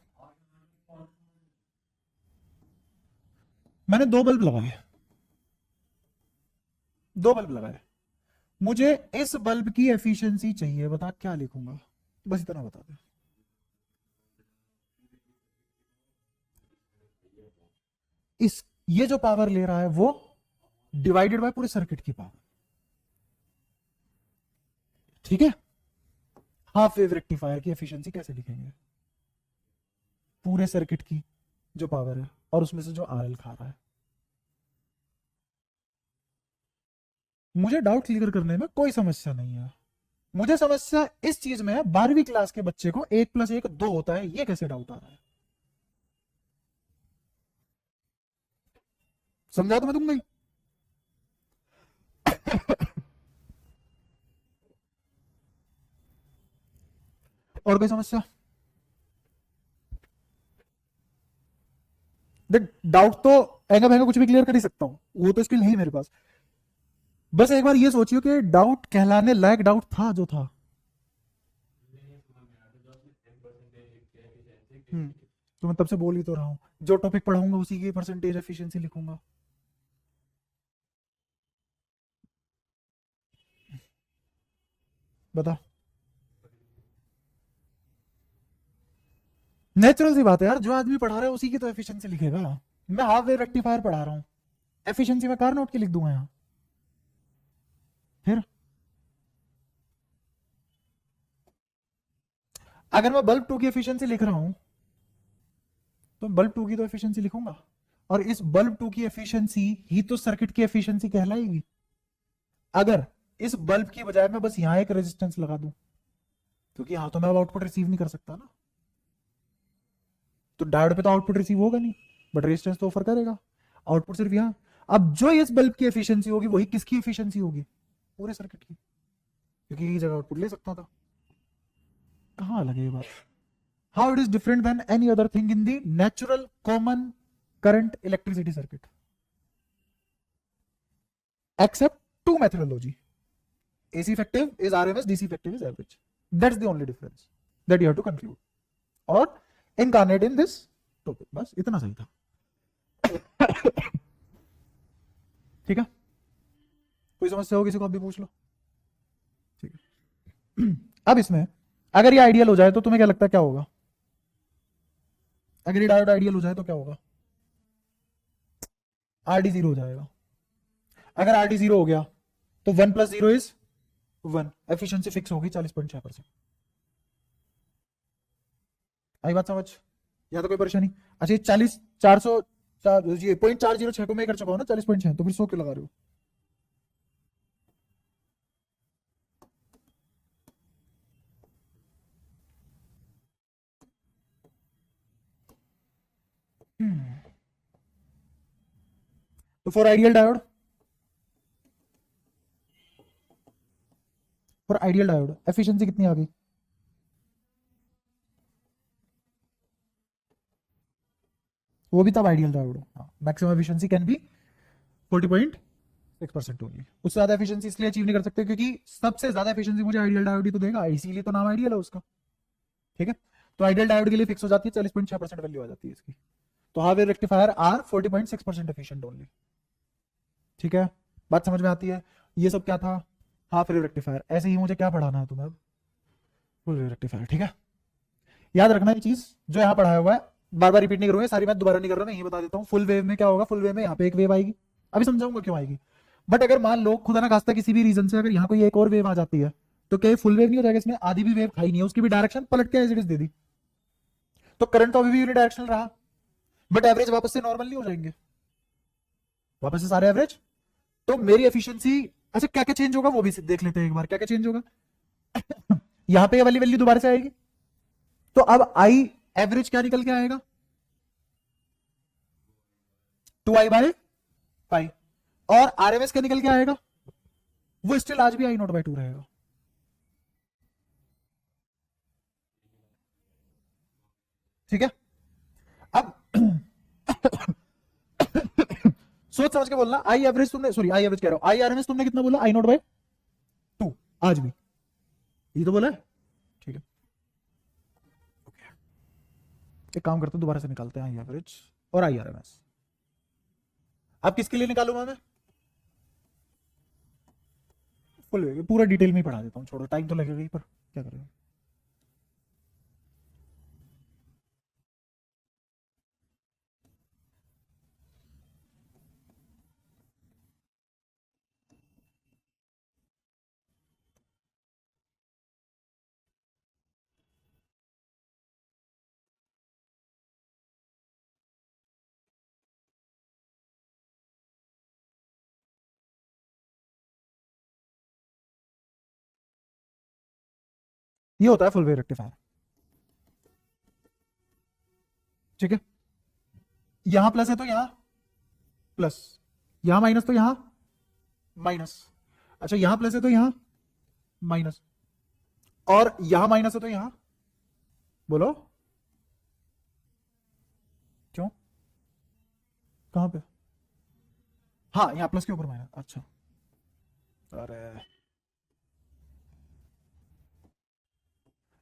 मैंने दो बल्ब लगाए, मुझे इस बल्ब की एफिशिएंसी चाहिए, बता क्या लिखूंगा, बस इतना बता दे। इस, ये जो पावर ले रहा है वो डिवाइडेड बाय पूरे सर्किट की पावर, ठीक है। हाफ वेव रेक्टिफायर की एफिशिएंसी कैसे लिखेंगे, पूरे सर्किट की जो पावर है और उसमें से जो RL खा रहा है। मुझे डाउट क्लियर करने में कोई समस्या नहीं है, मुझे समस्या इस चीज में है, 12वीं क्लास के बच्चे को 1+1 2 होता है, ये कैसे डाउट आ रहा है, समझा तो मैं तुम नहीं। और कोई समस्या, देख डाउट तो एंगा भैंगा कुछ भी क्लियर कर ही सकता हूँ, वो तो स्किल है ही मेरे पास। बस एक बार ये सोचियो कि डाउट कहलाने लायक डाउट था जो था। तो मैं तब से बोल ही तो रहा हूँ, जो टॉपिक पढ़ाऊंगा उसी की परसेंटेज एफिशिएंसी लिखूंगा। बता। नेचुरल सी बात है यार, जो आदमी पढ़ा रहा है उसी की तो एफिशिएंसी लिखेगा। मैं हाफ वेव रेक्टिफायर पढ़ा रहा हूँ, एफिशिएंसी में कार नोट के लिख दूंगा यहाँ। फिर अगर मैं बल्ब 2 की एफिशिएंसी लिख रहा हूं तो बल्ब 2 की तो एफिशिएंसी लिखूंगा, और इस बल्ब 2 की एफिशिएंसी ही तो सर्किट की एफिशिएंसी कहलाएगी। अगर इस बल्ब की बजाय मैं बस यहां एक रेजिस्टेंस लगा दूं, क्योंकि यहां तो मैं अब आउटपुट रिसीव नहीं कर सकता ना, तो डायोड पे तो आउटपुट रिसीव होगा नहीं, बट रेजिस्टेंस तो ऑफर करेगा, आउटपुट सिर्फ यहां। अब जो इस बल्ब की एफिशिएंसी होगी वही किसकी एफिशिएंसी होगी? पूरे सर्किट की, क्योंकि यही जगह आउटपुट ले सकता था। कहां लगे ये बात? How it is different than any other thing in the natural common current electricity circuit, except to methodology, AC effective is RMS, DC effective is average. That's the only difference that you have to conclude or incarnate in this topic. बस इतना सही था। ठीक है, कोई समस्या हो किसी को आप भी पूछ लो। ठीक है, अब इसमें अगर ये आइडियल हो जाए तो तुम्हें क्या लगता है क्या होगा? अगर ये डायोड आइडियल हो जाए तो क्या होगा? RD 0 हो जाएगा। अगर RD 0 हो गया तो 1 + 0 इज 1, एफिशिएंसी फिक्स होगी 40.6%। आई बात समझ? या तो कोई परेशानी? अच्छा, ये 40 400 ये 0.406 को मैं कर चुका हूं ना 40.6, तो फिर 100 क्यों लगा रहे हो? तो फॉर आइडियल डायोड, एफिशिएंसी कितनी आ गई? वो भी तब आइडियल डायोड हो। Maximum efficiency can be 40.6% only. उससे ज्यादा एफिशिएंसी इसलिए अचीव नहीं कर सकते क्योंकि सबसे ज्यादा एफिशिएंसी मुझे आइडियल डायोड ही तो देगा, इसीलिए तो नाम आइडियल है उसका। ठीक है, तो आइडियल डायोड के लिए फिक्स हो जाती है 40.6% वैल्यू आ जाती है इसकी। तो half wave rectifier are 40.6% efficient only. ठीक है, बात समझ में आती है? ये सब क्या था? Half wave rectifier. ऐसे ही मुझे क्या पढ़ाना है तुम्हें अब? Full wave rectifier. ठीक है, याद रखना ये चीज जो यहाँ पढ़ाया हुआ है, बार बार रिपीट नहीं करूंगा, सारी बात दोबारा नहीं कर रहा, मैं ये बता देता हूँ। फुल वेव में क्या होगा? फुल वेव में यहाँ पे एक वेव आएगी, अभी समझाऊंगा क्यों आएगी। बट अगर मान लो खुदा ना खास्ता किसी भी रीजन से अगर यहाँ कोई एक और वेव आ जाती है तो क्या फुल वेव नहीं हो जाएगा? इसमें आधी भी वेव खाई नहीं है, उसकी भी डायरेक्शन पलट के एज इट इज दे दी, तो करंट तो अभी भी यूनिडायरेक्शनल रहा, बट एवरेज वापस से नॉर्मल नहीं हो जाएंगे? वापस से सारे एवरेज। तो मेरी एफिशिएंसी, अच्छा क्या क्या चेंज होगा वो भी देख लेते हैं एक बार, क्या क्या चेंज होगा। यहां पे वाली वैल्यू दोबारा से आएगी, तो अब आई एवरेज क्या निकल के आएगा? 2I/5। और आरएमएस क्या निकल के आएगा? वो स्टिल आज भी I0/2 रहेगा। ठीक है, अब सोच समझ के बोलना। आई एवरेज तुमने, सॉरी आई एवरेज कह रहा हूं, आई आरएमएस तुमने कितना बोला? I0/2 आज भी, ये तो बोला है। ठीक है, एक काम करते हैं दोबारा से निकालते हैं आई एवरेज और आई आरएमएस। अब किसके लिए निकालूंगा मैं? फुल पूरा डिटेल में ही पढ़ा देता हूँ, छोड़ो टाइम तो लगेगा ही, पर क्या करेंगे। ये होता है फुल वेव रेक्टिफायर। ठीक है, यहां प्लस है तो यहां प्लस, यहां माइनस तो यहां माइनस। अच्छा, यहां प्लस है तो यहां माइनस, और यहां माइनस है तो यहां, बोलो क्यों? कहां पे? हाँ, यहां प्लस के ऊपर माइनस। अच्छा, अरे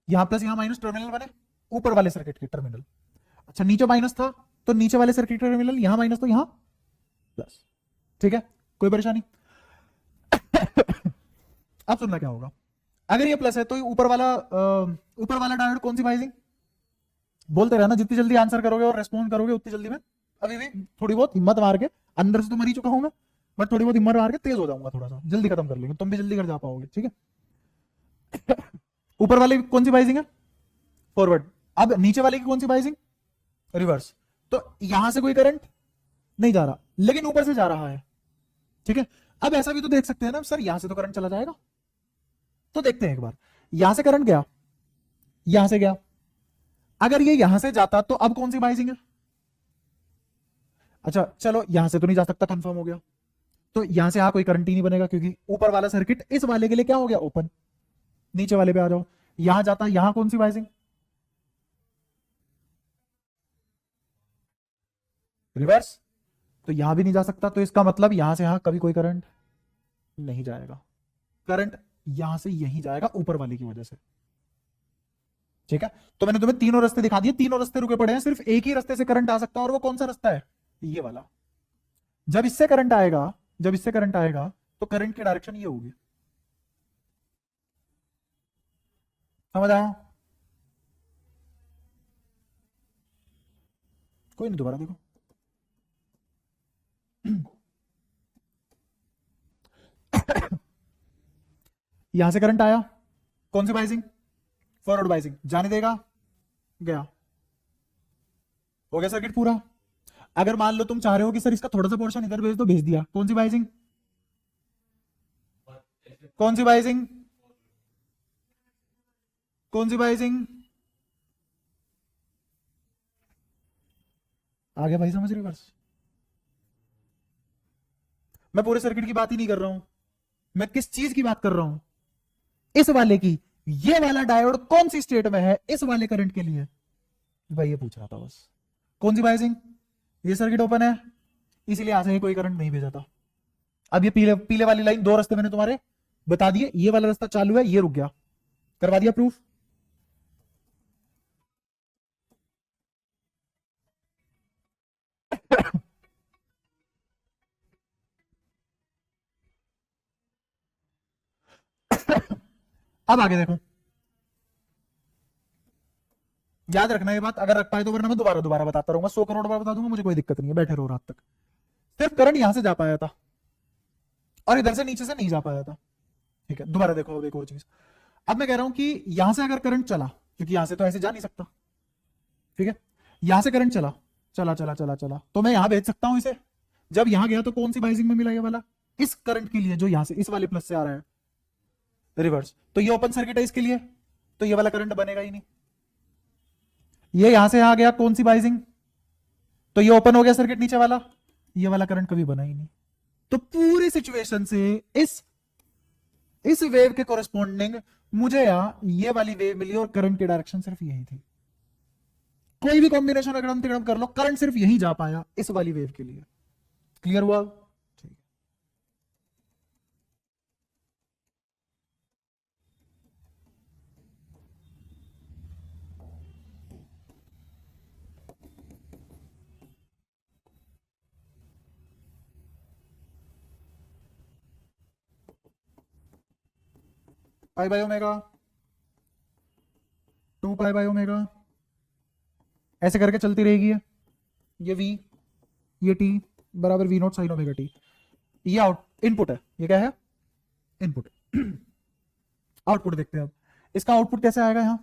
यहां प्लस यहां माइनस टर्मिनल बने ऊपर वाले सर्किट के टर्मिनल। अच्छा, नीचे माइनस था तो नीचे वाले सर्किट के टर्मिनल, यहां माइनस तो यहां प्लस। ठीक है, कोई परेशानी? अब सुनना क्या होगा। अगर ये प्लस है तो ऊपर वाला डायोड कौन सी वाइजिंग? बोलते रहना, जितनी जल्दी आंसर करोगे और रेस्पॉन्ड करोगे उतनी जल्दी मैं अभी भी थोड़ी बहुत हिम्मत मार के, अंदर से तो मर ही चुका हूं मैं, बट थोड़ी बहुत हिम्मत मार के तेज हो जाऊंगा, थोड़ा सा जल्दी खत्म कर लेंगे, तुम भी जल्दी कर जा पाओगे, ठीक है। ऊपर वाले की कौन सी बाइजिंग है? फॉरवर्ड। अब नीचे वाले की कौन सी बाइजिंग? रिवर्स। तो यहां से कोई करंट नहीं जा रहा, लेकिन ऊपर से जा रहा है, ठीक है। अब ऐसा भी तो देख सकते हैं ना सर, यहां से तो करंट चला जाएगा, तो देखते हैं एक बार, यहां से करंट गया, यहां से गया, अगर ये यहां से जाता तो अब कौन सी बाइजिंग है? अच्छा चलो, यहां से तो नहीं जा सकता, कंफर्म हो गया, तो यहां से कोई करंट ही नहीं बनेगा, क्योंकि ऊपर वाला सर्किट इस वाले के लिए क्या हो गया? ओपन। नीचे वाले पे आ जाओ, यहां जाता, यहां कौन सी बाइजिंग? रिवर्स। तो यहां भी नहीं जा सकता, तो इसका मतलब यहां से यहां कभी कोई करंट नहीं जाएगा, करंट यहां से यहीं जाएगा ऊपर वाले की वजह से, ठीक है। तो मैंने तुम्हें तीनों रास्ते दिखा दिए, तीनों रास्ते रुके पड़े हैं, सिर्फ एक ही रास्ते से करंट आ सकता है, और वो कौन सा रास्ता है? ये वाला। जब इससे करंट आएगा, जब इससे करंट आएगा तो करंट की डायरेक्शन ये होगी, समझ आया? कोई नहीं, दोबारा देखो। यहां से करंट आया, कौन सी बाइजिंग? फॉरवर्ड बाइजिंग, जाने देगा, गया, हो गया सर्किट पूरा। अगर मान लो तुम चाह रहे हो कि सर इसका थोड़ा सा पोर्शन इधर भेज दो, भेज दिया, कौन सी बाइजिंग? कौन सी बाइजिंग? कौन सी बाइजिंग? आ गया भाई समझ? रिवर्स। मैं पूरे सर्किट की बात ही नहीं कर रहा हूं, मैं किस चीज की बात कर रहा हूं? इस वाले की। ये वाला डायोड कौन सी स्टेट में है इस वाले करंट के लिए? भाई ये पूछ रहा था बस। कौन सी बाइजिंग? ये सर्किट ओपन है, इसलिए यहां से कोई करंट नहीं भेजा था। अब ये पीले पीले वाली लाइन, दो रास्ते मैंने तुम्हारे बता दिए, ये वाला रास्ता चालू है, ये रुक गया, करवा दिया प्रूफ। अब आगे देखो, याद रखना ये बात, अगर रख पाए तो, वरना मैं दोबारा दोबारा बताता रहूंगा, 100 करोड़ बार बता दूंगा, मुझे कोई दिक्कत नहीं है, बैठे रहो रात तक। सिर्फ करंट यहां से जा पाया था और इधर से नीचे से नहीं जा पाया था, ठीक है। दोबारा देखो, अब एक और चीज, अब मैं कह रहा हूं कि यहां से अगर करंट चला, क्योंकि यहां से तो ऐसे जा नहीं सकता, ठीक है, यहां से करंट चला, चला चला चला चला, तो मैं यहां भेज सकता हूं इसे। जब यहां गया तो कौन सी बाइजिंग में मिला ये वाला? इस करंट के लिए जो यहां से इस वाले प्लस से आ रहा है, रिवर्स। तो ये ओपन सर्किट है इसके लिए, तो ये वाला करंट बनेगा ही नहीं। ये यहां से आ गया, कौन सी बाइजिंग? तो ये ओपन हो गया सर्किट नीचे वाला, ये वाला करंट कभी बना ही नहीं। तो पूरी सिचुएशन से इस वेव के कोरेस्पॉन्डिंग मुझे यहां ये वाली वेव मिली, और करंट की डायरेक्शन सिर्फ यही थी। कोई भी कॉम्बिनेशन अगड़म तिगड़म कर लो, करंट सिर्फ यही जा पाया इस वाली वेव के लिए। क्लियर हुआ? ठीक। पाई by omega, 2 pi by omega, ऐसे करके चलती रहेगी ये v, ये t बराबर v not sine omega t। ये आउट इनपुट है, ये क्या है? इनपुट। आउटपुट देखते हैं अब, इसका आउटपुट कैसे आएगा यहां?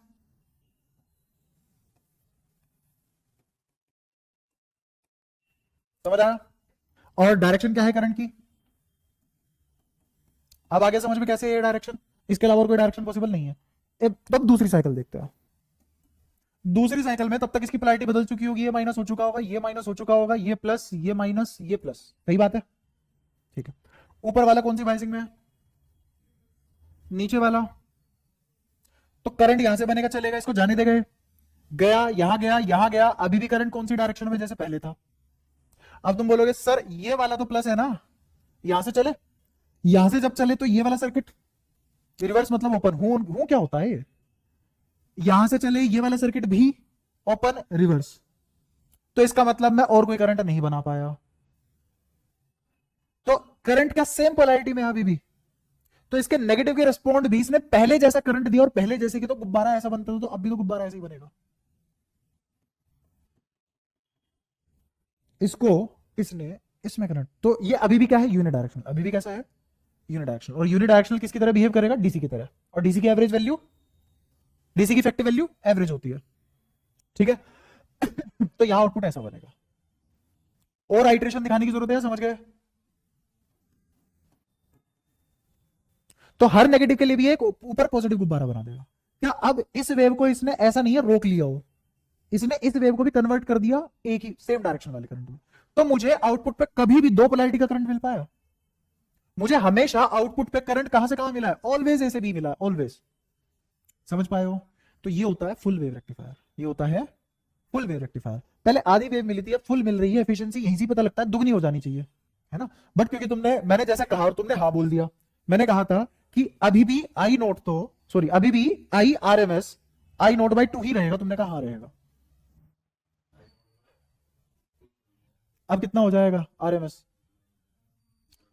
समझ आया? और डायरेक्शन क्या है करंट की? अब आगे समझ में कैसे ये डायरेक्शन, इसके अलावा और कोई डायरेक्शन पॉसिबल नहीं है। तब दूसरी साइकिल देखते हैं। दूसरी साइकिल में तब तक इसकी पोलैरिटी बदल चुकी होगी, ये माइनस हो चुका होगा, ये माइनस हो चुका होगा, ये प्लस, ये माइनस, ये प्लस, सही बात है, ठीक है। ऊपर वाला कौन सी बाइसिंग में है? नीचे वाला। तो करंट यहां से बनेगा, चलेगा, इसको जाने देगा, गया, यहां गया, यहां गया, अभी भी करंट कौन सी डायरेक्शन में? जैसे पहले था। अब तुम बोलोगे सर ये वाला तो प्लस है ना, यहां से चले, यहां से जब चले तो ये वाला सर्किट रिवर्स, मतलब ओपन हूं क्या होता है ये? यहां से चले ये वाला सर्किट भी ओपन, रिवर्स, तो इसका मतलब मैं और कोई करंट नहीं बना पाया। तो करंट का सेम पोलैरिटी में अभी भी, तो इसके नेगेटिव के रिस्पॉन्ड भी इसने पहले जैसा करंट दिया, और पहले जैसे कि तो गुब्बारा ऐसा बनता था, तो अब भी तो गुब्बारा ऐसे ही बनेगा। इसको इसने इसमें कनेक्ट, तो ये अभी भी क्या है, यूनिडायरेक्शनल, अभी भी कैसा है, यूनिडायरेक्शनल। और यूनिडायरेक्शनल किसकी तरह बिहेव करेगा, डीसी की तरह। और डीसी की एवरेज वैल्यू, डीसी की इफेक्टिव वैल्यू एवरेज होती है, ठीक है। तो यहां आउटपुट ऐसा बनेगा। और आइट्रेशन दिखाने की जरूरत है, समझ गए। तो हर नेगेटिव के लिए भी एक ऊपर पॉजिटिव गुब्बारा बना देगा। क्या अब इस वेव को इसने ऐसा नहीं है रोक लिया हो, इसने इस वेव को भी कन्वर्ट कर दिया एक ही सेम डायरेक्शन वाले करंट में। तो मुझे आउटपुट पे कभी भी दो पोलैरिटी का करंट मिल पाया, मुझे हमेशा आउटपुट पे करंट कहां से कहां मिला है, ऑलवेज ऐसे भी मिला है, ऑलवेज। समझ पाए हो। तो ये होता है फुल वेव रेक्टिफायर, ये होता है फुल वेव रेक्टिफायर। पहले आधी वेव मिली थी, अब फुल मिल रही है, एफिशिएंसी यहीं से पता लगता है दुगनी हो जानी चाहिए, है ना। बट क्योंकि तुमने, मैंने जैसा कहा और तुमने हाँ बोल दिया, मैंने कहा था कि अभी भी आई नोट तो सॉरी अभी भी I R M S I naught by 2 ही रहेगा, तुमने कहा हाँ रहेगा। अब कितना हो जाएगा R M S,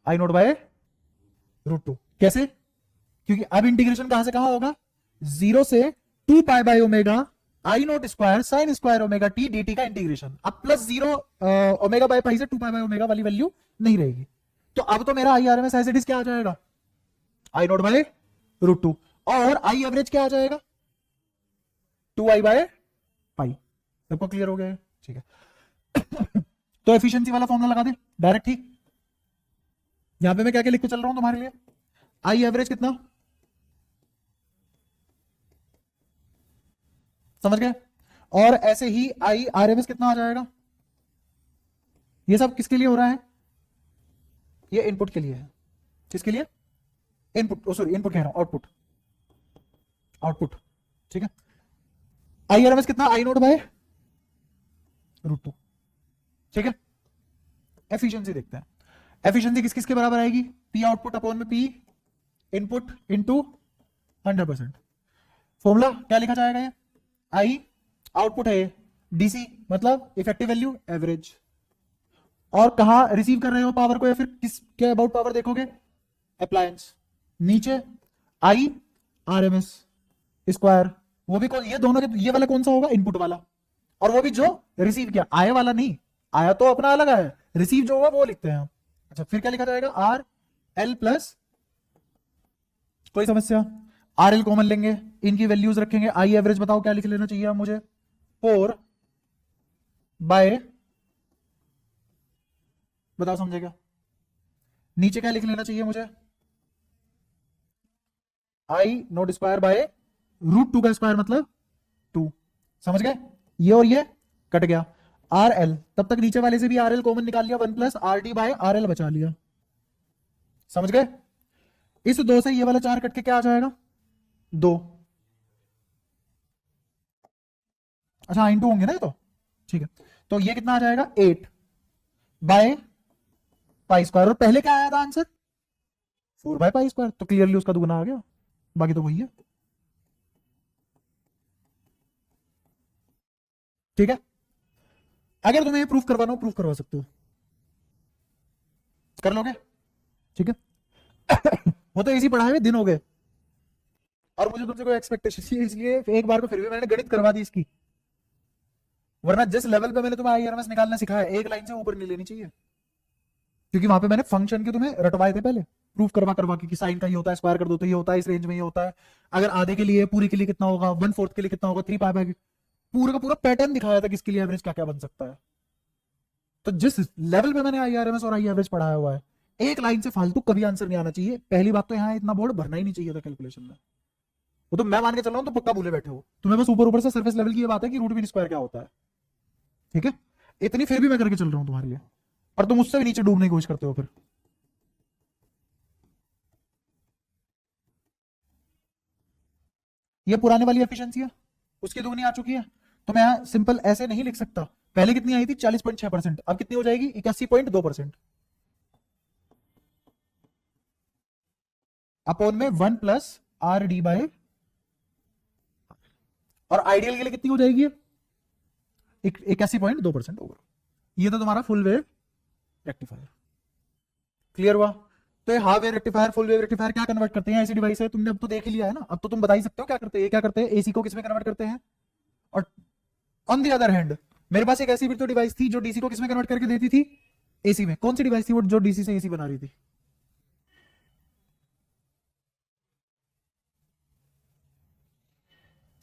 I naught by √2। कैसे, क्योंकि अब इंटीग्रेशन कहां से कहां होगा, 0 से 2 pi by omega I naught square sine square omega T D T का इंटीग्रेशन। अब प्लस 0 ओमेगा बाय पाई से 2 पाई बाय ओमेगा वाली वैल्यू नहीं रहेगी। तो अब तो मेरा I R M S as it is क्या आ जाएगा, आई नोट बाय √2। और आई एवरेज क्या आ जाएगा, 2i बाय पाई। सबको क्लियर हो गया, ठीक है। तो एफिशिएंसी वाला फॉर्मूला लगा दे डायरेक्ट, ठीक। यहां पे मैं क्या क्या लिख के चल रहा हूं तुम्हारे लिए, आई एवरेज कितना, समझ गए। और ऐसे ही आई आर एम एस कितना आ जाएगा। ये सब किसके लिए हो रहा है, ये इनपुट के लिए है। किसके लिए, इनपुट, सॉरी इनपुट कह रहा हूं, आउटपुट, आउटपुट, ठीक है। आई आर एम एस कितना, आई नोट बाय √2, ठीक है। एफिशिएंसी देखते हैं, एफिशिएंसी किस किस के बराबर आएगी, पी आउटपुट अपॉन में पी इनपुट इनटू 100%। फॉर्मूला क्या लिखा जाएगा, ये आई आउटपुट है, डीसी मतलब इफेक्टिव वैल्यू एवरेज। और कहां रिसीव कर रहे हो पावर को, या फिर किस के अबाउट पावर देखोगे, अप्लायंस। नीचे I R M S square, वो भी कौन, ये दोनों के, ये वाला कौन सा होगा, इनपुट वाला। और वो भी जो रिसीव किया, आया वाला नहीं, आया तो अपना अलग है, रिसीव जो होगा वो लिखते हैं। अच्छा फिर क्या लिखा जाएगा, आर एल प्लस, कोई समस्या, आर एल कॉमन लेंगे, इनकी वैल्यूज रखेंगे। आई एवरेज बताओ क्या लिख लेना चाहिए अब मुझे, 4 बाय, बताओ समझेगा। नीचे क्या लिख लेना चाहिए मुझे, आई नोट स्क्वायर बाय √2 का स्क्वायर मतलब 2। समझ गए, ये और ये कट गया। आर एल, तब तक नीचे वाले से भी आर एल कॉमन निकाल लिया, 1 plus R D by R L बचा लिया। समझ गए, इस 2 से ये वाला 4 कट के क्या आ जाएगा, 2। अच्छा इंटू होंगे ना ये तो, ठीक है। तो ये कितना आ जाएगा, 8 बाय पाई स्क्वायर। और पहले क्या आया था आंसर, 4 बाय पाई स्क्वायर, तो क्लियरली उसका दुगना आ गया, बाकी तो वही है, ठीक है। अगर तुम्हें प्रूफ करवाना हो प्रूफ करवा सकते हो, कर लोगे, ठीक है। वो तो इजी पढ़ाए हुए दिन हो गए, और मुझे तुमसे कोई एक्सपेक्टेशन थी, इसलिए एक बार को फिर भी मैंने गणित करवा दी इसकी। वरना जिस लेवल पे मैंने तुम्हें आईआरएमएस निकालना सिखाया, एक लाइन से ऊपर नहीं लेनी चाहिए, क्योंकि वहां पे मैंने फंक्शन के तुम्हें रटवाए थे पहले, प्रूफ करवा करवा के कि साइन का ये होता है, स्क्वायर कर दो तो ये होता है, इस रेंज में ये होता है, अगर आधे के लिए पूरी के लिए कितना होगा, 1/4 के लिए कितना होगा, 3 पाई बाय, पूरा का पूरा पैटर्न दिखाया था किसके लिए एवरेज क्या क्या बन सकता है। तो जिस लेवल पे मैंने आईआरएमएस और आई एवरेज पढ़ाया हुआ है, एक लाइन से फालतू कभी आंसर नहीं आना चाहिए। पहली बात तो यहाँ इतना बोर्ड भरना ही नहीं चाहिए था कैलकुलेशन में, वो तो मैं मान के चल रहा हूँ तो पक्का भूले बैठे हो, तुम्हें बस ऊपर ऊपर से सरफेस लेवल की ये बात है कि रूट मीन स्क्वायर क्या होता है, ठीक है। इतनी फिर भी मैं करके चल रहा हूं तुम्हारे लिए, और तुम उससे भी नीचे डूबने की कोशिश करते हो। फिर ये पुराने वाली एफिशिएंसी है, उसकी दुगनी आ चुकी है, तो मैं यहां सिंपल ऐसे नहीं लिख सकता। पहले कितनी आई थी, 40.6%, अब कितनी हो जाएगी, 81.2%, अपॉन में 1 प्लस आर डी बाय, और आइडियल के लिए कितनी हो जाएगी, 81.2% ओवर। ये तो तुम्हारा फुल वेव रेक्टिफायर, क्लियर हुआ। तो ये half wave rectifier, full wave rectifier क्या कन्वर्ट करते हैं, ऐसी डिवाइस है, तुमने अब तो देख ही लिया है ना, अब तो तुम बता ही सकते हो क्या करते हैं। ये क्या करते हैं, एसी को किसमें कन्वर्ट करते हैं, और ऑन द अदर हैंड मेरे पास एक ऐसी भी तो डिवाइस थी जो डीसी को किसमें कन्वर्ट करके देती थी, एसी में। कौन सी डिवाइस थी वो जो डीसी से एसी बना रही थी?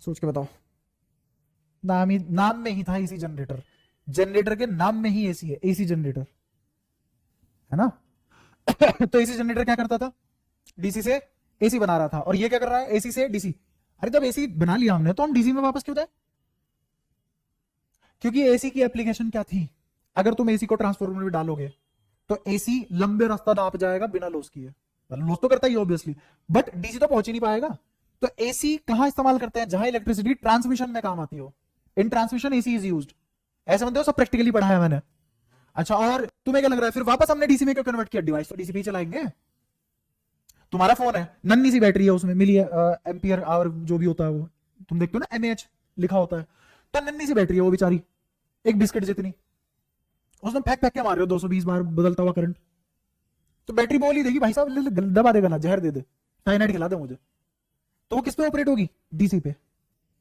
सोच के बताओ। नाम में ही था एसी जनरेटर, जनरेटर के नाम में ही एसी है, एसी जनरेटर, है ना। तो एसी जनरेटर क्या करता था, डीसी से एसी बना रहा था, और ये क्या कर रहा है, एसी से डीसी। अरे जब एसी बना लिया हमने तो हम डीसी में वापस क्यों जाए? क्योंकि एसी की एप्लीकेशन क्या थी, अगर तुम एसी को ट्रांसफॉर्मर में डालोगे तो एसी लंबे रास्ता नाप जाएगा बिना लॉस किए, लॉस तो करता ही ऑब्वियसली, बट डीसी तो पहुंच ही नहीं पाएगा। तो एसी कहां इस्तेमाल करते हैं, जहां इलेक्ट्रिसिटी ट्रांसमिशन में काम आती हो, इन ट्रांसमिशन एसी इज यूज्ड। ऐसे मतलब सब प्रैक्टिकली पढ़ा है मैंने। अच्छा, और तुम्हें क्या लग रहा है फिर वापस हमने डीसी में क्यों कन्वर्ट किया, डिवाइस तो डीसी पे ही चलाएंगे। तुम्हारा फोन है, नन्ही सी बैटरी है उसमें, मिली एम्पियर आवर जो भी होता है वो, तुम देखते हो ना एमएएच लिखा होता है, तो नन्ही सी बैटरी है वो बेचारी, एक बिस्किट जितनी, उसमें फेंक फेंक के मार रहे हो 220 बार बदलता हुआ करंट, तो बैटरी बोल ही देगी भाई साहब दबा दे गला, जहर दे दे, साइनाइड खिला दे मुझे। तो वो किस पे ऑपरेट होगी, डीसी पे।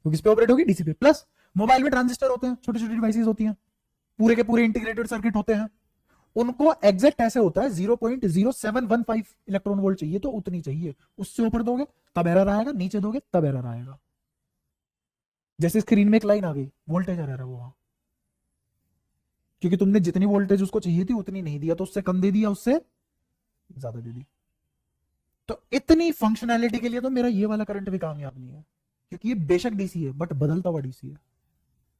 वो किस पे ऑपरेट होगी, डीसी पे। प्लस मोबाइल में ट्रांजिस्टर होते हैं, छोटी छोटी डिवाइसेस होती हैं, पूरे के पूरे इंटीग्रेटेड सर्किट होते हैं, उनको एग्जैक्ट ऐसे होता है 0.0715 इलेक्ट्रॉन वोल्ट चाहिए तो उतनी चाहिए, उससे ऊपर दोगे तब एरर आएगा, नीचे दोगे तब एरर आएगा। जैसे स्क्रीन में एक लाइन आ गई, वोल्टेज एरर है वो वहां, क्योंकि तुमने जितनी वोल्टेज उसको चाहिए थी उतनी नहीं दिया, तो उससे कम दे दिया, उससे ज्यादा दे दी। तो इतनी फंक्शनैलिटी के लिए तो मेरा ये वाला करंट भी कामयाब नहीं है, क्योंकि ये बेशक डीसी है बट बदलता हुआ डीसी है,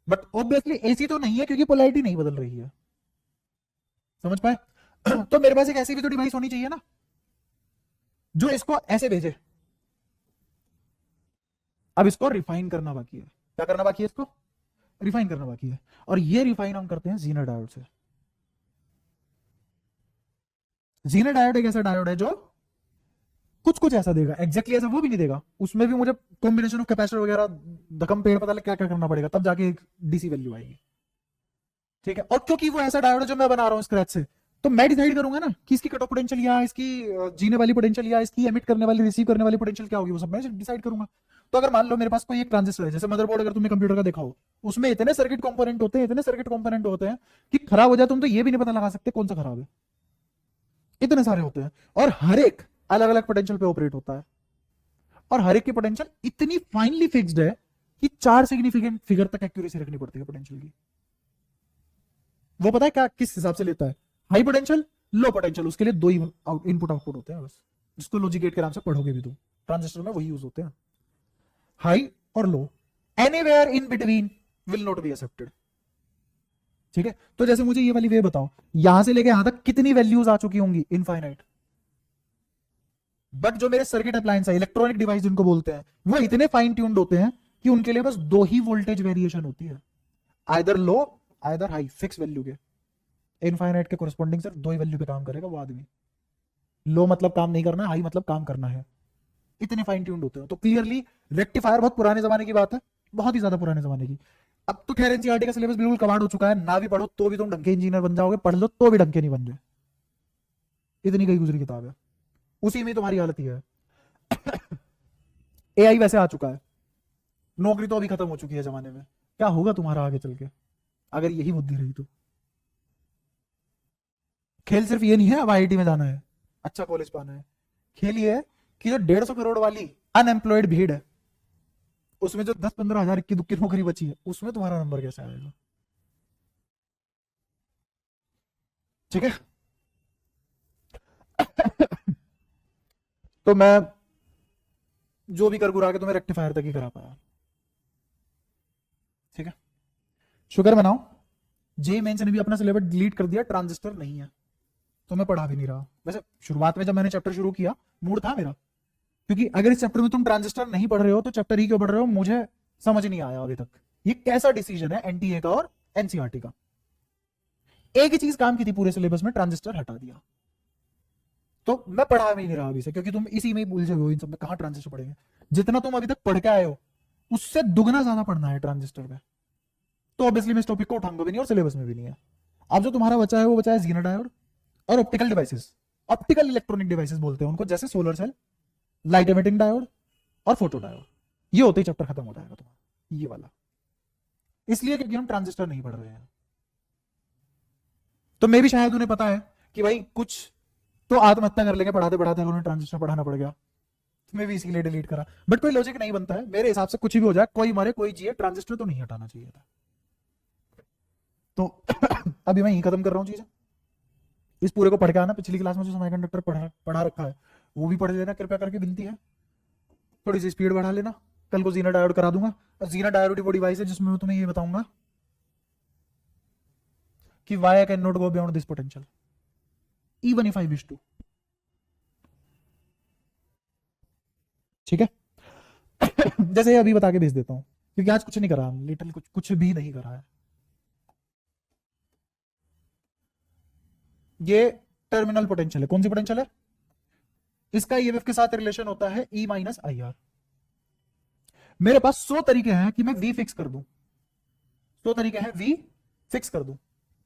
बट ऑब्वियसली एसी तो नहीं है क्योंकि पोलैरिटी नहीं बदल रही है, समझ पाए। तो मेरे पास एक ऐसी भी तो डिवाइस होनी चाहिए ना जो इसको ऐसे भेजे। अब इसको रिफाइन करना बाकी है, क्या करना बाकी है, इसको रिफाइन करना बाकी है, और ये रिफाइन हम करते हैं जीनर डायोड से। जीनर डायोड एक ऐसा डायोड है जो कुछ कुछ ऐसा देगा, एग्जैक्टली ऐसा वो भी नहीं देगा, उसमें भी मुझे कॉम्बिनेशन ऑफ कैपेसिटर वगैरह धक्म पेड़ पता लग क्या क्या करना पड़ेगा, तब जाके डीसी वैल्यू आएगी, ठीक है। और क्योंकि वो ऐसा डायोड जो मैं बना रहा हूं स्क्रैच से, तो मैं डिसाइड करूंगा ना कि इसकी कट ऑफ पोटेंशियल या इसकी जीने वाली पोटेंशियल या इसकी एमिट करने वाली रिसीव करने वाली पोटेंशियल क्या होगी, वो सब मैं डिसाइड करूंगा। तो अगर मान लो मेरे पास कोई एक ट्रांजिस्टर है, जैसे मदरबोर्ड अगर तुमने कंप्यूटर का देखा हो, उसमें इतने सर्किट कंपोनेंट होते हैं, इतने सर्किट कंपोनेंट होते हैं कि खराब हो जाए तुम तो ये भी नहीं पता लगा सकते कौन सा खराब है, इतने सारे होते हैं, और हर एक अलग अलग पोटेंशियल पे ऑपरेट होता है, और हर एक की पोटेंशियल इतनी फाइनली फिक्स्ड है कि 4 सिग्निफिकेंट फिगर तक एक्यूरेसी रखनी पड़ती है पोटेंशियल की। वो पता है क्या किस हिसाब से लेता है, हाई पोटेंशियल लो पोटेंशियल, उसके लिए दो ही इनपुट आउटपुट होते हैं बस, जिसको लॉजिक गेट के नाम से पढ़ोगे भी तुम, ट्रांजिस्टर में वही यूज होते हैं, हाई और low, anywhere in between will not be accepted, ठीक है। तो जैसे मुझे ये वाली वेव बताओ, यहां से लेके यहां तक कितनी वैल्यूज आ चुकी होंगी, इनफाइनाइट, बट जो मेरे सर्किट अप्लायंस है, इलेक्ट्रॉनिक डिवाइस जिनको बोलते हैं, वो इतने फाइन ट्यून्ड होते हैं कि उनके लिए बस दो ही वोल्टेज वेरिएशन होती है, आइदर लो आइदर हाई, फिक्स वैल्यू के। इनफाइनाइट के कोरस्पॉन्डिंग सिर्फ दो ही वैल्यू पे काम करेगा वो आदमी, लो मतलब काम नहीं करना, हाई मतलब काम करना है, इतने फाइन ट्यून्ड होते हैं। तो क्लियरली रेक्टिफायर बहुत पुराने जमाने की बात है, बहुत ही ज्यादा पुराने जमाने की। अब तो खैर एनसीईआरटी का सिलेबस बिल्कुल कबाड़ हो चुका है, ना भी पढ़ो तो भी तुम ढंग के इंजीनियर बन जाओगे, पढ़ लो तो भी ढंग के नहीं बन रहे, इतनी कई गुजरी किताब है, उसी में तुम्हारी हालत ही है। एआई वैसे आ चुका है, नौकरी तो अभी खत्म हो चुकी है जमाने में, क्या होगा तुम्हारा आगे चल के अगर यही बुद्धि रही तो। खेल सिर्फ ये नहीं है अब आईआईटी में जाना है, अच्छा कॉलेज पाना है, खेल ये है कि जो 150 करोड़ वाली अनएम्प्लॉयड भीड़ है, उसमें जो 10-15 हजार इक्की दुक्की नौकरी बची है, उसमें तुम्हारा नंबर कैसे आएगा, ठीक है। तो मैं जो भी कर गुरा के तुम्हें रेक्टिफायर तक ही करा पाया, ठीक है। शुक्र मनाओ जे मेंस ने भी अपना सिलेबस डिलीट कर दिया, ट्रांजिस्टर नहीं है तो मैं पढ़ा भी नहीं रहा। वैसे शुरुआत में जब मैंने चैप्टर शुरू किया मूड था मेरा, क्योंकि अगर इस चैप्टर में तुम ट्रांजिस्टर नहीं पढ़ रहे हो तो चैप्टर ही क्यों पढ़ रहे हो, मुझे समझ नहीं आया अभी तक ये कैसा डिसीजन है एनटीए का और एनसीईआरटी का। एक ही चीज काम की थी पूरे सिलेबस में, ट्रांजिस्टर हटा दिया, तो मैं पढ़ा भी नहीं रहा अभी से, क्योंकि तुम इसी में ही भूल जाओगे, इन सब में कहां ट्रांजिस्टर पढ़ेंगे, जितना तुम अभी तक पढ़ के आए हो उससे दुगना ज्यादा पढ़ना है ट्रांजिस्टर में। तो ऑब्वियसली मैं इस टॉपिक को उठाऊंगा भी नहीं और सिलेबस में भी नहीं है। अब जो तुम्हारा बचा है वो बचा है जीनर डायोड और optical devices, optical electronic devices बोलते हैं उनको, जैसे solar cell, light emitting diode और फोटो डायोड। ये होते ही चैप्टर खत्म हो जाएगा तुम्हारा ये वाला। इसलिए क्योंकि हम ट्रांजिस्टर नहीं पढ़ रहे हैं। तो मे भी शायद उन्हें पता है कि भाई कुछ तो आत्महत्या कर लेंगे पढ़ाते पढ़ाते, उन्हें ट्रांजिस्टर पढ़ाना पड़ गया, मैं भी इसीलिए डिलीट करा। बट कोई लॉजिक नहीं बनता है मेरे हिसाब से, कुछ भी हो जाए, कोई मरे कोई जिए, ट्रांजिस्टर तो नहीं हटाना चाहिए था। तो अभी मैं यही खत्म कर रहा हूँ चीजें। इस पूरे को पढ़ के आना, पिछली क्लास में जो सेमीकंडक्टर पढ़ा रखा है वो भी पढ़ लेना कृपया करके, विनती है। थोड़ी सी स्पीड बढ़ा लेना, कल को जीना डायोड करा दूंगा। और जीना डायोड वो डिवाइस है जिसमें मैं तुम्हें ये बताऊंगा कि why I cannot go beyond this potential even if I wish to। ठीक है। जैसे अभी बता के भेज देता हूं, क्योंकि आज कुछ नहीं करा, लिटिल कुछ भी नहीं करा है। ये टर्मिनल पोटेंशियल है। कौन सी पोटेंशियल है? इसका ईएमएफ के साथ रिलेशन होता है E माइनस आई आर। मेरे पास 100 तरीके हैं कि मैं V फिक्स कर दूं, 100 तरीके हैं V फिक्स कर दूं।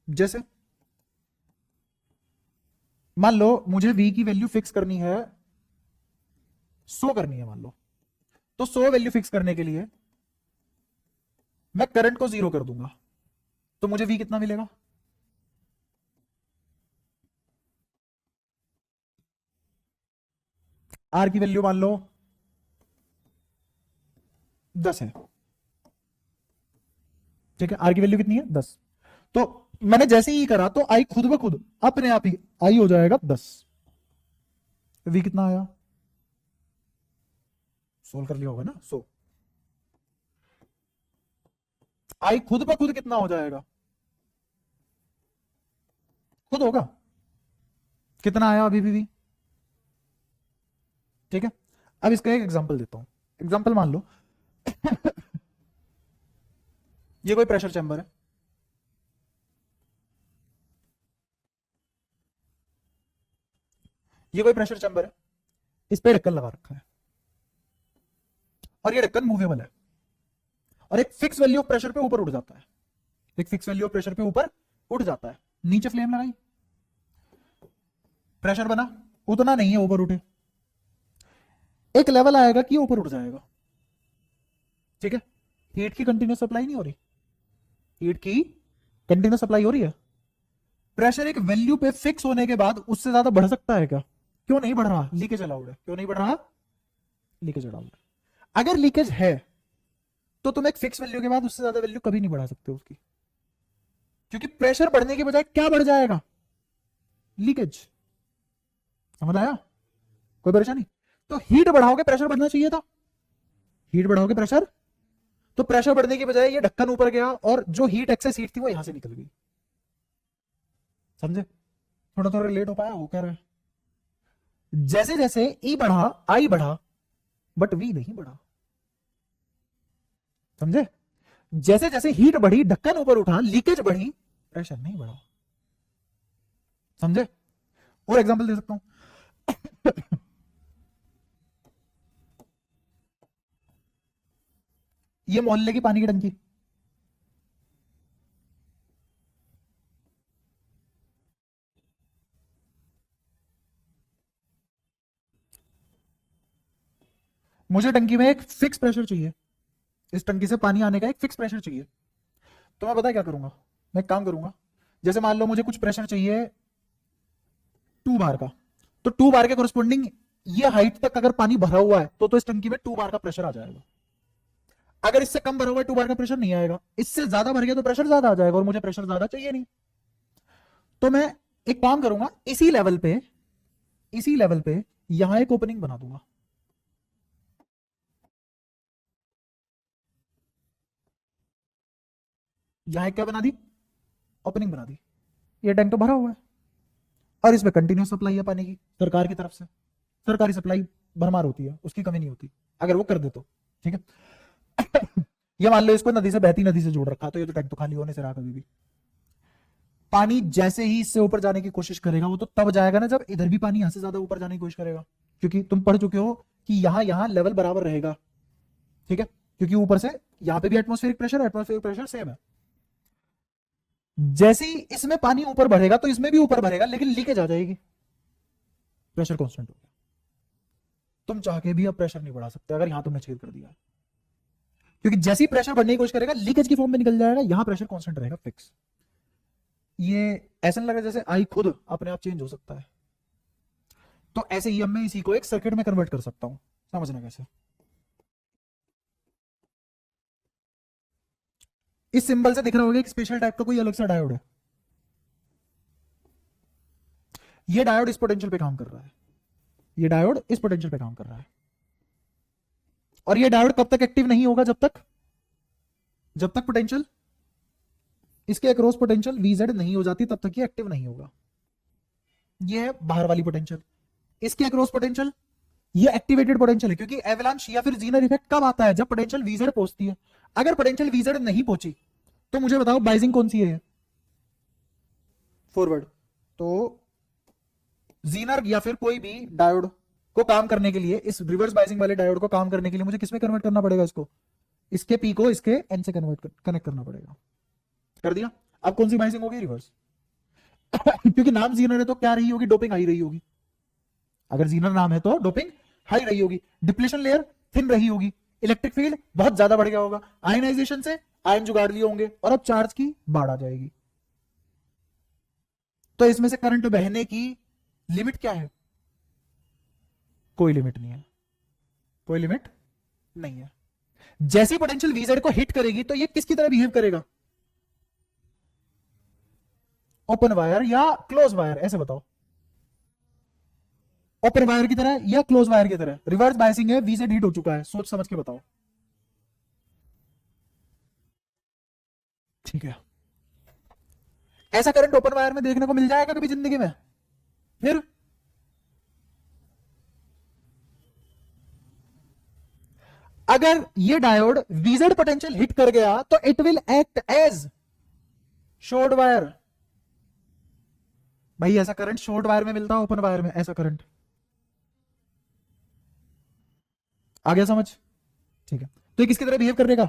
जैसे मान लो मुझे V की वैल्यू फिक्स करनी है, 100 करनी है मान लो, तो 100 वैल्यू फिक्स करने के लिए मैं करंट को 0 कर दूंगा, तो मुझे V कितना मिलेगा? R की वैल्यू मान लो 10 है, ठीक है। R की वैल्यू कितनी है? 10। तो मैंने जैसे ही करा तो I खुद ब खुद अपने आप ही I हो जाएगा 10। V कितना आया? सोल्व कर लिया होगा ना। सो I खुद ब खुद कितना हो जाएगा? खुद होगा। कितना आया अभी भी? ठीक है। अब इसका एक एग्जांपल देता हूं। एग्जांपल मान लो ये कोई प्रेशर चैम्बर है, ये कोई प्रेशर चैम्बर है, इस पे ढक्कन लगा रखा है और ये ढक्कन मूवेबल है और एक फिक्स वैल्यू ऑफ प्रेशर पे ऊपर उठ जाता है, एक फिक्स वैल्यू ऑफ प्रेशर पे ऊपर उठ जाता है। नीचे फ्लेम लगाई, प्रेशर बना, उतना नहीं है ऊपर उठे, एक लेवल आएगा कि ऊपर उठ जाएगा। ठीक है। हीट की कंटिन्यूस सप्लाई नहीं हो रही, हीट की कंटिन्यूस सप्लाई हो रही है। प्रेशर एक वैल्यू पे फिक्स होने के बाद उससे ज्यादा बढ़ सकता है क्या? क्यों नहीं बढ़ रहा? लीकेज अलाउड है। क्यों नहीं बढ़ रहा? लीकेज अलाउड है। अगर लीकेज है तो तुम एक फिक्स वैल्यू के बाद उससे ज्यादा वैल्यू कभी नहीं बढ़ा सकते उसकी, क्योंकि प्रेशर बढ़ने के बजाय क्या बढ़ जाएगा? लीकेज। समझ आया? कोई परेशानी? तो हीट बढ़ाओगे प्रेशर बढ़ना चाहिए था, हीट बढ़ाओगे प्रेशर, तो प्रेशर बढ़ने की बजाय ये ढक्कन ऊपर गया और जो हीट एक्सेस हीट थी वो यहां से निकल गई। समझे? थोड़ा थोड़ा रिलेट हो पाया? हो क्या रहा है? जैसे जैसे ई बढ़ा आई बढ़ा, बट वी नहीं बढ़ा। समझे? जैसे जैसे हीट बढ़ी ढक्कन ऊपर उठा, लीकेज बढ़ी, प्रेशर नहीं बढ़ा। समझे? और एग्जांपल दे सकता हूं। ये मोहल्ले की पानी की टंकी, मुझे टंकी में एक फिक्स प्रेशर चाहिए, इस टंकी से पानी आने का एक फिक्स प्रेशर चाहिए। तो मैं पता क्या करूंगा? मैं एक काम करूंगा, जैसे मान लो मुझे कुछ प्रेशर चाहिए 2 बार का, तो 2 बार के कोरस्पोंडिंग ये हाइट तक अगर पानी भरा हुआ है तो इस टंकी में 2 बार का प्रेशर आ जाएगा। अगर इससे कम भरा हुआ है 2 बार का प्रेशर नहीं आएगा, इससे ज्यादा भर गया तो प्रेशर ज्यादा आ जाएगा और मुझे प्रेशर ज्यादा चाहिए नहीं। तो मैं एक काम करूंगा, इसी लेवल पे यहां एक ओपनिंग बना दूंगा। यहां एक क्या बना दी? ओपनिंग बना दी। ये टैंक तो भरा हुआ है और इसमें कंटिन्यूस सप्लाई है पानी की सरकार की तरफ से, सरकारी सप्लाई भरमार होती है, उसकी कमी नहीं होती अगर वो कर दे तो। ठीक है। ये मान लो इसको नदी से, बहती नदी से जोड़ रखा, तो ये तो टैंक तो खाली होने से रहा कभी भी। पानी जैसे ही इससे ऊपर जाने की कोशिश करेगा वो तो तब जाएगा ना जब इधर भी पानी यहां से ज्यादा ऊपर जाने की कोशिश करेगा, क्योंकि तुम पढ़ चुके हो कि यहां यहां लेवल बराबर रहेगा। ठीक है। क्योंकि ऊपर से यहां पे भी एटमॉस्फेरिक प्रेशर सेम है। जैसे ही इसमें पानी ऊपर बढ़ेगा तो इसमें भी ऊपर बढ़ेगा, लेकिन लीकेज आ जाएगी, प्रेशर कांस्टेंट हो गया। तुम चाह के भी अब प्रेशर नहीं बढ़ा सकते अगर यहां तुमने छेद कर दिया। क्योंकि जैसे ही प्रेशर बढ़ने की कोशिश करेगा लीकेज की फॉर्म में निकल जाएगा, यहां प्रेशर कांस्टेंट रहेगा फिक्स। ये ऐसा नहीं लगा जैसे आई खुद अपने आप चेंज हो सकता है। तो ऐसे ही मैं इसी को एक सर्किट में कन्वर्ट कर सकता हूं, समझना कैसे। इस सिंबल से दिख रहा होगा एक स्पेशल टाइप का कोई अलग सा डायोड है। ये डायोड इस पोटेंशियल पे काम कर रहा है, ये डायोड इस पोटेंशियल पे काम कर रहा है। और ये डायोड कब तक एक्टिव नहीं होगा? जब तक पोटेंशियल इसके अक्रॉस पोटेंशियल VZ नहीं हो जाती तब तक ये एक्टिव नहीं होगा। ये है बाहर वाली पोटेंशियल। इसके अक्रॉस पोटेंशियल ये एक्टिवेटेड पोटेंशियल है, क्योंकि एवलांच या फिर जीनर इफेक्ट कब आता है? जब पोटेंशियल VZ पहुंचती है। अगर पोटेंशियल VZ नहीं पहुंची तो मुझे बताओ बाइजिंग कौन सी है? फॉरवर्ड। तो जीनर या फिर कोई भी डायोड को काम करने के लिए, इस रिवर्स बाइजिंग वाले डायोड को काम करने के लिए मुझे किसमें कन्वर्ट करना पड़ेगा? इसको, इसके पी को इसके एन से कनेक्ट करना पड़ेगा। कर दिया। अब कौन सी बाइजिंग होगी? रिवर्स। क्योंकि नाम जीनर है तो क्या रही होगी? डोपिंग हाई रही होगी। अगर जीनर नाम है तो डोपिंग हाई रही होगी, डिप्लेशन लेयर थिन रही होगी, इलेक्ट्रिक फील्ड बहुत ज्यादा बढ़ गया होगा, आयनाइजेशन से आयन जुगाड़ लिए होंगे, और अब चार्ज की बाढ़ आ जाएगी। तो इसमें से करंट बहने की लिमिट क्या है? कोई लिमिट नहीं है, कोई लिमिट नहीं है। जैसी पोटेंशियल VZ को हिट करेगी तो ये किसकी तरह बिहेव करेगा? ओपन वायर या क्लोज वायर? ऐसे बताओ, ओपन वायर की तरह या क्लोज वायर की तरह? रिवर्स बायसिंग है, VZ हिट हो चुका है, सोच समझ के बताओ। ठीक है, ऐसा करंट ओपन वायर में देखने को मिल जाएगा कभी जिंदगी में? फिर अगर ये डायोड VZ पोटेंशियल हिट कर गया तो it will act as short wire. भाई ऐसा करंट शॉर्ट वायर में मिलता है, ओपन वायर में ऐसा करंट। आ गया समझ? ठीक है, तो ये किसकी तरह बिहेव करेगा?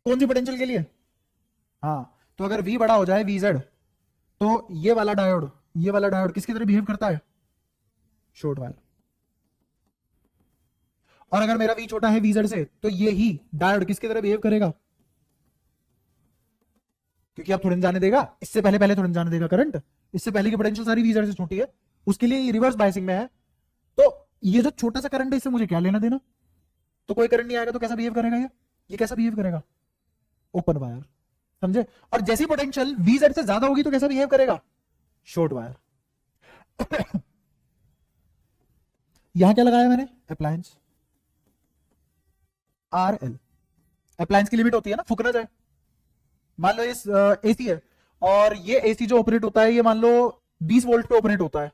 कौन सी पोटेंशियल के लिए? हाँ, तो अगर V बड़ा हो जाए VZ, तो ये वाला डायोड किसकी तरह बिहेव करता है? Short wire. और अगर मेरा V छोटा है VZ से, तो ये ही डायोड किसकी तरह बिहेव करेगा? क्योंकि आप थोड़ी ना जाने देगा, इससे पहले थोड़ी ना जाने देगा करंट, इससे पहले की पोटेंशियल सारी VZ से छोटी है, उसके लिए रिवर्स बायसिंग में है। तो ये जो छोटा सा करंट है इससे मुझे क्या लेना देना? तो कोई करंट नहीं आएगा तो कैसा बिहेव करेगा? ये कैसा बिहेव करेगा? Open wire. समझे? और जैसी पोटेंशियल VZ से ज्यादा होगी तो कैसा बिहेव करेगा? Short wire. यहां क्या लगाया मैंने? Appliance RL। अप्लायंस की लिमिट होती है ना, फूक ना जाए। मान लो इस AC है, और ये AC जो ऑपरेट होता है ये मान लो 20 वोल्ट पे ऑपरेट होता है।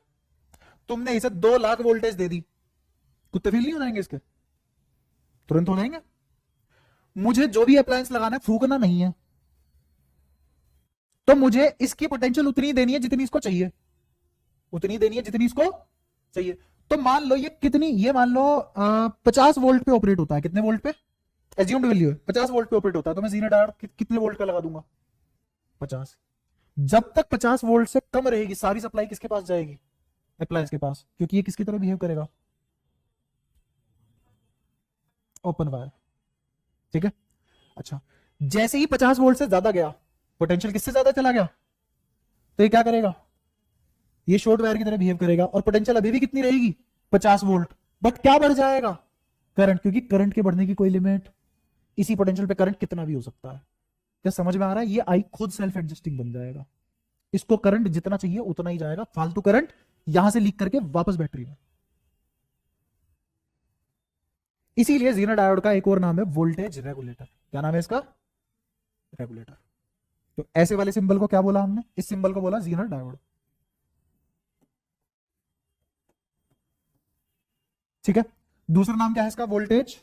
तुमने इसे 2 लाख वोल्टेज दे दी, कुत्ते फील नहीं हो जाएंगे इसके? तुरंत हो जाएंगे। मुझे जो भी अप्लायंस लगाना है फूकना नहीं है, तो मुझे इसकी पोटेंशियल उतनी देनी है जितनी इसको चाहिए, उतनी देनी है जितनी इसको चाहिए। तो मान लो ये कितनी, ये मान लो 50 वोल्ट पे ऑपरेट होता है। कितने वोल्ट पे? एज्यूम्ड वैल्यू है 50 वोल्ट पे ऑपरेट होता है, तो मैं जीरो डायोड कितने वोल्ट का लगा दूंगा? 50। जब तक 50 वोल्ट से कम रहेगी सारी सप्लाई किसके पास जाएगी? अप्लायंस के पास, क्योंकि ये किसकी तरह बिहेव करेगा? Open wire. ठीक है, अच्छा, जैसे ही 50 वोल्ट से ज्यादा गया, पोटेंशियल किससे ज्यादा चला गया, तो ये क्या करेगा? ये शॉर्ट वायर की तरह बिहेव करेगा, और पोटेंशियल अभी भी कितनी रहेगी? 50 वोल्ट, बट क्या बढ़ जाएगा? करंट, क्योंकि करंट के बढ़ने की कोई लिमिट, इसी पोटेंशियल पे करंट कितना भी हो सकता है। क्या समझ में आ रहा है? ये आई खुद सेल्फ एडजस्टिंग बन जाएगा, इसको करंट जितना चाहिए उतना ही जाएगा, फालतू करंट यहां से लीक करके वापस बैटरी में। इसीलिए जीनर डायोड का एक और नाम है वोल्टेज रेगुलेटर। क्या नाम है इसका? रेगुलेटर। तो ऐसे वाले सिंबल को क्या बोला हमने? इस सिंबल को बोला जीनर डायोड। ठीक है, दूसरा नाम क्या है इसका? Voltage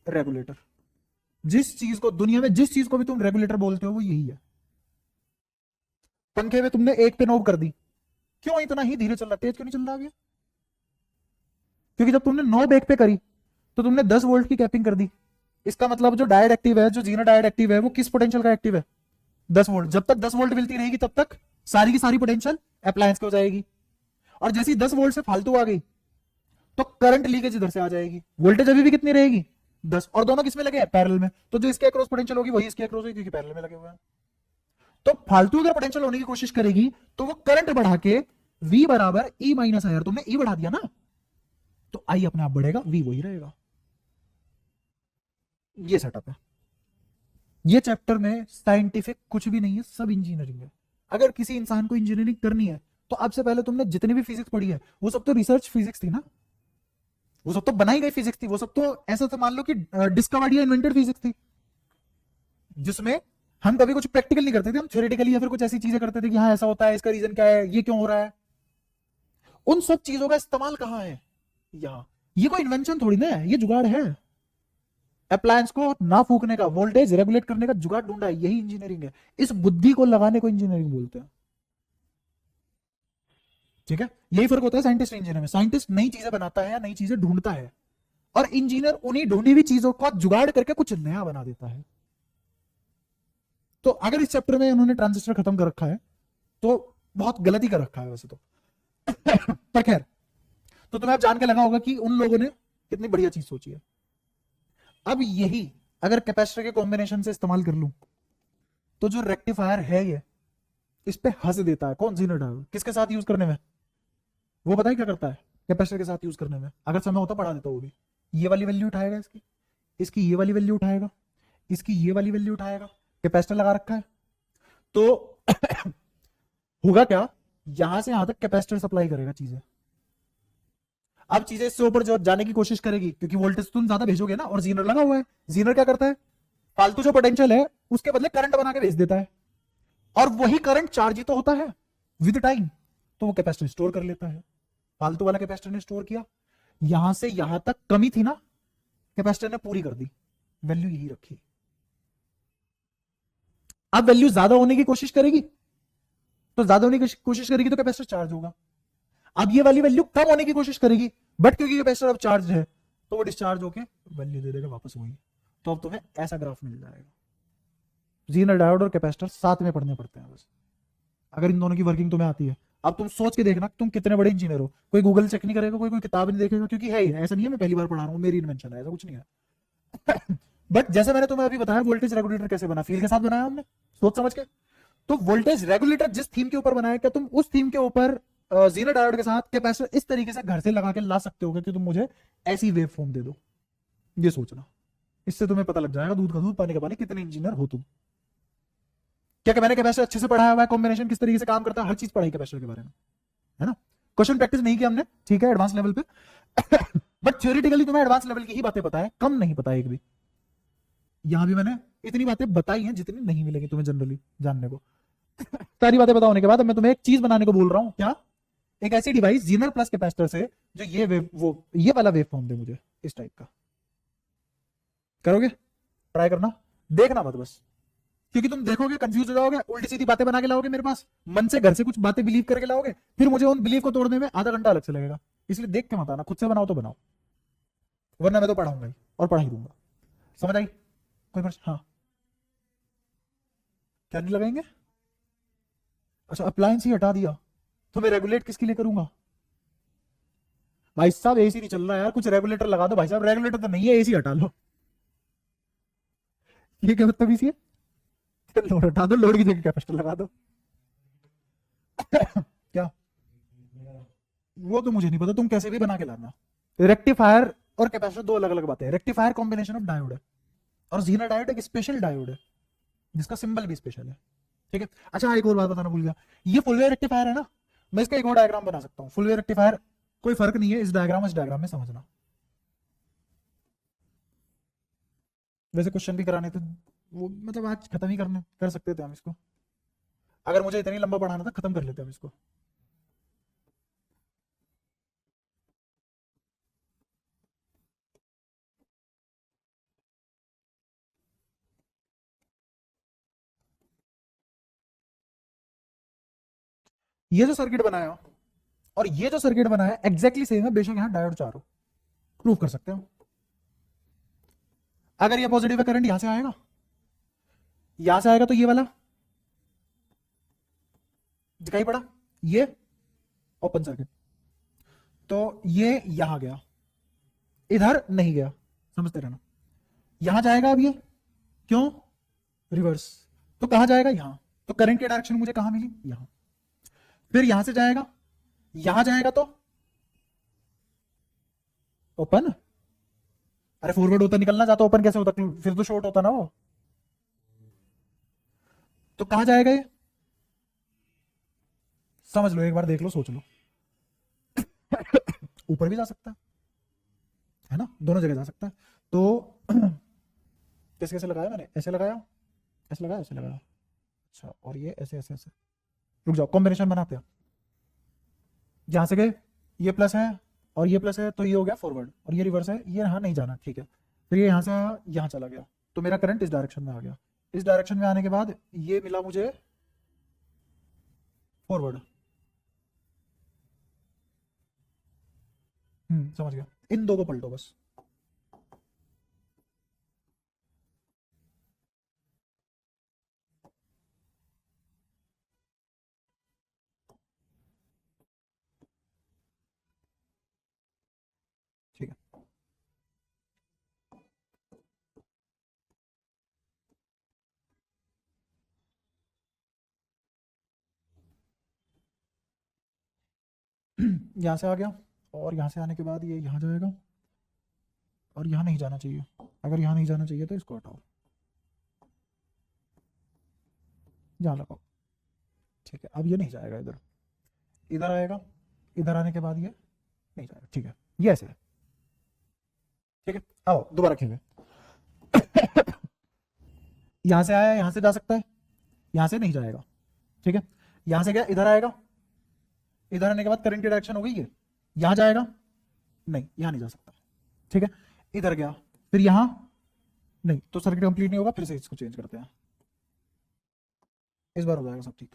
regulator. जिस चीज को दुनिया में, जिस चीज को भी तुम रेगुलेटर बोलते हो वो यही है। पंखे में तुमने एक पे नॉब कर दी, क्यों इतना ही धीरे चल रहा, तेज क्यों नहीं चल रहा अभी? क्योंकि जब तुमने नॉब एक पे करी तो तुमने 10 वोल्ट की कैपिंग कर दी। इसका मतलब जो डायोड एक्टिव है, जो जीनर डायोड एक्टिव है, वो किस पोटेंशियल का एक्टिव है? 10 वोल्ट। जब तक 10 वोल्ट मिलती रहेगी तब तक सारी की सारी पोटेंशियल अप्लायंस की हो जाएगी, और जैसे ही 10 वोल्ट से फालतू आ गई तो करंट लीकेज इधर से आ जाएगी। वोल्टेज अभी भी कितनी रहेगी? 10, और दोनों किसमें लगे हैं? पैरेलल में। तो जो इसके अक्रॉस पोटेंशियल होगी वही इसके अक्रॉस होगी, क्योंकि पैरेलल में लगे हुए हैं। तो फालतू अगर पोटेंशियल होने की कोशिश करेगी तो वो करंट बढ़ा के V बराबर E माइनस आई, तुमने E बढ़ा दिया ना, तो I अपने आप बढ़ेगा, V वही रहेगा। ये सेटअप है। ये चैप्टर में साइंटिफिक कुछ भी नहीं है, सब इंजीनियरिंग है। अगर किसी इंसान को इंजीनियरिंग करनी है तो अब से पहले तुमने जितनी भी फिजिक्स पढ़ी है वो सब तो रिसर्च फिजिक्स थी ना, वो सब तो बनाई गई फिजिक्स थी, वो सब तो ऐसा तो मान लो कि डिस्कवर्ड या इन्वेंटेड फिजिक्स थी, जिसमें हम कभी कुछ प्रैक्टिकल नहीं करते थे, हम थ्योरेटिकली या फिर कुछ ऐसी चीजें करते थे कि हाँ ऐसा होता है, इसका रीजन क्या है, ये क्यों हो रहा है। उन सब चीजों का इस्तेमाल कहां है? यहाँ। ये कोई इन्वेंशन थोड़ी ना है, ये जुगाड़ है। अप्लायंस को ना फूकने का, वोल्टेज रेगुलेट करने का जुगाड़ ढूंढा है, यही इंजीनियरिंग है। इस बुद्धि को लगाने को इंजीनियरिंग बोलते हैं। ठीक है, यही फर्क होता है साइंटिस्ट इंजीनियर में। साइंटिस्ट नई चीजें बनाता है या नई चीजें ढूंढता है, और इंजीनियर उन्हीं ढूंढी हुई चीजों को जुगाड़ करके कुछ नया बना देता है। तो अगर इस चैप्टर में उन्होंने ट्रांजिस्टर खत्म कर रखा है तो बहुत गलती कर रखा है वैसे तो। पर खैर, तो तुम्हें अब जान के लगा होगा कि उन लोगों ने कितनी बढ़िया चीज सोची है। अब यही अगर कैपेसिटर के कॉम्बिनेशन से इस्तेमाल कर लूं तो जो रेक्टिफायर है ये इस पे हंस देता है। कौन? Zener diode. किसके साथ यूज करने में? वो पता है क्या करता है कैपेसिटर के साथ यूज करने में? अगर समय होता पढ़ा देता वो भी। ये वाली वैल्यू उठाएगा, इसकी इसकी ये वाली वैल्यू उठाएगा, इसकी ये वाली वैल्यू उठाएगा, कैपेसिटर लगा रखा है तो होगा क्या, यहां से यहां तक कैपेसिटर सप्लाई करेगा चीजें। अब चीजें इससे ऊपर जो जाने की कोशिश करेगी, क्योंकि वोल्टेज तुम ज्यादा भेजोगे ना, और जीनर लगा हुआ है। जीनर क्या करता है? फालतू जो पोटेंशियल है उसके बदले करंट बना के भेज देता है, और वही करंट चार्ज ही तो होता है विद टाइम, तो वो कैपेसिटर स्टोर कर लेता है। फालतू वाला कैपेसिटर ने स्टोर किया, यहां से यहां तक कमी थी ना, कैपेसिटर ने पूरी कर दी, वैल्यू यही रखी। अब वैल्यू ज्यादा होने की कोशिश करेगी, तो ज्यादा होने की कोशिश करेगी तो कैपेसिटर चार्ज होगा। अब ये वाली वैल्यू कम होने की कोशिश करेगी, बट क्योंकि कैपेसिटर अब चार्ज है तो वो डिस्चार्ज होके वैल्यू दे देगा वापस वही। तो अब तुम्हें ऐसा ग्राफ मिल जाएगा। जीनर डायोड और कैपेसिटर साथ में पढ़ने पड़ते हैं बस, अगर इन दोनों की वर्किंग तुम्हें आती है। अब तुम सोच के देखना तुम कितने बड़े इंजीनियर हो। कोई गूगल चेक नहीं करेगा, कोई किताब नहीं देखेगा, क्योंकि है ही ऐसा नहीं है मैं पहली बार पढ़ा रहा हूँ, मेरी इन्वेंशन है, ऐसा कुछ नहीं है। बट जैसे मैंने तुम्हें अभी बताया वोल्टेज रेगुलेटर कैसे बना, फील के साथ बनाया हमने सोच समझ के। तो वोल्टेज रेगुलेटर जिस थीम के ऊपर बनाया, क्या तुम उस थीम के ऊपर जीनर डायोड के साथ कैपेसिटर इस तरीके से घर से लगा के ला सकते हो कि तुम मुझे ऐसी वेव फॉर्म दे दो? ये सोचना, इससे तुम्हें पता लग जाएगा दूध का दूध पानी का पानी, कितने इंजीनियर हो तुम। क्या मैंने कैपेसिटर अच्छे से पढ़ाया हुआ है, कॉम्बिनेशन किस तरीके से काम करता है, हर चीज पढ़ाई कैपेसिटर के बारे में, है ना। क्वेश्चन प्रैक्टिस नहीं किया हमने, ठीक है, एडवांस लेवल पे। बट थ्योरेटिकली तुम्हें एडवांस लेवल की ही बातें पता है, कम नहीं पता एक भी। यहां भी मैंने इतनी बातें बताई हैं जितनी नहीं मिलेगी तुम्हें जनरली जानने को। सारी बातें पता होने के बाद अब मैं तुम्हें एक चीज बनाने को बोल रहा हूं। क्या? एक ऐसी डिवाइस जीनर प्लस कैपेसिटर से जो ये वेव, वो ये वाला वेव फॉर्म दे मुझे इस टाइप का। करोगे? ट्राई करना, देखना मत बस, क्योंकि तुम देखोगे कंफ्यूज हो जाओगे, उल्टी सीधी बातें बना के लाओगे मेरे पास, मन से घर से कुछ बातें बिलीव करके लाओगे, फिर मुझे उन बिलीव को तोड़ने में आधा घंटा अलग से लगेगा। इसलिए देख के मत आना, खुद से बनाओ तो बनाओ, वरना मैं तो पढ़ाऊंगा ही और पढ़ा ही दूंगा। समझ आई? कोई प्रश्न? हाँ, क्या नहीं लगाएंगे? अच्छा, अप्लायंस ही हटा दिया तो मैं रेगुलेट किसके लिए करूंगा? भाई साहब एसी नहीं चल रहा यार, कुछ रेगुलेटर लगा दो भाई साहब। रेगुलेटर तो नहीं है, एसी हटा लो। ये क्या मतलब इसी है? लोड हटा दो, लोड की जगह कैपेसिटर लगा दो। क्या? वो तो मुझे नहीं पता, तुम कैसे भी बना के लाना। रेक्टिफायर और कैपेसिटर दो अलग अलग बातें हैं। रेक्टिफायर कॉम्बिनेशन ऑफ डायोड है, और जीनर डायोड एक स्पेशल डायोड है जिसका सिंबल भी स्पेशल है। ठीक है। अच्छा, एक और बात बताना भूल गया, ये फुल वेव रेक्टिफायर है ना, मैं इसका एक और डायग्राम बना सकता हूँ। फुल वेव रेक्टिफायर कोई फर्क नहीं है इस डायग्राम में समझना। वैसे क्वेश्चन भी कराने थे वो, मतलब आज खत्म ही कर सकते थे हम इसको, अगर मुझे इतनी लंबा पढ़ाना था खत्म कर लेते हम इसको। ये जो सर्किट बनाया और ये जो सर्किट बनाया एग्जैक्टली सेम है, बेशक यहां डायोड चार हो, प्रूव कर सकते हो। अगर ये पॉजिटिव है, करंट यहां से आएगा, यहां से आएगा तो ये वाला दिखाई पड़ा, ये ओपन सर्किट, तो ये यहां गया, इधर नहीं गया, समझते रहना। यहां जाएगा अब ये, क्यों, रिवर्स, तो कहां जाएगा, यहां, तो करंट की डायरेक्शन मुझे कहां मिली, यहां, फिर यहां से जाएगा, यहां जाएगा तो ओपन, अरे फॉरवर्ड होता निकलना चाहता, ओपन कैसे होता, फिर तो शॉर्ट होता ना वो, तो कहां जाएगा ये, समझ लो, एक बार देख लो, सोच लो। ऊपर भी जा सकता है ना, दोनों जगह जा सकता है, तो कैसे कैसे लगाया मैंने, ऐसे लगाया, ऐसे लगाया, ऐसे लगाया, अच्छा, और ये ऐसे ऐसे ऐसे, रुक जाओ, कॉम्बिनेशन बनाते हैं, यहां से गए, ये प्लस है और ये प्लस है, तो ये हो गया फॉरवर्ड, और ये रिवर्स है, ये यहां नहीं जाना, ठीक है, फिर ये यहां से आया, यहां चला गया, तो मेरा करंट इस डायरेक्शन में आ गया, इस डायरेक्शन में आने के बाद ये मिला मुझे फॉरवर्ड, समझ गया, इन दो को पलटो बस, ठीक है, यहां से आ गया, और यहां से आने के बाद ये यहां जाएगा, और यहां नहीं जाना चाहिए, अगर यहां नहीं जाना चाहिए तो इसको हटाओ, यहां लगाओ, ठीक है, अब ये नहीं जाएगा इधर, इधर आएगा, इधर आने के बाद ये नहीं जाएगा, ठीक है, ये ऐसे है, ठीक है, आओ दोबारा खेलें। यहां से आया, यहां से जा सकता है, यहां से नहीं जाएगा, ठीक है, यहां से गया, इधर आएगा, इधर आने के बाद करंट की डायरेक्शन हो गई है, यहां जाएगा, नहीं यहां नहीं जा सकता, ठीक है, इधर गया, फिर यहां नहीं, तो सर्किट कंप्लीट नहीं होगा, फिर से इसको चेंज करते हैं, इस बार हो जाएगा सब ठीक,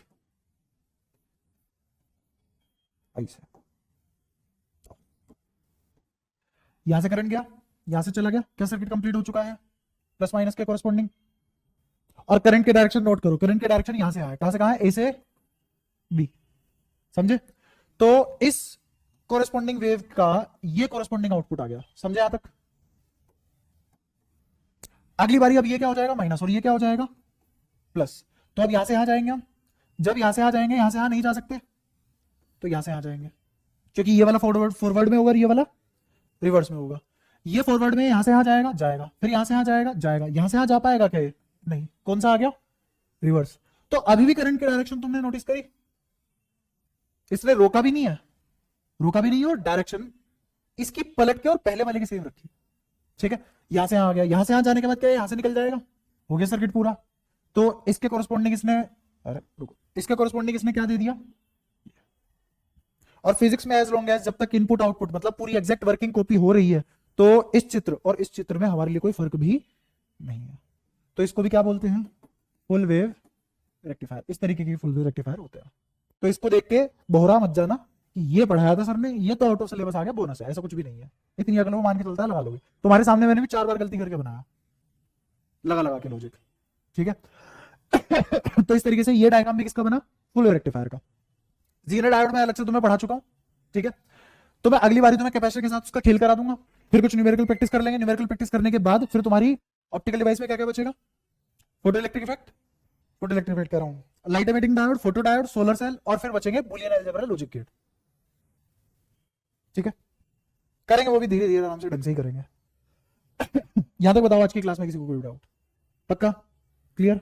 ऐसे, यहां से करंट गया, यहां से चला गया, क्या सर्किट कंप्लीट हो चुका है, प्लस माइनस के कॉरेस्पॉन्डिंग, और करंट की डायरेक्शन नोट करो, करंट की डायरेक्शन यहां से आया, कहां से कहां है, ए से बी, समझे, तो इस कोरेस्पॉन्डिंग वेव का ये कोरेस्पॉन्डिंग आउटपुट आ गया, समझे यहां तक, अगली बारी अब ये क्या हो जाएगा, माइनस, और ये क्या हो जाएगा, प्लस, तो अब यहां से यहां जाएंगे हम, जब यहां से यहां जाएंगे, यहां से यहां नहीं जा सकते, तो यहां से यहां जाएंगे, क्योंकि ये वाला फॉरवर्ड फॉरवर्ड में होगा, ये वाला रिवर्स में होगा, ये फॉरवर्ड में यहां से यहां जाएगा, जाएगा, फिर यहां से यहां जाएगा, जाएगा, यहां से यहां जा पाएगा क्या, नहीं, कौन सा आ गया, रिवर्स, तो अभी भी करंट की डायरेक्शन तुमने नोटिस करी, इसने रोका भी नहीं है, रोका भी नहीं है, और डायरेक्शन इसकी पलट के और पहले वाले की सेम रखी, ठीक है, यहां से आ गया, यहां से यहां जाने के बाद क्या है, यहां से निकल जाएगा, हो गया सर्किट पूरा, तो इसके कोरस्पॉन्डिंग इसने, अरे रुको, इसके कोरस्पॉन्डिंग इसने क्या दे दिया, और फिजिक्स में एज लॉन्ग एज जब तक इनपुट आउटपुट मतलब पूरी एग्जैक्ट वर्किंग कॉपी हो रही है, तो इस चित्र और इस चित्र में हमारे लिए कोई फर्क भी नहीं है, तो इसको भी क्या बोलते हैं, फुल वेव रेक्टिफायर, इस तरीके की फुल वेव रेक्टिफायर होते हैं, तो इसको देख के बोहरा मत जाना कि ये पढ़ाया था सर ने, ये तो आउट ऑफ सिलेबस आ गया, बोनस है, ऐसा कुछ भी नहीं है, इतनी अकल वो मान के चलता है, लगा लोगे, तुम्हारे सामने मैंने भी 4 बार गलती करके बनाया, लगा लगा के लॉजिक, ठीक है। तो इस तरीके से ये डायग्राम भी किसका बना, फुल वेव रेक्टिफायर का, जीरो डायोड में अलग से तुम्हें पढ़ा चुका हूं, ठीक है, तो मैं अगली बारी तुम्हें कैपेसिटर के साथ उसका खेल करा दूंगा, फिर कुछ न्यूमेरिकल प्रैक्टिस कर लेंगे, न्यूमेरिकल प्रैक्टिस करने के बाद फिर तुम्हारी ऑप्टिकल डिवाइस में क्या क्या बचेगा, photo electric effect, photo electric effect कह रहा हूं, light emitting diode, photo diode, solar cell, और फिर बचेंगे बुलियन अलजेब्रा, लॉजिक गेट, ठीक है, करेंगे वो भी धीरे धीरे आराम से ढंग से ही करेंगे। यहां तक बताओ आज की क्लास में किसी को कोई डाउट, पक्का क्लियर।